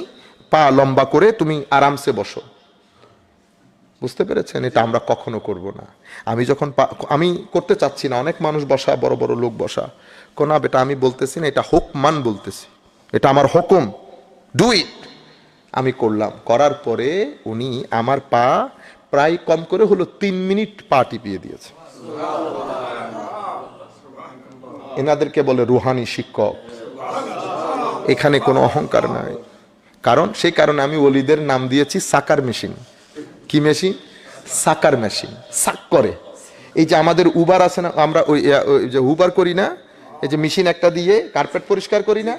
পা লম্বা করে তুমি আরামসে বসো। বুঝতে পেরেছেন? এটা আমরা কখনো করব না। আমি যখন আমি করতে চাচ্ছি না, অনেক মানুষ বসা, বড় বড় লোক বসা, কোনা বেটা আমি বলতেছি না, এটা হুকমান বলতেছি, এটা আমার হুকুম, ডু ইট। আমি করলাম, করার পরে উনি আমার পা প্রায় কম করে হলো 3 মিনিট পা টিপিয়ে দিয়েছে। এনাদেরকে বলে রুহানি শিক্ষক। এখানে কোনো অহংকার নাই, কারণ সেই কারণে আমি ওলিদের নাম দিয়েছি সাকার মেশিন। কি মেশিন? সাকার মেশিন। সাক করে। এই যে আমাদের উবার আছে না, আমরা ওই যে উবার করি না, এই যে মেশিন একটা দিয়ে কার্পেট পরিষ্কার করি না,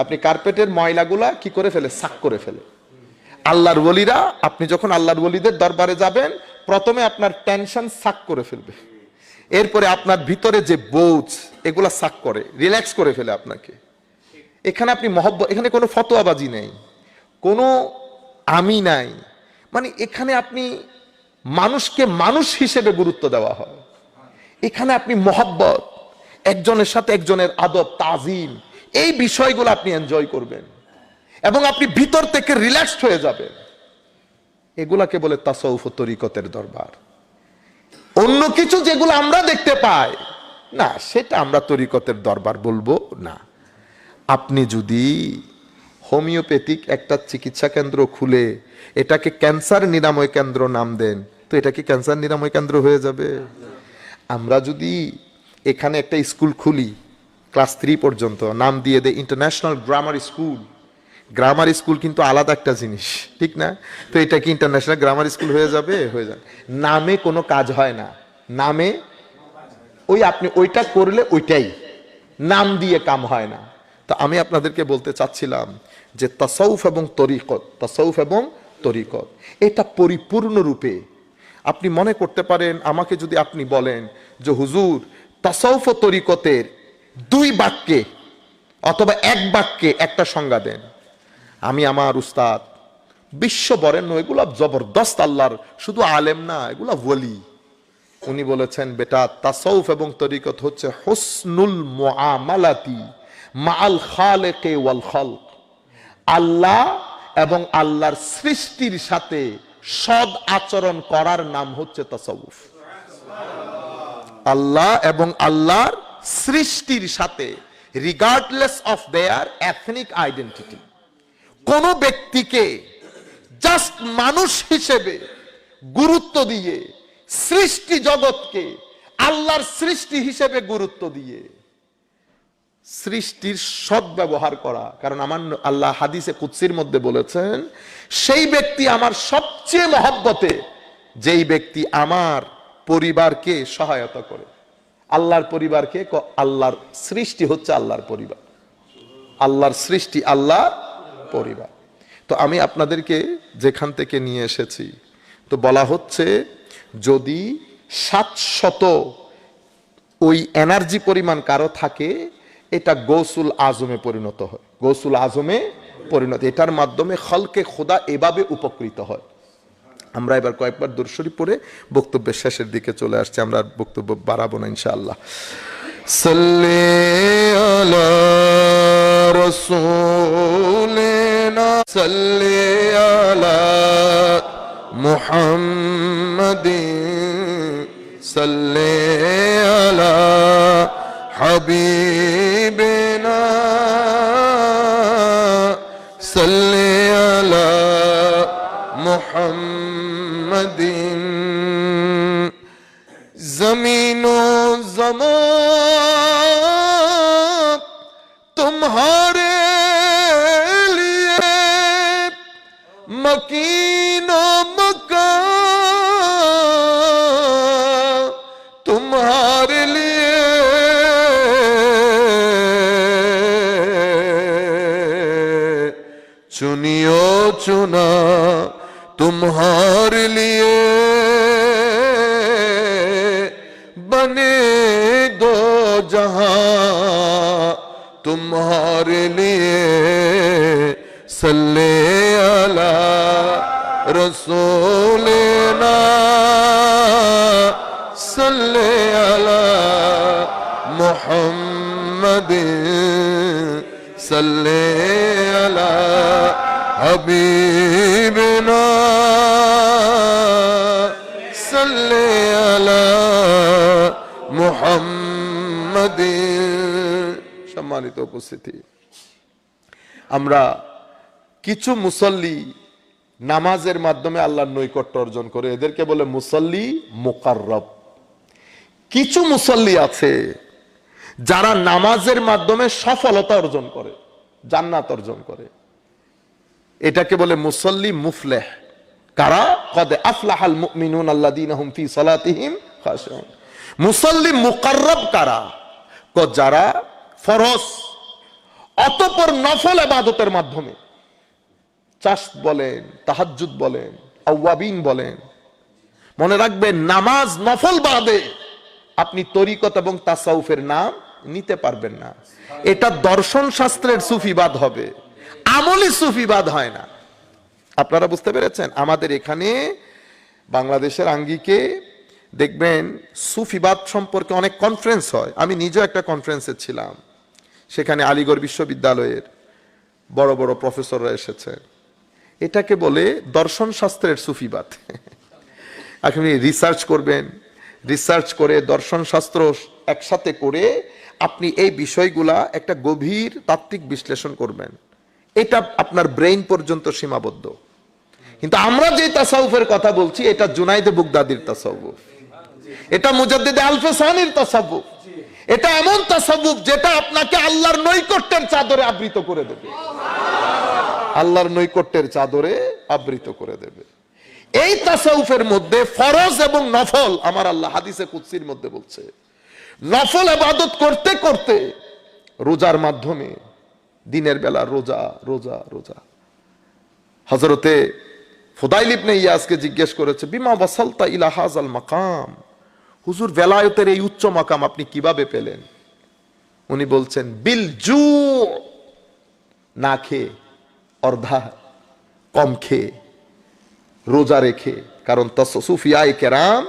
আপনি কার্পেটের ময়লাগুলা কি করে ফেলে? সাক করে ফেলে। আল্লাহর ওলিরা, আপনি যখন আল্লাহর ওলিদের দরবারে যাবেন, প্রথমে আপনার টেনশন সাক করে ফেলবে, এরপরে আপনার ভিতরে যে বোঝ এগুলা সাক করে, রিল্যাক্স করে ফেলে আপনাকে। এখানে আপনি মহব্বত, এখানে কোনো ফতোয়াবাজি নেই, কোনো আমি নাই, মানে এখানে আপনি মানুষকে মানুষ হিসেবে গুরুত্ব দেওয়া হয়। এখানে আপনি মহব্বত, একজনের সাথে একজনের আদব তাজিম, এই বিষয়গুলো আপনি এনজয় করবেন এবং আপনি ভিতর থেকে রিল্যাক্সড হয়ে যাবেন। এগুলাকে বলে তাসাউফ ও তরিকতের দরবার। অন্য কিছু যেগুলো আমরা দেখতে পাই না, সেটা আমরা তরিকতের দরবার বলবো না। আপনি যদি হোমিওপ্যাথিক একটা চিকিৎসা কেন্দ্র খুলে এটাকে ক্যান্সার নিরাময় কেন্দ্র নাম দেন, তো এটা কি ক্যান্সার নিরাময় কেন্দ্র হয়ে যাবে? আমরা যদি এখানে একটা স্কুল খুলি, ক্লাস 3 পর্যন্ত, নাম দিয়ে দেয় international grammar school. Grammar school কিন্তু আলাদা একটা জিনিস, ঠিক না? তো এটা কি ইন্টারন্যাশনাল গ্রামার স্কুল হয়ে যাবে? হয়ে যাবে। নামে কোনো কাজ হয় না, নামে ওই আপনি ওইটা করলে ওইটাই, নাম দিয়ে কাম হয় না। তো আমি আপনাদেরকে বলতে চাচ্ছিলাম যে তাসাউফ এবং তরিকত, তাসাউফ এবং তরিকত এটা পরিপূর্ণরূপে আপনি মনে করতে পারেন। আমাকে যদি আপনি বলেন যে হুজুর তাসাউফ ও তরিকতের 2 বাক্যে অথবা 1 বাক্যে একটা সংজ্ঞা দেন, আমি আমার উস্তাদ বিশ্ব বরেণ্য, এগুলা জবরদস্ত আল্লাহর শুধু আলেম না, এগুলা ওলি, উনি বলেছেন বেটা তাসাউফ এবং তরিকত হচ্ছে হুসনুল মুআমালাতি মাআল খালিকি ওয়াল খালক, আল্লাহ এবং আল্লাহর সৃষ্টির সাথে সৎ আচরণ করার নাম হচ্ছে তাসাউফ। আল্লাহ এবং আল্লাহর সৃষ্টির সাথে regardless of their ethnic identity, কোন ব্যক্তিকে জাস্ট মানুষ হিসেবে গুরুত্ব দিয়ে, সৃষ্টি জগৎকে আল্লাহর সৃষ্টি হিসেবে গুরুত্ব দিয়ে সৃষ্টির সদ্ব্যবহার করা। কারণ আমার আল্লাহ হাদিসে কুদসির মধ্যে বলেছেন, সেই ব্যক্তি আমার সবচেয়ে মহব্বতে যেই ব্যক্তি আমার পরিবারকে সহায়তা করে। আল্লাহর পরিবারকে, আল্লাহর সৃষ্টি হচ্ছে আল্লাহর পরিবার, আল্লাহর সৃষ্টি আল্লাহর পরিবার। তো আমি আপনাদেরকে যেখান থেকে নিয়ে এসেছি, তো বলা হচ্ছে যদি 700 ওই এনার্জি পরিমাণ কারো থাকে, এটা গৌসুল আজমে পরিণত হয়, গৌসুল আজমে পরিণত, এটার মাধ্যমে খলকে খোদা এভাবে উপকৃত হয়। আমরা এবার কয়েকবার দুরূদ শরীফ পড়ে বক্তব্যের শেষের দিকে চলে আসছি, আমরা বক্তব্য বাড়াবো না ইনশাআল্লাহ। সাল্লি আলা রাসূলিনা সাল্লি আলা মুহাম্মাদিন সাল্লি আলা হাবিবিনা সাল্লি আলা মুহাম্মাদিন। ज़मीन व ज़मान तुम्हारे लिए, मकीन व मकान तुम्हारे लिए, चुनियो चुना तुम्हारे लिए, बने दो जहां तुम्हारे लिए। सल्ले अला रसूलिना सल्ले अला मुहम्मदिन सल्ले अला हबीबिना सल्ले अला মুহাম্মাদিন। সম্মানিত উপস্থিতি, আমরা কিছু মুসল্লি নামাজের মাধ্যমে আল্লাহর নৈকট্য অর্জন করে, এদেরকে বলে মুসল্লি মুকাররব। কিছু মুসল্লি আছে যারা নামাজের মাধ্যমে সফলতা অর্জন করে, জান্নাত অর্জন করে, এটাকে বলে মুসল্লি মুফলেহ। কারা? কদ আফলাহাল মুমিনুন আল্লাযীনা হুম ফি সালাতিহিম খাশিউন। মুসল্লি মুকাররব কারা? যারা ফরজ অতঃপর নফল ইবাদতের মাধ্যমে, চাষ বলেন, তাহাজ্জুদ বলেন, আওয়াবিন বলেন, মনে রাখবেন নামাজ নফল বাদে আপনি তরিকত এবং তাসাউফের নাম নিতে পারবেন না। এটা দর্শন শাস্ত্রের সুফিবাদ হবে, আমলি সুফিবাদ হয় না। আপনারা বুঝতে পেরেছেন? আমাদের এখানে বাংলাদেশের আঙ্গিকে দেখবেন সুফিবাদ সম্পর্কে অনেক কনফারেন্স হয়। আমি নিজেও একটা কনফারেন্সে ছিলাম, সেখানে আলিগড় বিশ্ববিদ্যালয়ের বড় বড় প্রফেসররা এসেছেন। এটাকে বলে দর্শন শাস্ত্রের সুফিবাদ। আপনি রিসার্চ করবেন, রিসার্চ করে দর্শন শাস্ত্র একসাথে করে আপনি এই বিষয়গুলা একটা গভীর তাত্ত্বিক বিশ্লেষণ করবেন। এটা আপনার ব্রেইন পর্যন্ত সীমাবদ্ধ। কিন্তু আমরা যে তাসাউফের কথা বলছি, এটা জুনাইদে বুগদাদির তাসাউফ, এটা মুজাদ্দিদে আলফে সানির তাসাউফ। এটা এমন তাসাউফ যেটা আপনাকে আল্লাহর নৈকট্যের চাদরে আবৃত করে দেবে, আল্লাহর নৈকট্যের চাদরে আবৃত করে দেবে। এই তাসাউফের মধ্যে ফরজ এবং নফল, আমার আল্লাহ হাদিসে কুদসির মধ্যে বলছে, নফল ইবাদত করতে করতে রোজার মাধ্যমে, দিনের বেলা রোজা রোজা রোজা। হযরতে ফুদাইল ইবনে ইয়াসকে জিজ্ঞেস করেছে, বিমা ওয়াসালতা ইলা হাযাল মাকাম, হুজুর বেলায়েতের এই উচ্চ মাকাম আপনি কিভাবে পেলেন? উনি বলছেন, বিল জু, না খেয়ে, অর্ধা কম খেয়ে, রোজা রেখে। কারণ সুফিয়ায়ে কেরাম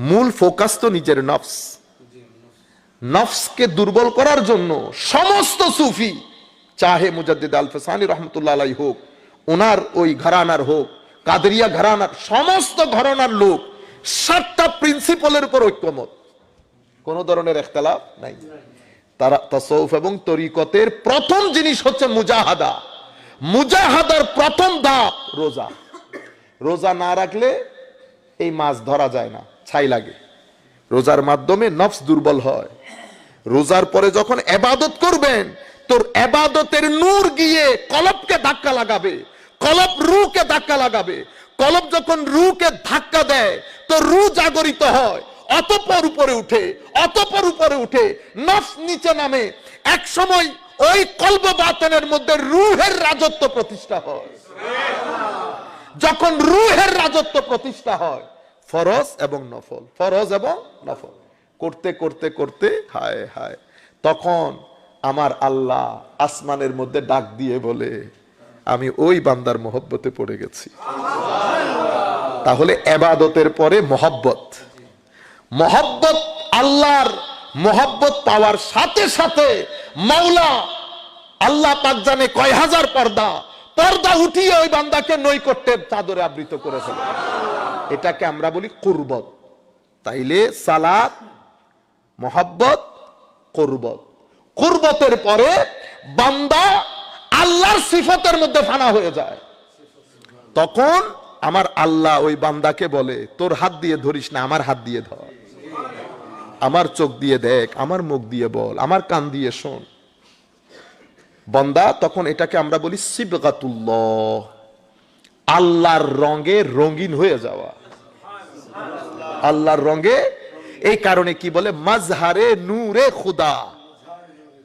মূল ফোকাস তো নিজের নফস, নফসকে দুর্বল করার জন্য সমস্ত সুফি, চাহে মুজাদ্দিদ আলফে সানি রহমতুল্লাহ আলাইহি হোক, ওনার ওই ঘরানার হোক, কাদেরিয়া ঘরানার, সমস্ত ঘরানার লোক 7টা প্রিন্সিপালের উপর ঐক্যমত, কোন ধরনের ইখতিলাফ নাই। তারা তাসাউফ এবং তরিকতের প্রথম জিনিস হচ্ছে মুজাহাদা। মুজাহাদার প্রথম ধাপ রোজা। রোজা না রাখলে এই মাছ ধরা যায় না, ছাই লাগে। রোজার মাধ্যমে নফস দুর্বল হয়। রোজার পরে যখন ইবাদত করবেন, তোর ইবাদতের নূর গিয়ে কলবকে ধাক্কা লাগাবে, কলব রূহকে ধাক্কা লাগাবে। কলব যখন রূহকে ধাক্কা দেয় তো রূহ জাগরিত হয়, অতঃপর উপরে উঠে, অতঃপর উপরে উঠে নফস নিচে নামে। এক সময় ওই কলব বাতিনের মধ্যে রূহের রাজত্ব প্রতিষ্ঠা হয়। যখন রূহের রাজত্ব প্রতিষ্ঠা হয়, ফরজ এবং নফল, ফরজ এবং নফল করতে করতে করতে, হায় হায়, তখন আমার আল্লাহ আসমানের মধ্যে ডাক দিয়ে বলে, আমি ওই বান্দার মহব্বতে পড়ে গেছি। তাহলে ইবাদতের পরে মহব্বত, মহব্বত, আল্লাহর মহব্বত পাওয়ার সাথে সাথে মাওলা আল্লাহ পাক জানে কয় হাজার পর্দা, পর্দা উঠিয়ে ওই বান্দাকে নৈকট্যের চাদরে আবৃত করে ফেলে। এটাকে আমরা বলি কুরবত। তাইলে সালাত, মহব্বত, কুরবত। কুরবতের পরে বান্দা আল্লাহর সিফাতের মধ্যে ফানা হয়ে যায়। তখন আমার আল্লাহ ওই বান্দাকে বলে, তোর হাত দিয়ে ধরিস না, আমার হাত দিয়ে ধর, আমার চোখ দিয়ে দেখ, আমার মুখ দিয়ে বল, আমার কান দিয়ে শোন। বান্দা তখন এটাকে আমরা বলি সিবগাতুল্লাহ, আল্লাহর রঙে রঙিন হয়ে যাওয়া, আল্লাহর রঙে। এই কারণে কি বলে, মাজহারে নূরে খুদা,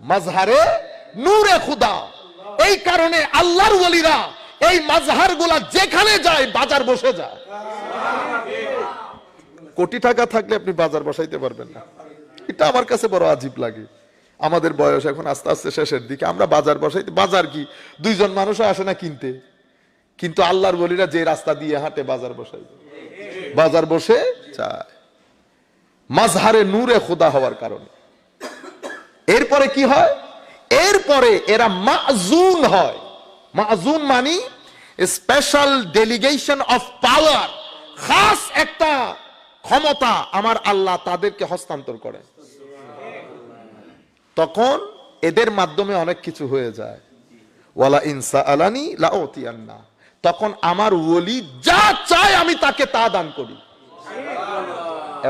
মাজহারে নূরে খুদা। এই কারণে আল্লাহর ওলিরা এই মাজহার গুলা যেখানে যায় বাজার বসে যায়। কোটি টাকা থাকলে আপনি বাজার বসাইতে পারবেন না। এটা আমার কাছে বড় আজীব লাগে। আমাদের বয়স এখন আস্তে আস্তে শেষের দিকে, আমরা বাজার বসাইতে, বাজার কি দুইজন মানুষও আসে না কিনতে, কিন্তু আল্লাহর ওলিরা যে রাস্তা দিয়ে হাঁটে বাজার বসাই, বাজার বসে যায়, মাজহারে নূরে খুদা হওয়ার কারণে। এরপরে কি হয়, এরপরে এরা মাযুন হয়। মাযুন মানে স্পেশাল ডেলিগেশন অফ পাওয়ার, খাস একটা ক্ষমতা আমার আল্লাহ তাদেরকে হস্তান্তর করেন। তখন এদের মাধ্যমে অনেক কিছু হয়ে যায়। ওয়ালা ইন সাআলানি লাউতিয়ান্না, তখন আমার ওলি যা চায় আমি তাকে তা দান করি,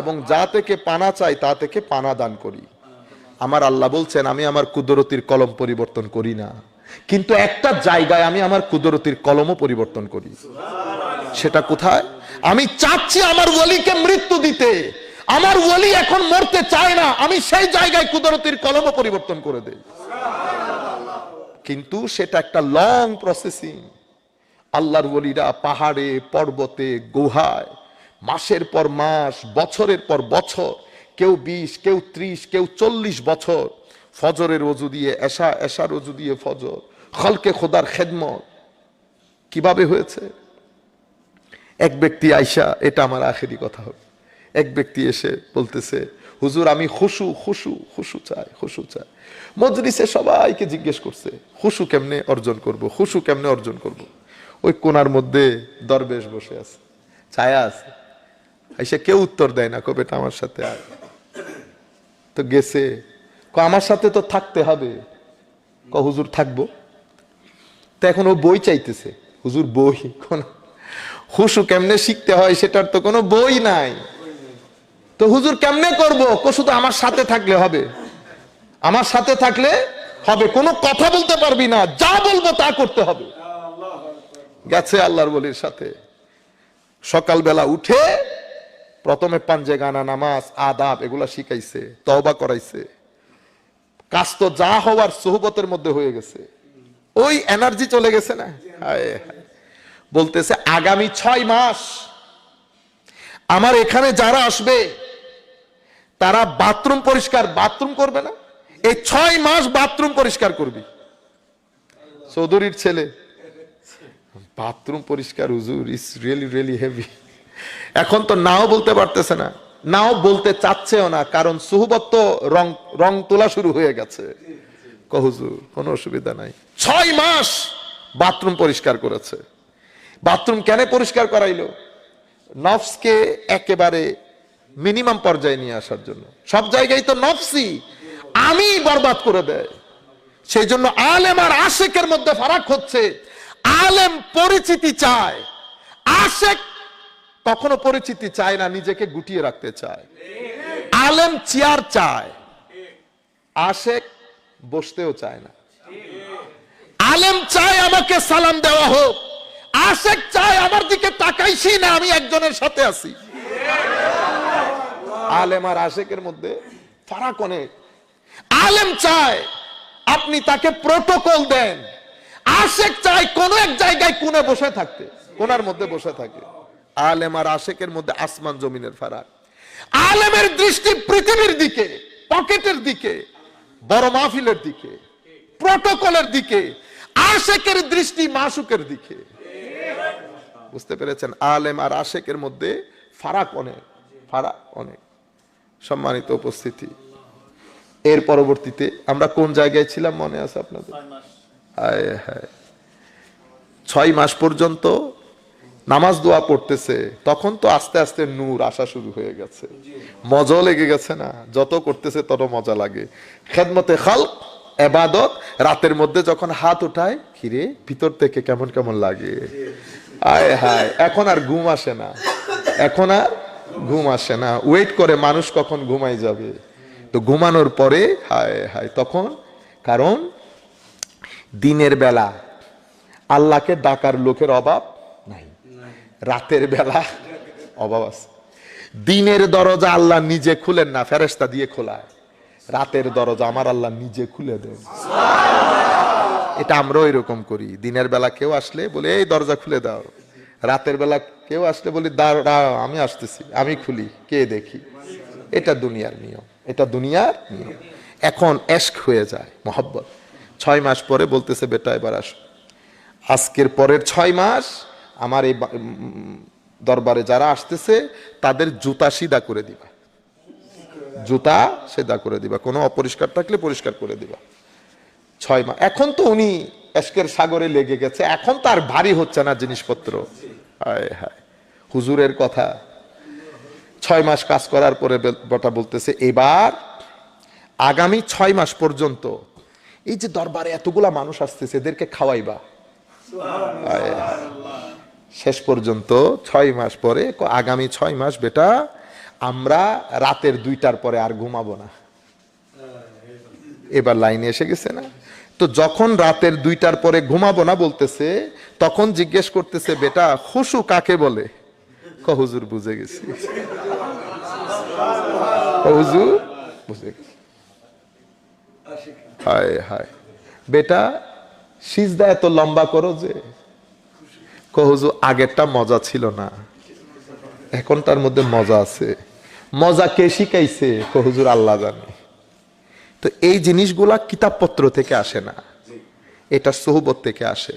এবং যা থেকে পানা চাই তা থেকে পানা দান করি। আমার আল্লাহ বলছেন আমি আমার কুদরতির কলম পরিবর্তন করি না, কিন্তু একটা জায়গায় আমি আমার কুদরতির কলমও পরিবর্তন করি। সেটা কোথায়? আমি চাচ্ছি আমার ওলিকে মৃত্যু দিতে, আমার ওলি এখন মরতে চায় না, আমি সেই জায়গায় কুদরতির কলমও পরিবর্তন করে দেই। কিন্তু সেটা একটা লং প্রসেসিং। আল্লাহর ওলিরা পাহাড়ে, পর্বতে, গুহায় মাসের পর মাস, বছরের পর বছর, কেউ 20, কেউ 30, কেউ 40 বছর ফজরের ওযু দিয়ে এশা, এশার ওযু দিয়ে ফজর, খলকে খোদার খেদমত কিভাবে হয়েছে। এক ব্যক্তি আইসা, এটা আমার আখেরি কথা হবে, এক ব্যক্তি এসে বলতেছে হুজুর আমি খুশু খুশু খুশু চাই, খুশু চাই। মজলিসে সবাইকে জিজ্ঞেস করছে খুশু কেমনে অর্জন করব, খুশু কেমনে অর্জন করব। ওই কোনার মধ্যে দরবেশ বসে আছে, ছায়া আছে, আইসা কেউ উত্তর দেয় না, কবে আমার সাথে আয়। তো গেছে, আমার সাথে তো থাকতে হবে। হুজুর থাকবো। তো এখন ও বই চাইতেছে, হুজুর বই কোন, খুশু কেমনে শিখতে হয় সেটার তো কোনো বই নাই। তো হুজুর কেমনে করব? শুধু আমার সাথে থাকলে হবে, আমার সাথে থাকলে হবে, কোনো কথা বলতে পারবি না, যা বলবো তা করতে হবে। গেছে আল্লাহর ওলির সাথে, সকালবেলা উঠে প্রথমে পাঞ্জেগানা, নামাজ, আদাব এগুলা শিখাইছে, তওবা করাইছে। কাজ তো যা হওয়ার সোহবতের মধ্যে হয়ে গেছে, ওই এনার্জি চলে গেছে না। বলতেছে আগামী 6 মাস আমার এখানে যারা আসবে তারা বাথরুম পরিষ্কার, বাথরুম করবে না, এই 6 মাস বাথরুম পরিষ্কার করবি। চৌধুরীর ছেলে বাথরুম পরিষ্কার, হুজুর ইজ রিয়েলি রিয়েলি হেভি। এখন তো নাও বলতে পারতেছে না, নাও বলতে চাচ্ছেও না, কারণ সুহবত তো রং তোলা শুরু হয়ে গেছে। হুজুর কোনো অসুবিধা নাই। 6 মাস বাথরুম পরিষ্কার করেছে। বাথরুম কেন পরিষ্কার করাইলো? নফসকে একেবারে মিনিমাম পর্যায়ে নিয়ে আসার জন্য। সব জায়গায় তো নফসি আমি বরবাদ করে দেয়, সেই জন্য আলেম আর আশেকের মধ্যে ফারাক হচ্ছে। আলেম পরিচিতি চায়, আশেক কখনো পরিচিতি চায় না, নিজেকে গুটিয়ে রাখতে চায়। আলেম চেয়ার চায়, আশেক বসতেও চায় না। আলেম চায় আমাকে সালাম দেওয়া হোক, আশেক চায় আমার দিকে তাকাইছি না, আমি একজনের সাথে আছি। আলেম আর আশেকের মধ্যে ফারাক অনেক। আলেম চায় আপনি তাকে প্রটোকল দেন, আশেক চায় কোন এক জায়গায় কোণে বসে থাকতে, কোণার মধ্যে বসে থাকে। আলেম আর আশেকের মধ্যে আসমান জমিনের ফারাক। আলেমের দৃষ্টি পৃথিবীর দিকে, পকেটের দিকে, বড় মাহফিলের দিকে, প্রটোকলের দিকে। আশেকের দৃষ্টি মাসুকের দিকে। বুঝতে পেরেছেন? আলেম আর আশেকের মধ্যে ফারাক অনেক, ফারাক অনেক। সম্মানিত উপস্থিতি, এর পরবর্তীতে আমরা কোন জায়গায় ছিলাম মনে আছে আপনাদের? 6 মাস পর্যন্ত নামাজ দোয়া পড়তেছে, তখন তো আস্তে আস্তে নূর আসা শুরু হয়ে গেছে, মজা লেগে গেছে না? যত করতেছে তত মজা লাগে। খেদমতে খালক, ইবাদত, রাতের মধ্যে যখন হাত উঠায়, খিরে ভিতর থেকে কেমন কেমন লাগে। আয় হায়, এখন আর ঘুম আসে না, এখন আর ঘুম আসে না। ওয়েট করে মানুষ কখন ঘুমাই যাবে। তো ঘুমানোর পরে হায় হায় তখন, কারণ দিনের বেলা আল্লাহকে ডাকার লোকের অভাব নাই, রাতের বেলা অভাব আছে। দিনের দরজা আল্লাহ নিজে খুলেন না, ফেরেশতা দিয়ে খোলায়। রাতের দরজা আমার আল্লাহ নিজে খুলে দেন। এটা আমরাও এরকম করি। দিনের বেলা কেউ আসলে বলে এই দরজা খুলে দাও, রাতের বেলা কেউ আসলে বলি দাঁড়াও আমি আসতেছি, আমি খুলি, কে দেখি। এটা দুনিয়ার নিয়ম, এটা দুনিয়ার নিয়ম। এখন এশক হয়ে যায়, মহব্বত। 6 মাস পরে বলতেছে বেটা এবার আসো, আজকের পরের 6 মাস আমার এই দরবারে যারা আসতেছে তাদের জুতা সিধা করে দিবা, জুতা সিধা করে দিবা, কোনো অপরিষ্কার থাকলে পরিষ্কার করে দিবা। 6 মাস। এখন তো উনি এশকের সাগরে লেগে গেছে, এখন তার ভারী হচ্ছে না জিনিসপত্র। হায় হায়, হুজুরের কথা। 6 মাস কাজ করার পরে বেটা বলতেছে এবার আগামী 6 মাস পর্যন্ত এই যে দরবারে এতগুলা মানুষ আসতেছে, এদেরকে খাওয়াইবা। শেষ পর্যন্ত 6 মাস পরে আগামী 6 মাস বেটা আমরা রাতের 2টার পরে আর ঘুমাবো না। এবার লাইনে এসে গেছে না? তো যখন রাতের 2টার পরে ঘুমাবো না বলতেছে, তখন জিজ্ঞেস করতেছে, বেটা খুশু কাকে বলে? হুজুর বুঝে গেছি, হুজুর বুঝে গেছি। হায় হায়, বেটা সিজদা এত লম্বা করো যে? হুজুর আগেরটা মজা ছিল না, এখন তার মধ্যে মজা আছে। মজা কে শিখাইছে? হুজুর আল্লাহ জানে। তো এই জিনিসগুলা কিতাবপত্র থেকে আসে না, এটা সোহবত থেকে আসে।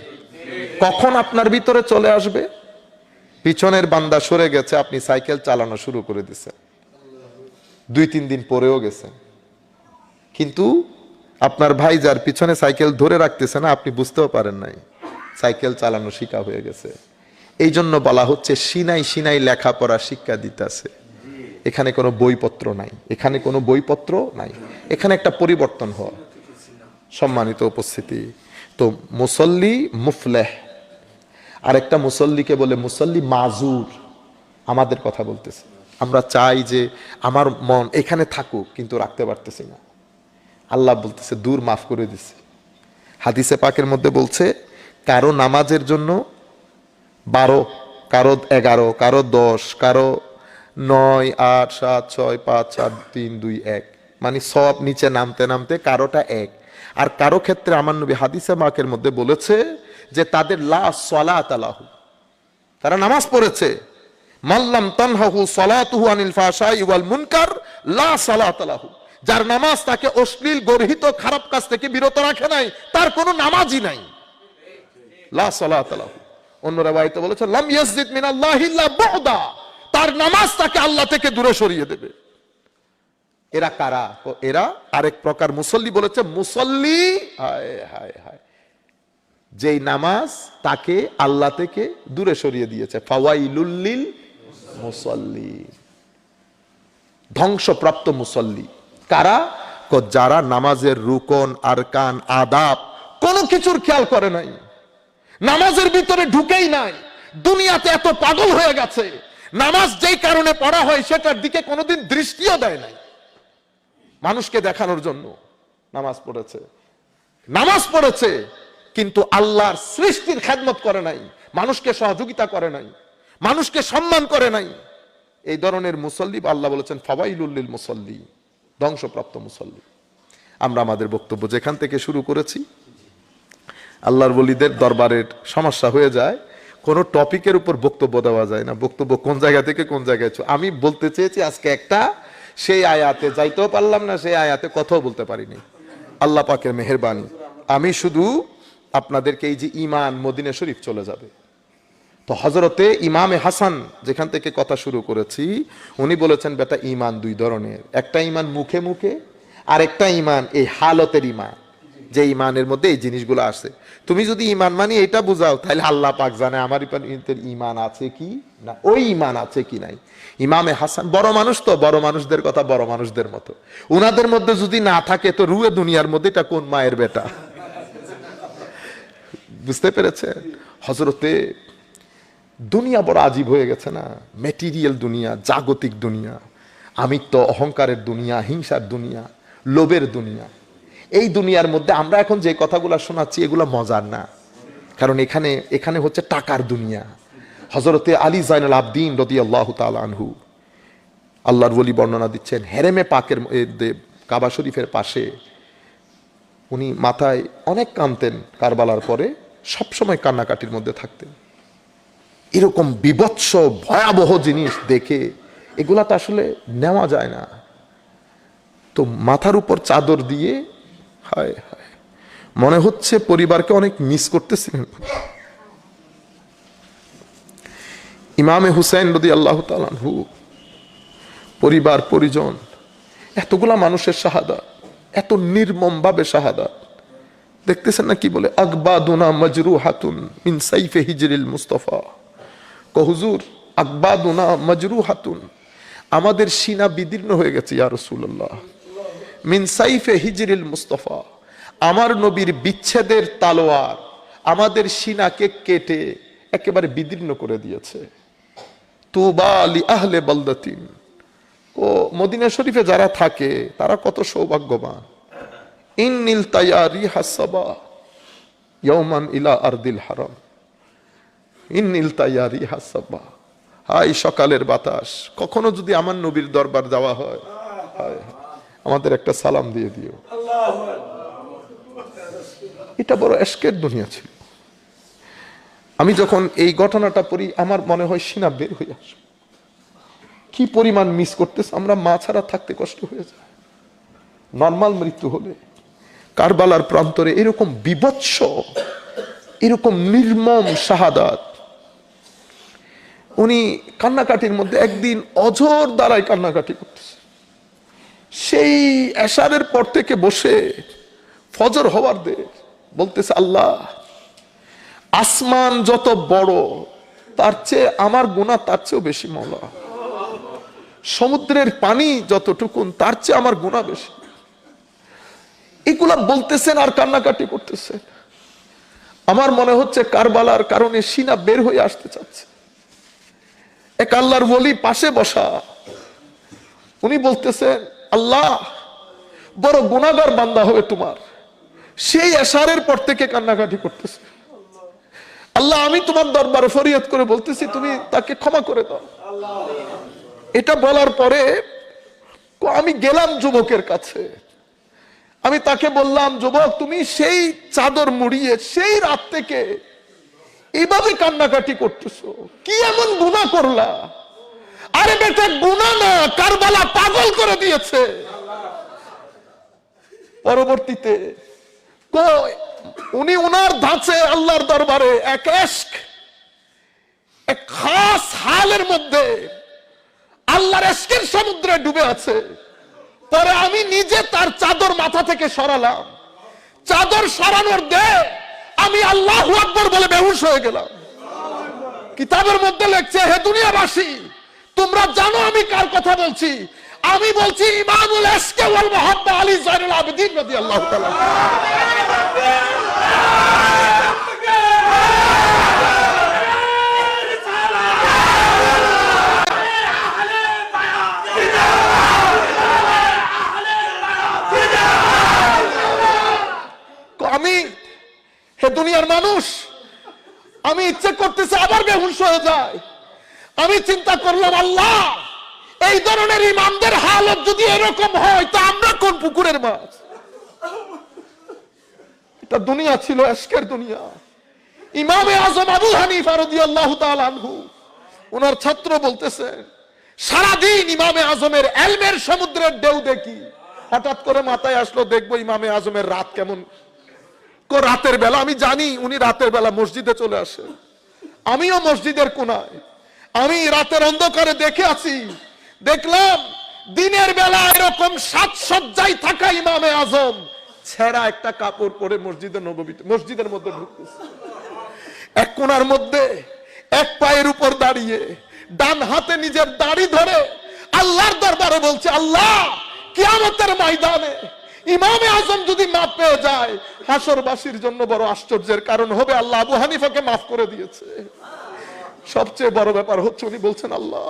কখন আপনার ভিতরে চলে আসবে? পিছনের বান্দা সরে গেছে, আপনি সাইকেল চালানো শুরু করে দিচ্ছেন, 2-3 দিন পরেও গেছেন, কিন্তু আপনার ভাই যার পিছনে সাইকেল ধরে রাখতেছে না, আপনি বুঝতেও পারেন নাই, সাইকেল চালানো শিখা হয়ে গেছে। এই জন্য বলা হচ্ছে সিনাই সিনাই লেখাপড়া শিক্ষা দিতেছে। এখানে কোনো বইপত্র নাই, এখানে কোনো বইপত্র নাই, এখানে একটা পরিবর্তন হয়। সম্মানিত উপস্থিতি, তো মুসল্লি মুফলেহ, আরেকটা মুসল্লিকে বলে মুসল্লি মাজুর। আমাদের কথা বলতেছে, আমরা চাই যে আমার মন এখানে থাকুক, কিন্তু রাখতে পারতেছি না। আল্লাহ বলতেছে দূর, মাফ করে দিছে। হাদিসে পাকের মধ্যে বলছে কারো নামাজের জন্য 12, কারো 11, কারো 10, কারো 9, 8, 7, 6, 5, 4, 3, 2, 1, মানে সব নিচে নামতে নামতে কারোটা 1। আর কারো ক্ষেত্রে আমার নবী হাদিসে পাকের মধ্যে বলেছে যে তাদের লা সালাত লাহু, তারা নামাজ পড়েছে, মাল্লাম তানহাহু সালাতুহু আনিল ফাহশাই ওয়াল মুনকার লা সালাত লাহু, যার নামাজ তাকে অশ্লীল গর্হিত খারাপ কাজ থেকে বিরত রাখে নাই, তার কোনো নামাজই নাই। লা সালাত লাহু। অন্য রাওয়ায়াতে বলেছে লাম ইয়াসজিদ মিনাল্লাহি ইল্লা বুদা, তার নামাজ তাকে আল্লাহ থেকে দূরে সরিয়ে দেবে। এরা কারা? এরা আরেক প্রকার মুসল্লি বলেছে মুসল্লি, হায় হায় হায়, যেই নামাজ তাকে আল্লাহ থেকে দূরে সরিয়ে দিয়েছে। ফাওয়াইলুল লিল মুসল্লি, ধ্বংসপ্রাপ্ত মুসল্লি কারা? যারা নামাজের রুকন আরকান আদাব কোনো কিছুর খেয়াল করে নাই, নামাজের ভিতরে ঢুকেই নাই, দুনিয়াতে এত পাগল হয়ে গেছে, নামাজ যেই কারণে পড়া হয় সেটার দিকে কোনোদিন দৃষ্টিও দেয় নাই। মানুষকে দেখানোর জন্য নামাজ পড়েছে, নামাজ পড়েছে, কিন্তু আল্লাহর সৃষ্টির খেদমত করে নাই, মানুষকে সহযোগিতা করে নাই, মানুষকে সম্মান করে নাই। এই ধরনের মুসল্লি আল্লাহ বলেছেন ফাওয়াইলুল লিল মুসল্লি, ধ্বংসপ্রাপ্ত মুসল্লি। আমরা আমাদের বক্তব্য যেখান থেকে শুরু করেছি, আল্লাহর ওলিদের দরবারের সমস্যা হয়ে যায়, কোনো টপিকের উপর বক্তব্য দেওয়া যায় না, বক্তব্য কোন জায়গা থেকে কোন জায়গায়। আমি বলতে চেয়েছি আজকে একটা, সেই আয়াতে যাইতেও পারলাম না, সেই আয়াতে কথাও বলতে পারিনি, আল্লাহ পাকের মেহেরবানি। আমি শুধু আপনাদেরকে এই যে ঈমান মদিনা শরীফ চলে যাবে, তো হযরতে ইমামে হাসান যেখান থেকে কথা শুরু করেছি, উনি বলেছেন বেটা ঈমান 2 ধরনের, একটা ঈমান মুখে মুখে, আর একটা ঈমান এই হালতের ঈমান, যে ঈমানের মধ্যে এই জিনিসগুলো আসে। তুমি যদি ঈমান মানে এটা বুঝাও, তাহলে আল্লাহ পাক জানে আমার ঈমান আছে কি না, ওই ঈমান আছে কি নাই। ইমামে হাসান বড় মানুষ, তো বড় মানুষদের কথা বড় মানুষদের মতো, উনাদের মধ্যে যদি না থাকে তো রুয়ে দুনিয়ার মধ্যে এটা কোন মায়ের বেটা? বুঝতে পেরেছেন? হযরতে দুনিয়া বড় আজীব হয়ে গেছে না, ম্যাটেরিয়াল দুনিয়া, জাগতিক দুনিয়া, আমিত্ব অহংকারের দুনিয়া, হিংসার দুনিয়া, লোভের দুনিয়া। এই দুনিয়ার মধ্যে আমরা এখন যে কথাগুলো শোনাচ্ছি এগুলো মজার না, কারণ এখানে হচ্ছে টাকার দুনিয়া। হযরতে আলী জাইনুল আবদিন রাদিয়াল্লাহু তাআলা আনহু, আল্লাহর ওলি বর্ণনা দিচ্ছেন, হেরেমে পাকের কাবা শরীফের পাশে উনি মাথায় অনেক কাঁদতেন, কারবালার পরে সবসময় কান্নাকাটির মধ্যে থাকতেন। এরকম বিভৎস ভয়াবহ জিনিস দেখে এগুলা তো আসলে নেওয়া যায় না, তো মাথার উপর চাদর দিয়ে হায় হায়, মনে হচ্ছে পরিবারকে অনেক মিস করতেছিলেন। ইমামে হুসাইন রাদিয়াল্লাহু তাআলা আনহু, পরিবার পরিজন, এতগুলা মানুষের শাহাদাত, এত নির্মম ভাবে শাহাদাত। দেখতেছেন না কি বলে, আকবাদুনা মাজরুহাতুন মিন সাইফে হিজরিল মুস্তাফা। হুজুর আকবাদুনা মাজরুহাতুন, আমাদের সিনা বিদীর্ণ হয়ে গেছে ইয়া রাসূলুল্লাহ, মিন সাইফে হিজরিল মুস্তাফা, আমার নবীর বিচ্ছেদের তালোয়ার আমাদের সিনাকে কেটে একেবারে বিদীর্ণ করে দিয়েছে। তুবা লি আহলে বালদাতিন, ও মদিনা শরীফে যারা থাকে তারা কত সৌভাগ্যবান। ইন্নিল তায়ারি হাসাবা ইয়াওমান ইলা আরদিল হারাম, ইন্নিল তায়ারি হাসাবা। হাই সকালের বাতাস, কখনো যদি আমার নবীর দরবার যাওয়া হয়, আমাদের একটা সালাম দিয়ে দিও। এটা বড় এশকের দুনিয়া ছিল। আমি যখন এই ঘটনাটা পড়ি আমার মনে হয় সিনা বের হয়ে আসে। কি পরিমাণ মিস করতেছে আমরা, মা ছাড়া থাকতে কষ্ট হয়ে যায়। নর্মাল মৃত্যু হলে কারবালার প্রান্তরে এরকম বিভৎস, এরকম নির্মম শাহাদাত। উনি কান্নাকাটির মধ্যে একদিন অঝোর দ্বারাই কান্নাকাটি করতেছে। সেই এশারের পর থেকে বসে ফজর হওয়ার দের বলতেছে, আল্লাহ আসমান যত বড় তার চেয়ে আমার গুনাহ তার চেয়েও বেশি মওলা। সমুদ্রের পানি যতটুকুন তার চেয়ে আমার গুনাহ বেশি। এগুলা বলতেছেন আর কান্নাকাটি করতেছেন। আমার মনে হচ্ছে কারবালার কারণে সিনা বের হয়ে আসতে চাচ্ছে। এক আল্লাহর ওলি পাশে বসা, উনি বলতেছেন, আল্লাহ বড় গুনাহগার বান্দা হবে তোমার। সেই এশারের পর থেকে কান্নাকাটি করতেছে, আল্লাহ আমি তোমার দরবারে ফরিয়াদ করে বলতেছি তুমি তাকে ক্ষমা করে দাও। এটা বলার পরে আমি গেলাম যুবকের কাছে, আমি তাকে বললাম, যুবক তুমি সেই চাদর মুড়িয়ে সেই রাত থেকে এইভাবে কান্নাকাটি করতেছো, কি এমন গুনাহ করলা? আরে বেটা গুনাহ না, কারবালা পাগল করে দিয়েছে। পরবর্তীতে উনি উনার ধাঁচে আল্লাহর দরবারে এক ইশক, এক খাস হালের মধ্যে আল্লাহর ইশকের সমুদ্রে ডুবে আছে। পরে আমি নিজে তার চাদর মাথা থেকে সরালাম। চাদর সরানোর দে আমি আল্লাহু আকবার বলে বেহুশ হয়ে গেলাম। কিতাবের মধ্যে লেখছে, হে দুনিয়াবাসী তোমরা জানো আমি কার কথা বলছি? আমি বলছি ইমামুল ইশক ওয়াল মুহাব্বা আলী যায়নুল আবেদিন রাদিয়াল্লাহু তাআলা। আমি হে দুনিয়ার মানুষ, আমি ইচ্ছে করতেছে আবার বেহুশ হয়ে যায়। আমি চিন্তা করলাম, আল্লাহ এই ধরনের ইমামদের হালত যদি এরকম হয় তো আমরা কোন পুকুরের মাছ? এটা দুনিয়া ছিল ইশকের দুনিয়া। ইমামে আজম আবু হানিফা রাদিয়াল্লাহু তাআলা আনহু ওনার ছাত্র বলতেছেন, সারাদিন ইমামে আজমের ইলমের সমুদ্রের ঢেউ দেখি, হঠাৎ করে মাথায় আসলো দেখবো ইমামে আজমের রাত কেমন। রাতের বেলা আমি জানি উনি রাতের বেলা মসজিদে চলে আসে, আমিও মসজিদের কোনায়, আমি রাতের অন্ধকারে দেখে আছি। দেখলাম দিনের বেলা এরকম সাজসজ্জায় থাকা ইমামে আজম ছেঁড়া একটা কাপড় পরে মসজিদে নববীতে মসজিদের মধ্যে ঢুকতেছে। এক কোণার মধ্যে এক পায়ের উপর দাঁড়িয়ে ডান হাতে নিজের দাড়ি ধরে আল্লাহর দরবারে বলছে, আল্লাহ কিয়ামতের ময়দানে ইমামে আজম যদি মাফ পেয়ে যায় হাসরবাসীর জন্য বড় আশ্চর্যের কারণ হবে। আল্লাহ আবু হানিফাকে মাফ করে দিয়েছে। সবচেয়ে বড় ব্যাপার হচ্ছে উনি বলছেন, আল্লাহ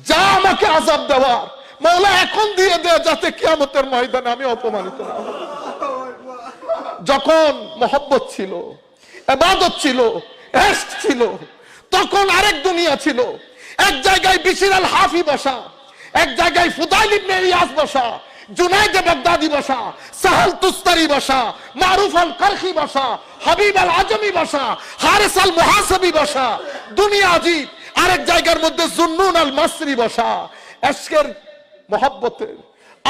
যা আমাকে আযাব দেওয়ার মাওলা এখন দিয়ে দে, যাতে কিয়ামতের ময়দানে আমি অপমানিত না হই। যখন মহব্বত ছিল, ইবাদত ছিল, ইশক ছিল, তখন আরেক দুনিয়া ছিল। এক জায়গায় বিশির আল হাফি বসা, এক জায়গায় ফুদাইল ইবনে ইয়াস বসা, জুনাইদ বাগদাদি বসা, সাহাল তুস্তারি বসা, মারুফ আল কারখি বসা, হাবিব আল আজমি বসা, হারিস আল মুহাসাবি বসা। দুনিয়া আজীব। আরেক জায়গার মধ্যে জুন্নুন আল মাসরি বসা। ইশকের মহব্বতের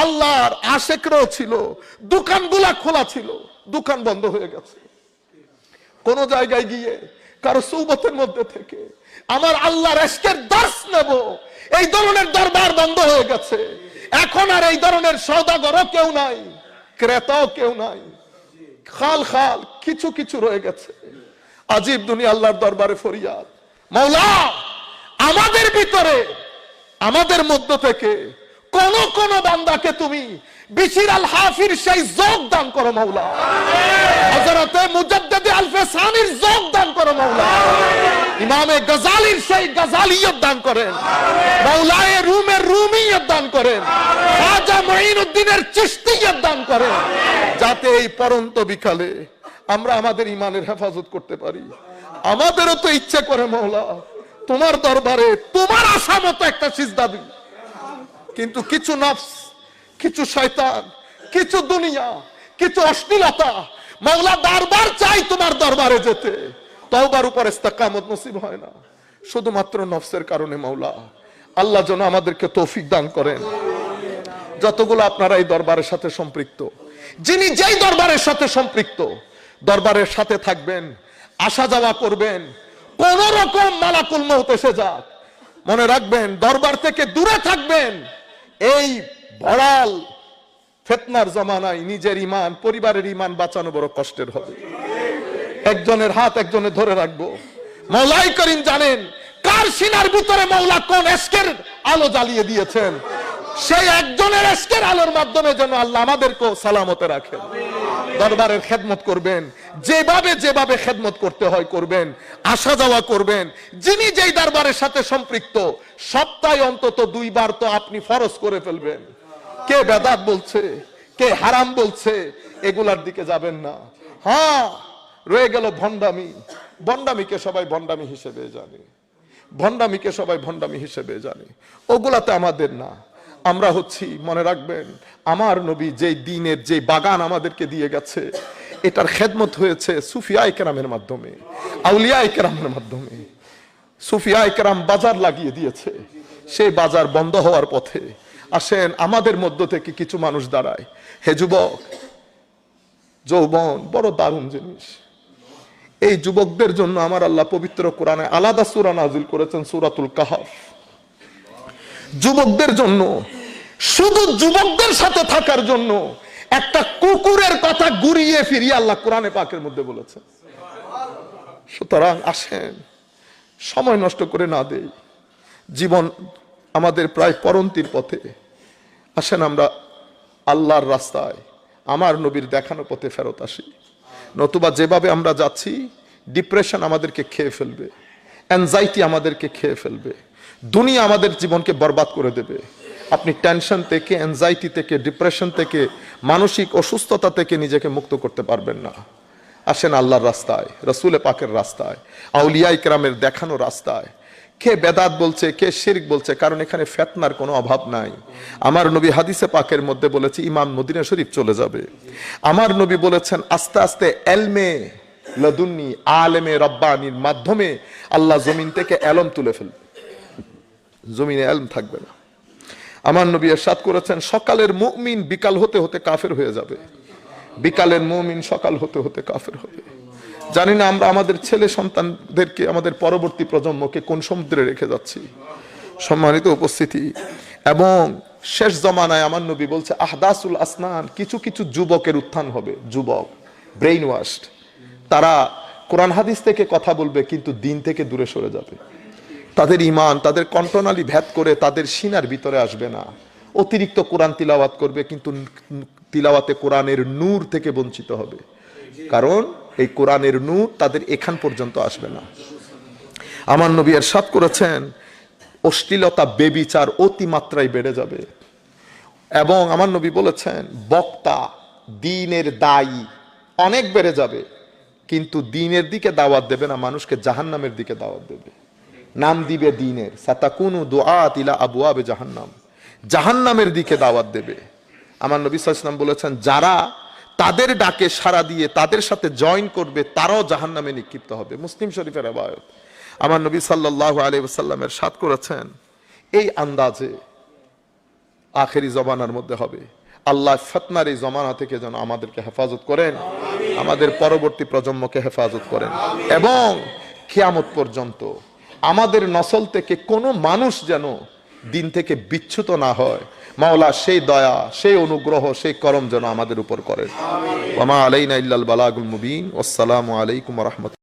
আল্লাহর আশিকরাও ছিল। দোকানগুলা খোলা ছিল, দোকান বন্ধ হয়ে গেছে। কোন জায়গায় গিয়ে কারো সুবতের মধ্যে থেকে আমার আল্লাহর ইশকের দর্শ নেব, এই ধরনের দরবার বন্ধ হয়ে গেছে। এখন আর এই ধরনের সওদাগরও কেউ নাই, ক্রেতাও কেউ নাই। খাল খাল কিছু কিছু রয়ে গেছে। আজীব দুনিয়া। আল্লাহর দরবারে ফরিয়াদ, মাওলা আমাদের ভিতরে আমাদের মধ্য থেকে কোন কোন বান্দাকে তুমি বিশির আল হাফির সেই যোগ দান করো মাওলা, হযরতে মুজাদ্দিদ আলফে সানির যোগ দান করো মাওলা, ইমামে গজালির সেই গজালিয়ত দান করেন, মাওলায়ে রুমের রুমিয়ত দান করেন, খাজা মুঈনুদ্দিনের চিশতিয়ত দান করেন, যাতে এই পরন্ত বিকালে আমরা আমাদের ইমানের হেফাজত করতে পারি। আমাদেরও তো ইচ্ছে করে মাওলা তোমার দরবারে তোমার আশা মতো একটা সিজদা দিই, কিন্তু কিছু নফস, কিছু শয়তান, কিছু দুনিয়া, কিছু অশ্লীলতা মাওলা বারবার চাই তোমার দরবারে যেতে, তওবার উপর ইস্তেকামত নসিব হয় না, শুধুমাত্র নফসের কারণে। মাওলা আল্লাহ যেন আমাদেরকে তৌফিক দান করেন। যতগুলো আপনারা এই দরবারের সাথে সম্পৃক্ত, যিনি যেই দরবারের সাথে সম্পৃক্ত, দরবারের সাথে থাকবেন, আসা যাওয়া করবেন, কোন রকম মালাকুল মউত এসে যাক, মনে রাখবেন দরবার থেকে দূরে থাকবেন। এই ভরাল ফিতনার জমানায় নিজের ঈমান, পরিবারের ঈমান বাঁচানো বড় কষ্টের হবে। একজনের হাত একজনে ধরে রাখবো। মওলাই করিম জানেন কার সিনার ভিতরে মওলা কোন এশকের আলো জ্বালিয়ে দিয়েছেন, সেই একজনের এশকের আলোর মাধ্যমে যেন আল্লাহ আমাদেরকে সালামতে রাখেন। দরবারের খেদমত করবেন, যেভাবে যেভাবে খেদমত করতে হয় করবেন, আসা যাওয়া করবেন। যিনি যেই দরবারের সাথে সম্পৃক্ত, সপ্তাহে অন্তত 2 বার তো আপনি ফরজ করে ফেলবেন। কে বেদাত বলছে, কে হারাম বলছে, এগুলার দিকে যাবেন না। হ্যাঁ, রয়ে গেল ভণ্ডামি। ভণ্ডামিকে সবাই ভণ্ডামি হিসেবে জানে, ভণ্ডামিকে সবাই ভণ্ডামি হিসেবে জানে, ওগুলাতে আমাদের না। আমরা হচ্ছি, মনে রাখবেন, আমার নবী যেই দ্বীনের যে বাগান আমাদেরকে দিয়ে গেছে, এটার খেদমত হয়েছে সুফিয়ায়ে কেরামের মাধ্যমে, আউলিয়ায়ে কেরামের মাধ্যমে। সুফিয়ায়ে কেরাম বাজার লাগিয়ে দিয়েছে, সেই বাজার বন্ধ হওয়ার পথে। আসেন আমাদের মধ্য থেকে কিছু মানুষ দাঁড়ায়। হে যুবক, যৌবন বড় দারুণ জিনিস। এই যুবকদের জন্য আমার আল্লাহ পবিত্র কোরআনে আলাদা সূরা নাযিল করেছেন, সূরাতুল কাহফ। যুবকদের জন্য, শুধু যুবকদের সাথে থাকার জন্য একটা কুকুরের কথা ঘুরিয়ে ফিরিয়ে আল্লাহ কোরআনে পাকের মধ্যে বলেছেন। সুতরাং আসেন, সময় নষ্ট করে না দেই, জীবন আমাদের প্রায় পরন্তির পথে। আসেন আমরা আল্লাহর রাস্তায়, আমার নবীর দেখানো পথে ফেরত আসি। নতুবা যেভাবে আমরা যাচ্ছি, ডিপ্রেশন আমাদেরকে খেয়ে ফেলবে, অ্যাংজাইটি আমাদেরকে খেয়ে ফেলবে, দুনিয়া আমাদের জীবনকে বরবাদ করে দেবে। আপনি টেনশন থেকে, অ্যাংজাইটি থেকে, ডিপ্রেশন থেকে, মানসিক অসুস্থতা থেকে নিজেকে মুক্ত করতে পারবেন না। আসেন আল্লাহর রাস্তায়, রাসূলে পাকের রাস্তায়, আউলিয়ায়ে কেরামের দেখানো রাস্তায়। কে বেদাত বলছে, কে শিরক বলছে, কারণ এখানে ফিতনার কোনো অভাব নাই। আমার নবী হাদিসে পাকের মধ্যে বলেছে, ইমাম মদিনা শরীফ চলে যাবে। আমার নবী বলেছেন, আস্তে আস্তে এলমে লাদুন্নি, আলেমে রব্বানির মাধ্যমে আল্লাহ জমিন থেকে এলম তুলে ফেলবে, জমিনে এলম থাকবে না। আমার নবী ইরশাদ করেছেন, সকালের মুমিন বিকাল হতে হতে কাফের হয়ে যাবে, বিকালের মুমিন সকাল হতে হতে কাফের হবে। জানি না আমরা আমাদের ছেলে সন্তানদেরকে, আমাদের পরবর্তী প্রজন্মকে কোন সমুদ্রে রেখে যাচ্ছি। সম্মানিত উপস্থিতি, এবং শেষ জমানায় আমার নবী বলছে, আহদাসুল আসনান, কিছু কিছু যুবকের উত্থান হবে, যুবক ব্রেইন ওয়াশড, তারা কোরআন হাদিস থেকে কথা বলবে কিন্তু দিন থেকে দূরে সরে যাবে। তাদের ঈমান, তাদের কণ্ঠনালী ভেদ করে তাদের সিনার ভিতরে আসবে না। অতিরিক্ত কোরআন তিলাওয়াত করবে কিন্তু তিলাওয়াতে কোরআনের নূর থেকে বঞ্চিত হবে, কারণ এই কোরআনের নূর তাদের এখান পর্যন্ত আসবে না। আমার নবী ইরশাদ করেছেন, অশ্লীলতা, বেবিচার অতিমাত্রায় বেড়ে যাবে। এবং আমার নবী বলেছেন, বক্তা, দ্বীনের দায়ী অনেক বেড়ে যাবে, কিন্তু দ্বীনের দিকে দাওয়াত দেবে না, মানুষকে জাহান্নামের দিকে দাওয়াত দেবে। নাম দিবে দ্বীনের, সাতাকুনু দুআত ইলা আবওয়াবে জাহান্নাম, জাহান্নামের দিকে দাওয়াত দেবে। আমার নবী সাল্লাল্লাহু আলাইহি ওয়াসাল্লাম বলেছেন, যারা তাদের ডাকে সাড়া দিয়ে তাদের সাথে জয়েন করবে, তারাও জাহান্নামে নিক্ষিপ্ত হবে। মুসলিম শরীফের রিওয়ায়াত। আমার নবী সাল্লাল্লাহু আলাইহি ওয়াসাল্লামের ইরশাদ করেছেন, এই আন্দাজে আখেরি জমানার মধ্যে হবে। আল্লাহ ফিতনার এই জমানা থেকে যেন আমাদেরকে হেফাজত করেন, আমাদের পরবর্তী প্রজন্মকে হেফাজত করেন, এবং কিয়ামত পর্যন্ত আমাদের নসল থেকে কোনো মানুষ যেন দিন থেকে বিচ্যুত না হয়। মাওলা সেই দয়া, সেই অনুগ্রহ, সেই করম যেন আমাদের উপর করেন। ওয়া মা আলাইনা ইল্লাল বালাগুল মুবিন। আসসালামু আলাইকুম ওয়া রাহমাতুল্লাহ।